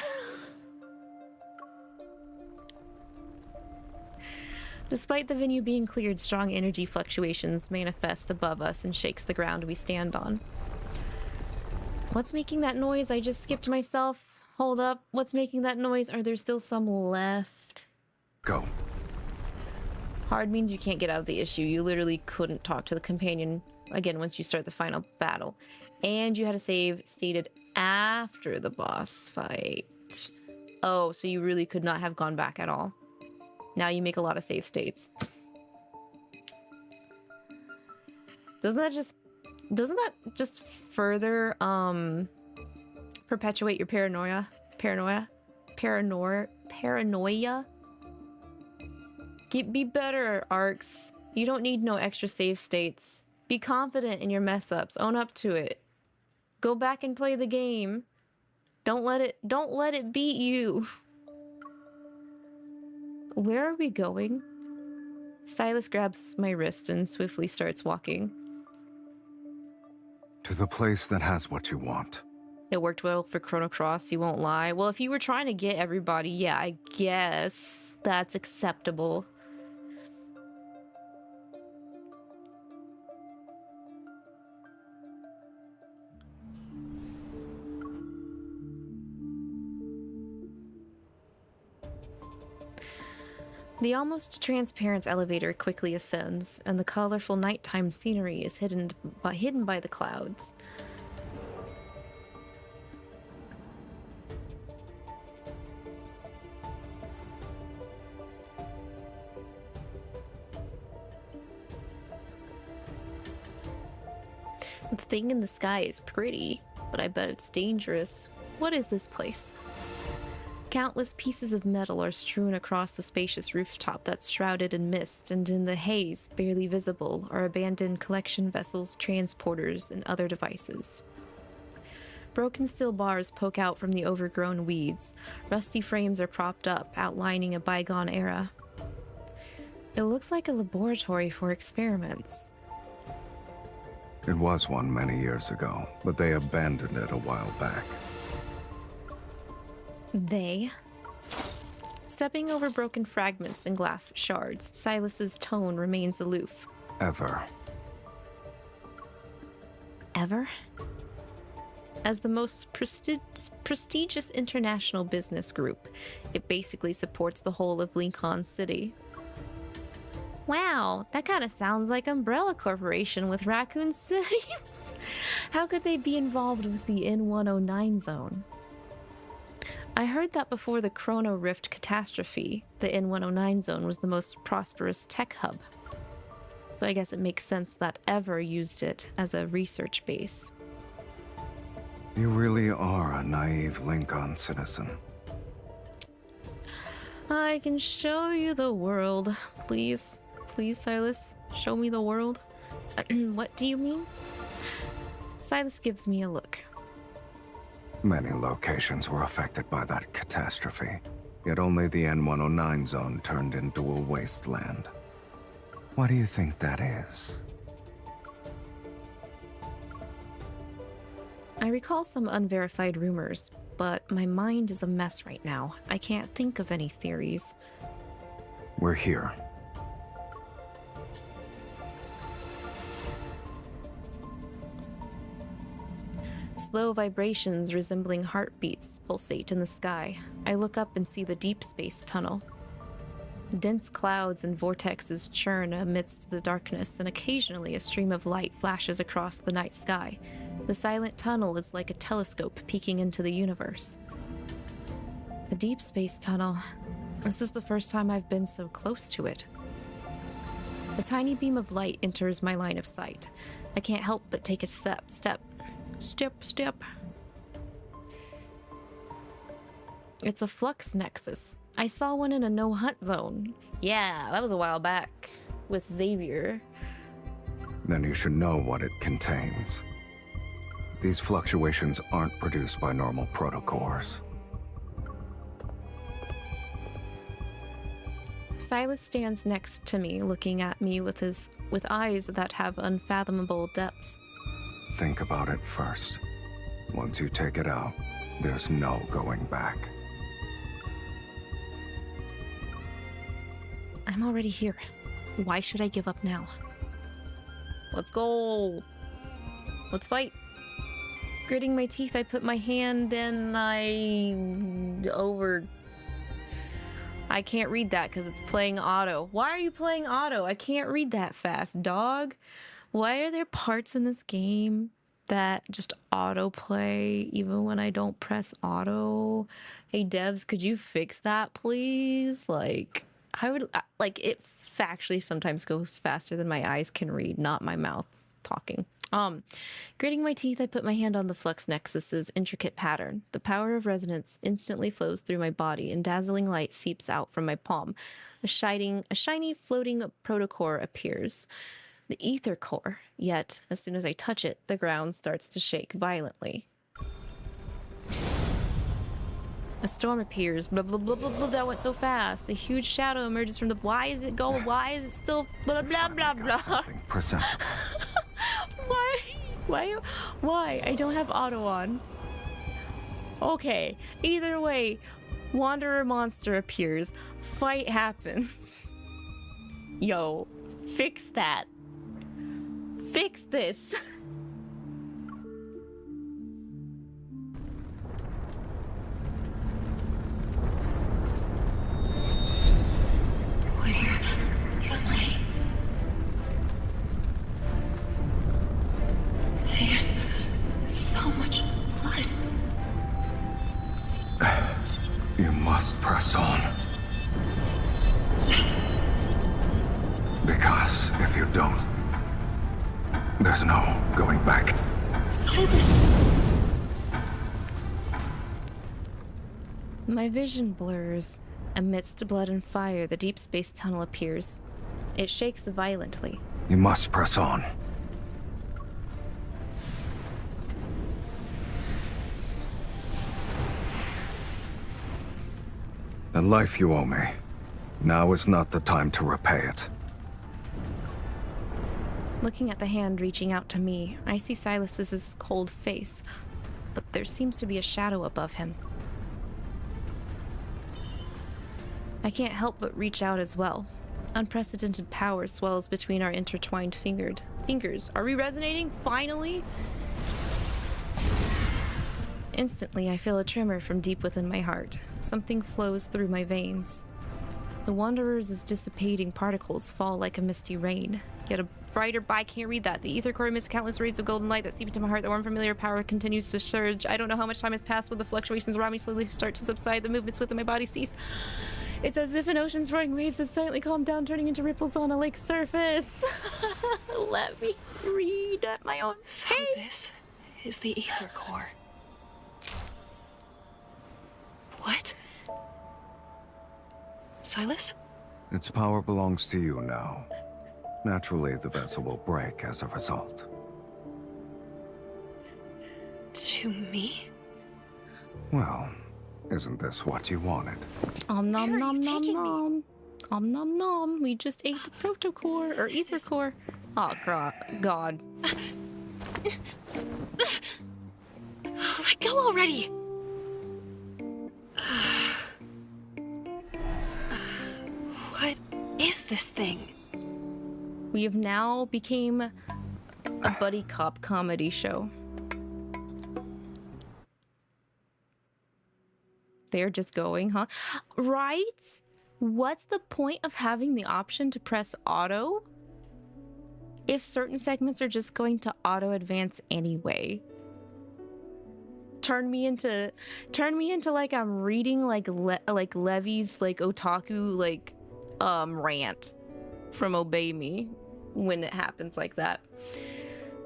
Despite the venue being cleared, strong energy fluctuations manifest above us and shakes the ground we stand on. What's making that noise? I just skipped myself. Hold up. What's making that noise? Are there still some left? Go. Hard means you can't get out of the issue. You literally couldn't talk to the companion again once you start the final battle. And you had a save stated after the boss fight. Oh, so you really could not have gone back at all. Now you make a lot of save states. Doesn't that just further perpetuate your paranoia? Be better, Arcs. You don't need no extra save states. Be confident in your mess ups. Own up to it. Go back and play the game. Don't let it beat you. Where are we going? Sylus grabs my wrist and swiftly starts walking. To the place that has what you want. It worked well for Chrono Cross, you won't lie. Well, if you were trying to get everybody, yeah, I guess that's acceptable. The almost transparent elevator quickly ascends, and the colorful nighttime scenery is hidden by the clouds. The thing in the sky is pretty, but I bet it's dangerous. What is this place? Countless pieces of metal are strewn across the spacious rooftop that's shrouded in mist, and in the haze, barely visible, are abandoned collection vessels, transporters, and other devices. Broken steel bars poke out from the overgrown weeds. Rusty frames are propped up, outlining a bygone era. It looks like a laboratory for experiments. It was one many years ago, but they abandoned it a while back. They? Stepping over broken fragments and glass shards, Sylus's tone remains aloof. Ever. Ever? As the most prestigious international business group, it basically supports the whole of Lincoln City. Wow, that kind of sounds like Umbrella Corporation with Raccoon City. How could they be involved with the N109 zone? I heard that before the Chrono Rift catastrophe, the N109 zone was the most prosperous tech hub. So I guess it makes sense that Ever used it as a research base. You really are a naive Lincoln citizen. I can show you the world. Please. Please, Sylus. Show me the world. What do you mean? Sylus gives me a look. Many locations were affected by that catastrophe, yet only the N109 zone turned into a wasteland. Why do you think that is? I recall some unverified rumors, but my mind is a mess right now. I can't think of any theories. We're here. Slow vibrations resembling heartbeats pulsate in the sky. I look up and see the Deepspace tunnel. Dense clouds and vortexes churn amidst the darkness, and occasionally a stream of light flashes across the night sky. The silent tunnel is like a telescope peeking into the universe. The Deepspace tunnel. This is the first time I've been so close to it. A tiny beam of light enters my line of sight. I can't help but take a step. It's a flux nexus. I saw one in a no-hunt zone. Yeah, that was a while back with Xavier. Then you should know what it contains. These fluctuations aren't produced by normal protocores. Sylus stands next to me, looking at me with eyes that have unfathomable depths. Think about it first. Once you take it out, there's no going back. I'm already here. Why should I give up now? Let's go. Let's fight. Gritting my teeth, I put my hand in. I can't read that because it's playing auto. Why are you playing auto? I can't read that fast, dog. Why are there parts in this game that just autoplay even when I don't press auto? Hey devs, could you fix that please? Like, I would like it factually sometimes goes faster than my eyes can read, not my mouth talking. Gritting my teeth, I put my hand on the Flux Nexus's intricate pattern. The power of resonance instantly flows through my body, and dazzling light seeps out from my palm. A shiny floating protocore appears. The ether core. Yet, as soon as I touch it, the ground starts to shake violently. A storm appears. Blah, blah, blah, blah, blah. That went so fast. A huge shadow emerges from the... Why is it going? Why is it still... Blah, blah, blah, blah. Why? I don't have auto on. Okay. Either way, Wanderer monster appears. Fight happens. Yo, fix that. Fix this. There's so much blood. You must press on. Because if you don't, there's no going back. My vision blurs. Amidst blood and fire, the Deepspace tunnel appears. It shakes violently. You must press on. The life you owe me. Now is not the time to repay it. Looking at the hand reaching out to me, I see Sylus's cold face, but there seems to be a shadow above him. I can't help but reach out as well. Unprecedented power swells between our intertwined fingers. Are we resonating? Finally? Instantly, I feel a tremor from deep within my heart. Something flows through my veins. The Wanderer's dissipating particles fall like a misty rain. Yet a brighter... I can't read that. The ether core emits countless rays of golden light that seep into my heart. The warm, familiar power continues to surge. I don't know how much time has passed when the fluctuations around me slowly start to subside. The movements within my body cease. It's as if an ocean's roaring waves have silently calmed down, turning into ripples on a lake's surface. Let me read at my own pace. So this is the ether core. What? Sylus? Its power belongs to you now. Naturally, the vessel will break as a result. To me? Well, isn't this what you wanted? Nom nom nom nom. Nom nom. We just ate the protocore or ether core. Oh God. Let go already! What is this thing? We have now became a buddy cop comedy show. They're just going, huh? Right? What's the point of having the option to press auto if certain segments are just going to auto advance anyway? Turn me into like I'm reading like Levi's like otaku like rant from Obey Me when it happens like that.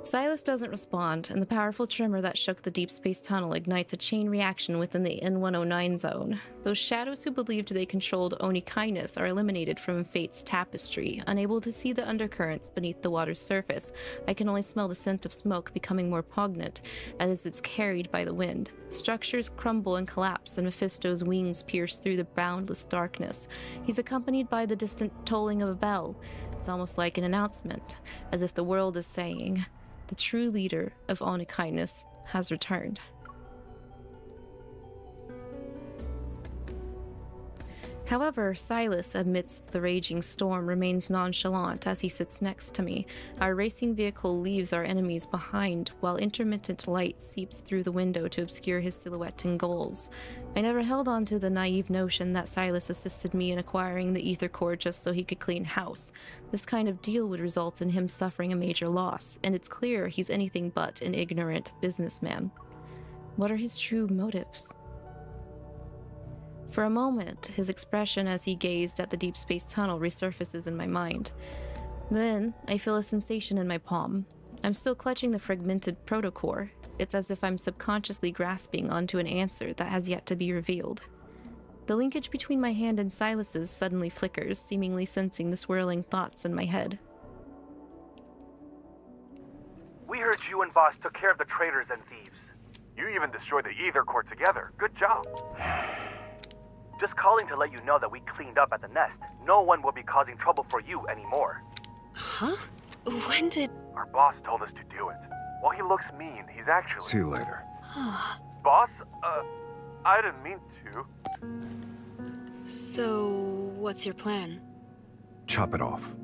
Sylus doesn't respond, and the powerful tremor that shook the deep space tunnel ignites a chain reaction within the N109 zone. Those shadows who believed they controlled 𝐒𝐿 are eliminated from fate's tapestry. Unable to see the undercurrents beneath the water's surface, I can only smell the scent of smoke becoming more poignant as it's carried by the wind. Structures crumble and collapse, and Mephisto's wings pierce through the boundless darkness. He's accompanied by the distant tolling of a bell. It's almost like an announcement, as if the world is saying, the true leader of 𝐒𝐿 has returned. However, Sylus, amidst the raging storm, remains nonchalant as he sits next to me. Our racing vehicle leaves our enemies behind, while intermittent light seeps through the window to obscure his silhouette and goals. I never held on to the naive notion that Sylus assisted me in acquiring the ether core just so he could clean house. This kind of deal would result in him suffering a major loss, and it's clear he's anything but an ignorant businessman. What are his true motives? For a moment, his expression as he gazed at the deep space tunnel resurfaces in my mind. Then, I feel a sensation in my palm. I'm still clutching the fragmented protocore. It's as if I'm subconsciously grasping onto an answer that has yet to be revealed. The linkage between my hand and Sylus's suddenly flickers, seemingly sensing the swirling thoughts in my head. We heard you and Boss took care of the traitors and thieves. You even destroyed the ether core together. Good job. Just calling to let you know that we cleaned up at the nest. No one will be causing trouble for you anymore. Huh? When did... Our boss told us to do it. While he looks mean, he's actually... See you later. Boss? I didn't mean to. So, what's your plan? Chop it off.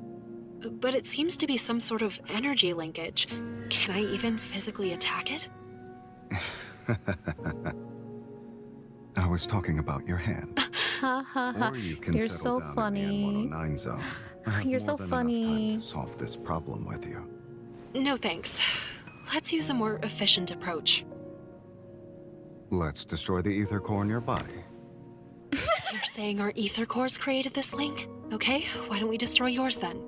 But it seems to be some sort of energy linkage. Can I even physically attack it? I was talking about your hand. Ha ha ha. Or you can You're settle so down funny. in the N109 zone. I have You're more so than funny. enough time to solve this problem with you. No thanks. Let's use a more efficient approach. Let's destroy the ether core in your body. You're saying our ether cores created this link? Okay, why don't we destroy yours then?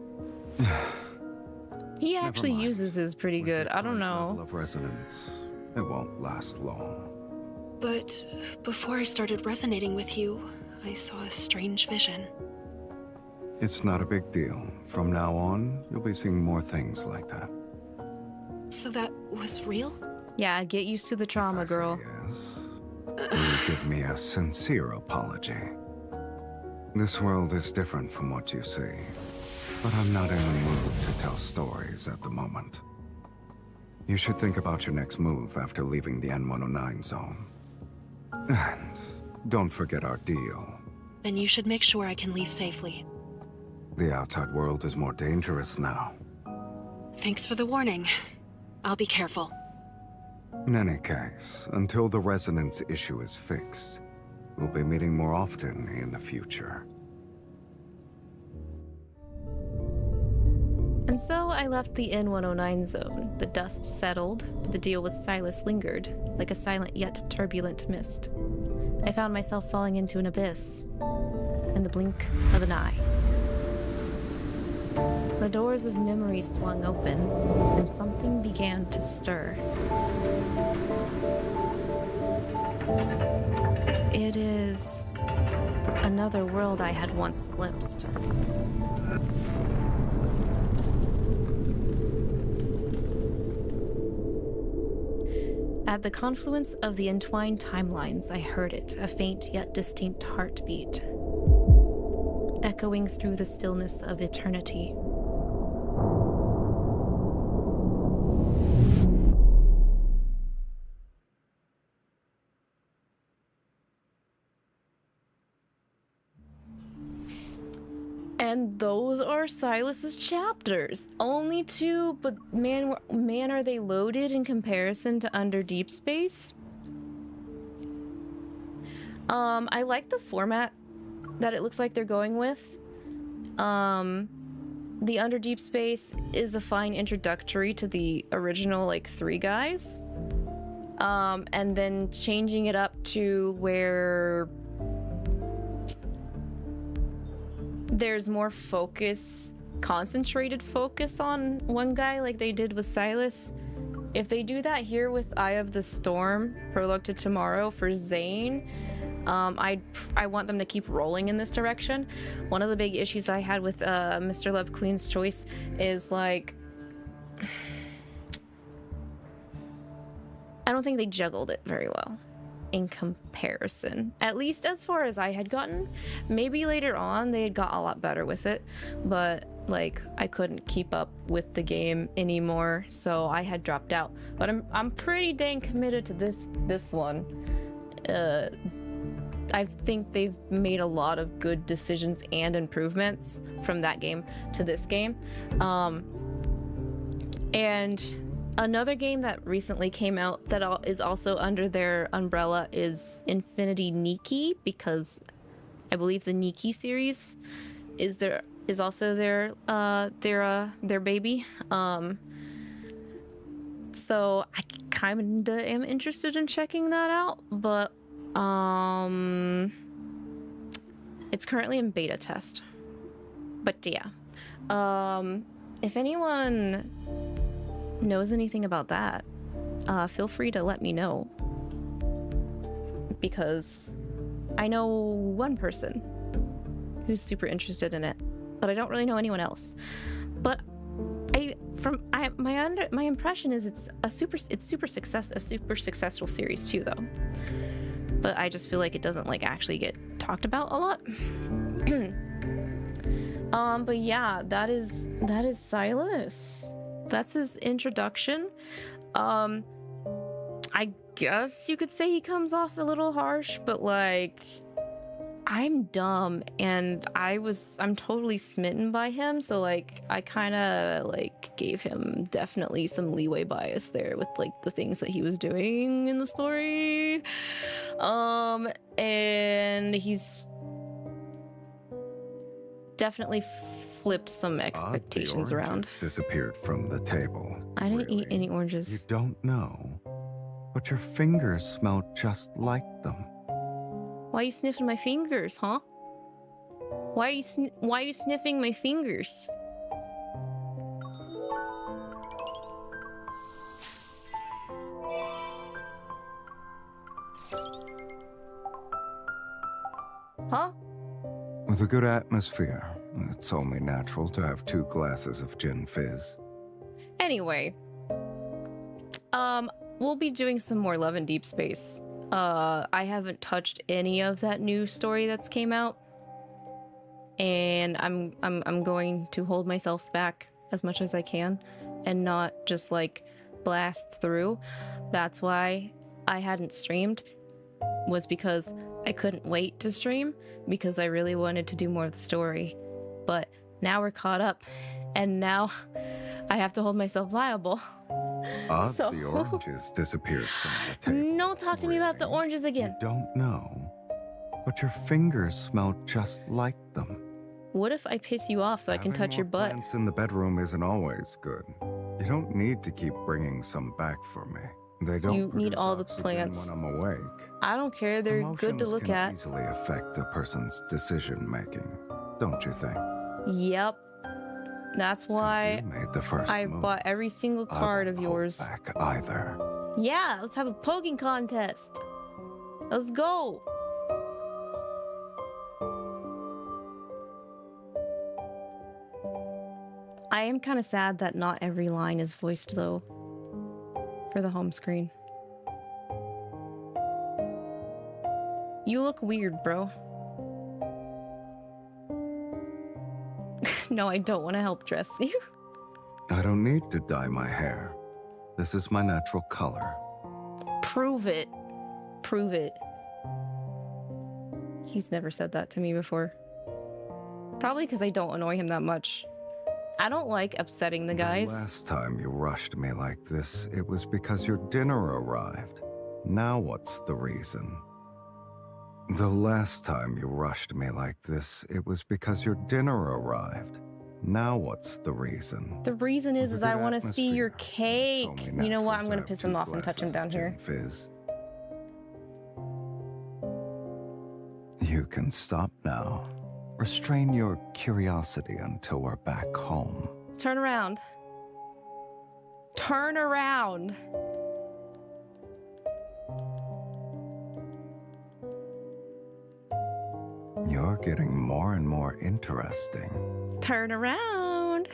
He actually uses his pretty good. I don't know. Level of resonance. It won't last long. But before I started resonating with you, I saw a strange vision. It's not a big deal. From now on, you'll be seeing more things like that. So that was real? Yeah, get used to the trauma, girl. Will you give me a sincere apology? This world is different from what you see, but I'm not in the mood to tell stories at the moment. You should think about your next move after leaving the N109 zone. And don't forget our deal. Then you should make sure I can leave safely. The outside world is more dangerous now. Thanks for the warning. I'll be careful. In any case, until the resonance issue is fixed, we'll be meeting more often in the future. And so I left the N109 zone. The dust settled, but the deal with Sylus lingered, like a silent yet turbulent mist. I found myself falling into an abyss, in the blink of an eye. The doors of memory swung open, and something began to stir. It is another world I had once glimpsed. At the confluence of the entwined timelines, I heard it, a faint yet distinct heartbeat, echoing through the stillness of eternity. And those are Sylus's chapters. Only 2, but man, are they loaded in comparison to Under Deepspace. I like the format that it looks like they're going with. The Under Deepspace is a fine introductory to the original, like, 3 guys. And then changing it up to where there's more focus, concentrated focus on one guy like they did with Sylus. If they do that here with Eye of the Storm, Prologue to Tomorrow for Zane, I want them to keep rolling in this direction. One of the big issues I had with Mr. Love Queen's Choice is, like, I don't think they juggled it very well in comparison, at least as far as I had gotten. Maybe later on they had got a lot better with it, but like I couldn't keep up with the game anymore, so I had dropped out. But I'm pretty dang committed to this one. I think they've made a lot of good decisions and improvements from that game to this game. And another game that recently came out that is also under their umbrella is Infinity Nikki, because I believe the Nikki series is also their baby. So I kinda am interested in checking that out, but it's currently in beta test. But yeah, if anyone knows anything about that, feel free to let me know, because I know one person who's super interested in it, but I don't really know anyone else. But my impression is it's a super successful series too, though. But I just feel like it doesn't like actually get talked about a lot. But yeah, that is Sylus. That's his introduction. I guess you could say he comes off a little harsh, but like, I'm dumb and I'm totally smitten by him, so like I kind of like gave him definitely some leeway bias there with like the things that he was doing in the story. And he's definitely flipped some expectations around. Disappeared from the table. I didn't eat any oranges. You don't know, but your fingers smell just like them. Why are you sniffing my fingers, huh? Why are you sniffing my fingers? Huh? With a good atmosphere, it's only natural to have 2 glasses of gin fizz. Anyway, we'll be doing some more Love in Deepspace. I haven't touched any of that new story that's came out, and I'm going to hold myself back as much as I can and not just like blast through. That's why I hadn't streamed, was because I couldn't wait to stream because I really wanted to do more of the story. But now we're caught up, and now I have to hold myself liable. So the oranges disappeared from the table. Don't talk to me about the oranges again. You don't know, but your fingers smell just like them. What if I piss you off so I can touch your butt? Plants in the bedroom isn't always good. You don't need to keep bringing some back for me. They don't. You need all the oxygen plants. when I'm awake. I don't care. They're good to Emotions look can at. Easily affect a person's decision making, don't you think? Yep. That's why you made the first I move, bought every single card of yours. Back either. Yeah, let's have a poking contest. Let's go. I am kind of sad that not every line is voiced though for the home screen. You look weird, bro. No, I don't want to help dress you. I don't need to dye my hair. This is my natural color. Prove it. Prove it. He's never said that to me before. Probably because I don't annoy him that much. I don't like upsetting the guys. The last time you rushed me like this, it was because your dinner arrived. Now what's the reason? The last time you rushed me like this, it was because your dinner arrived. Now what's the reason? The reason is I want to see your cake. You know what? I'm going to piss him off and touch him down here. Fizz. You can stop now. Restrain your curiosity until we're back home. Turn around. Turn around. You're getting more and more interesting. Turn around.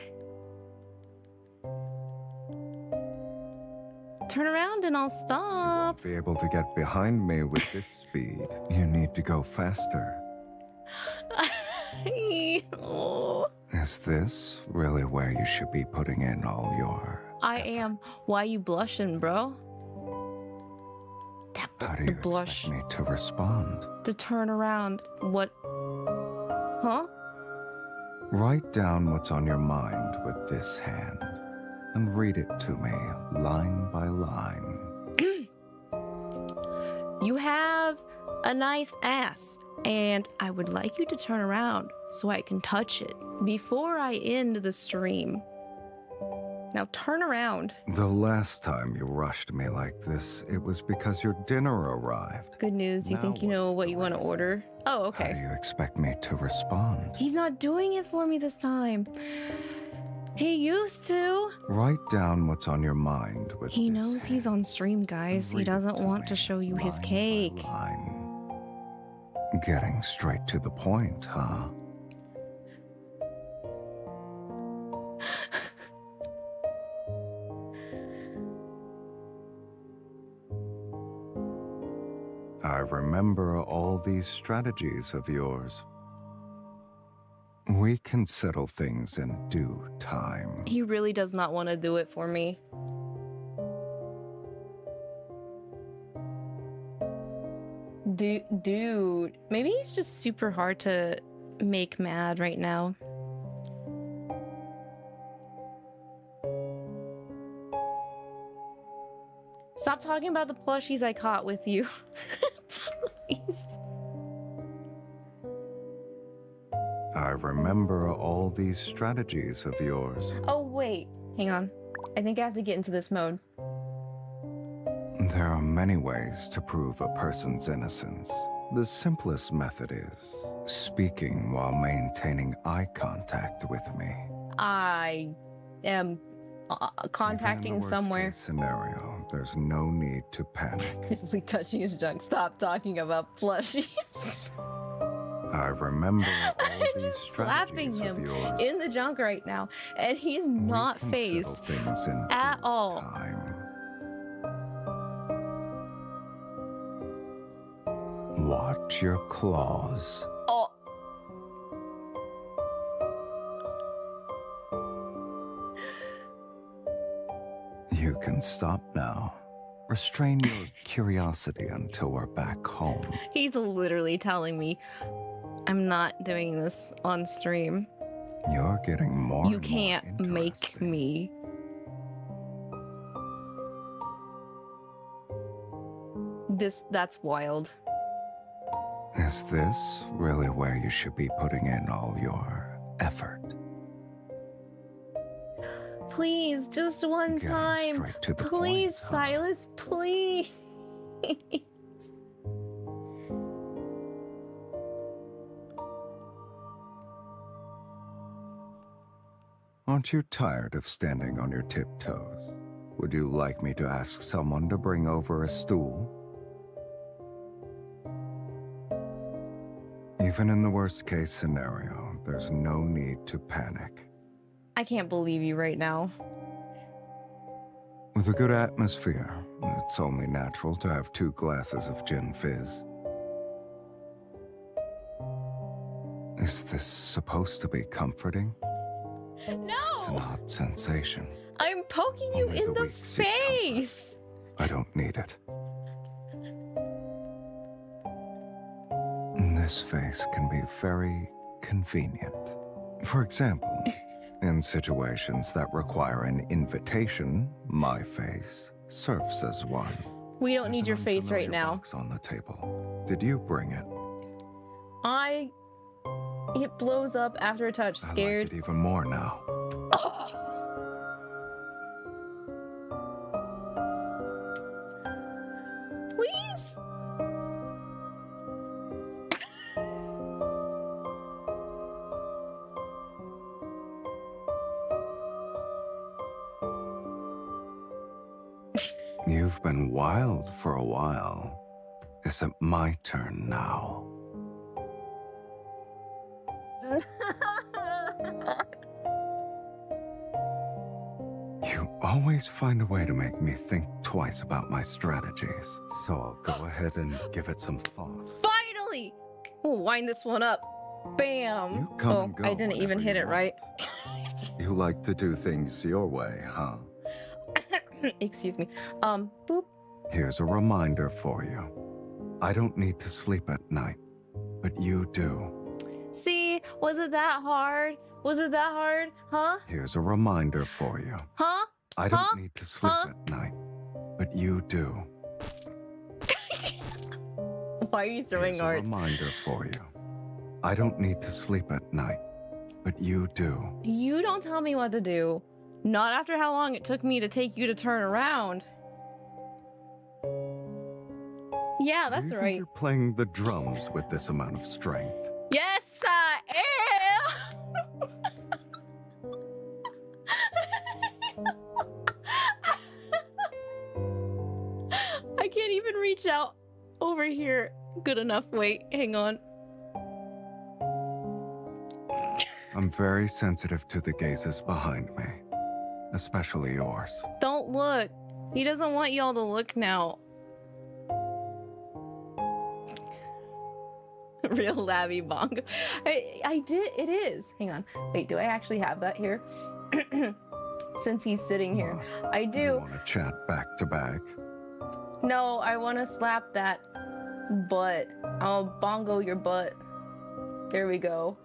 Turn around and I'll stop. Be able to get behind me with this speed. You need to go faster. Oh. Is this really where you should be putting in all your... I am. Why you blushing, bro? How do you expect me to respond? To turn around. What? Huh? Write down what's on your mind with this hand and read it to me line by line. You have a nice ass, and I would like you to turn around so I can touch it before I end the stream. Now turn around. The last time you rushed me like this, it was because your dinner arrived. Good news, you think you know what you want to order? Oh, okay. How do you expect me to respond? He's not doing it for me this time. He used to. Write down what's on your mind with He knows he's on stream, guys. He doesn't want to show you his cake. Getting straight to the point, huh? I remember all these strategies of yours. We can settle things in due time. He really does not want to do it for me. Dude, maybe he's just super hard to make mad right now. Stop talking about the plushies I caught with you. Please. I remember all these strategies of yours. Oh, wait. Hang on. I think I have to get into this mode. There are many ways to prove a person's innocence. The simplest method is speaking while maintaining eye contact with me. I am contacting somewhere. Scenario, there's no need to panic. Simply touching his junk. Stop talking about plushies. I remember all I'm these just slapping strategies him of yours. in the junk right now, and he's not phased Things in at all. time. Watch your claws. Oh. You can stop now. Restrain your curiosity until we're back home. He's literally telling me I'm not doing this on stream. You're getting more. You can't make me. That's wild. Is this really where you should be putting in all your effort? Please, just one time. straight to the Please, Sylus, please. Aren't you tired of standing on your tiptoes? Would you like me to ask someone to bring over a stool? Even in the worst case scenario, there's no need to panic. I can't believe you right now. With a good atmosphere, it's only natural to have 2 glasses of gin fizz. Is this supposed to be comforting? No! It's an odd sensation. I'm poking you in the face! I don't need it. This face can be very convenient. For example, in situations that require an invitation, my face serves as one. We don't need your face right now. Box on the table. Did you bring it? It blows up after a touch. Scared. I like it even more now. Please? You've been wild for a while. Is it my turn now? You always find a way to make me think twice about my strategies, so I'll go ahead and give it some thought. Finally! We'll wind this one up. Bam! You come and go I didn't even hit it right. You like to do things your way, huh? Excuse me. Boop. Here's a reminder for you. I don't need to sleep at night, but you do. See? Was it that hard? Was it that hard? Huh? Here's a reminder for you. Huh? I don't need to sleep at night, but you do. Why are you throwing Here's arts? a reminder for you. I don't need to sleep at night, but you do. You don't tell me what to do. Not after how long it took me to take you to turn around. Yeah, that's Do you right. think you're playing the drums with this amount of strength? Yes, I am. I can't even reach out over here good enough. Wait, hang on. I'm very sensitive to the gazes behind me, especially yours. Don't look. He doesn't want y'all to look now. Real Lavi bongo. I did. It is. Hang on. Wait, do I actually have that here? Since he's sitting here. I do. You want to chat back to back? No, I want to slap that butt. I'll bongo your butt. There we go.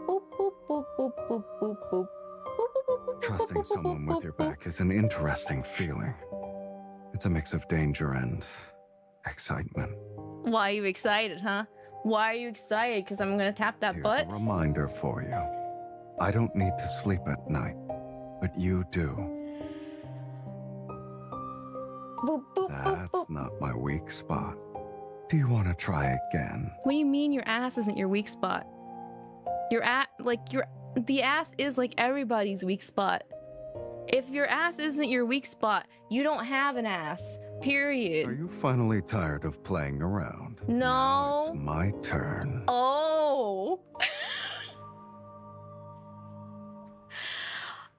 Boop, boop, boop, boop, boop, boop, boop. Trusting someone with your back is an interesting feeling. It's a mix of danger and excitement. Why are you excited, huh? Why are you excited? Because I'm going to tap that butt? Here's a reminder for you. I don't need to sleep at night, but you do. Boop, boop, That's boop, boop. not my weak spot. Do you want to try again? What do you mean your ass isn't your weak spot? The ass is like everybody's weak spot. If your ass isn't your weak spot, you don't have an ass. Period. Are you finally tired of playing around? No. Now it's my turn. Oh.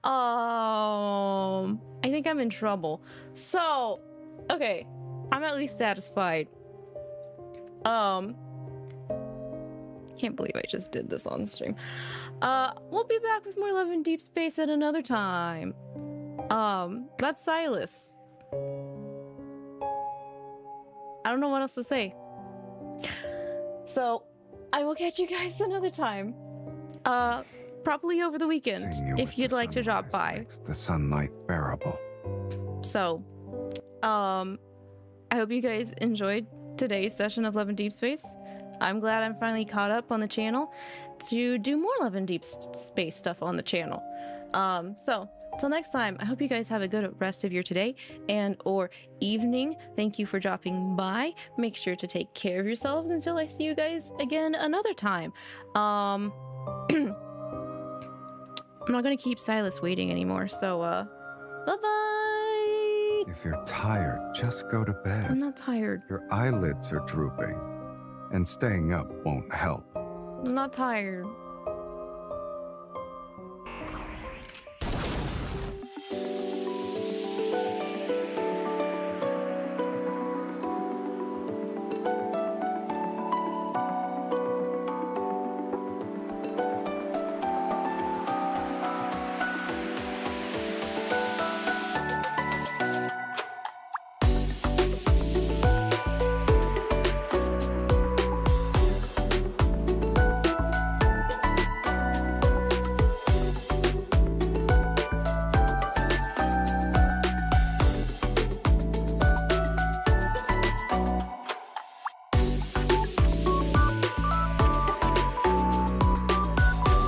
I think I'm in trouble. So, okay, I'm at least satisfied. Can't believe I just did this on stream. We'll be back with more Love in Deep Space at another time. That's Sylus. I don't know what else to say. So, I will catch you guys another time. Probably over the weekend, if you'd like to drop by. Makes the sunlight bearable. So, I hope you guys enjoyed today's session of Love in Deep Space. I'm glad I'm finally caught up on the channel to do more Love in Deep Space stuff on the channel. So, till next time, I hope you guys have a good rest of your today and or evening. Thank you for dropping by. Make sure to take care of yourselves until I see you guys again another time. I'm not gonna keep Sylus waiting anymore, so bye-bye! If you're tired, just go to bed. I'm not tired. Your eyelids are drooping, and staying up won't help. I'm not tired.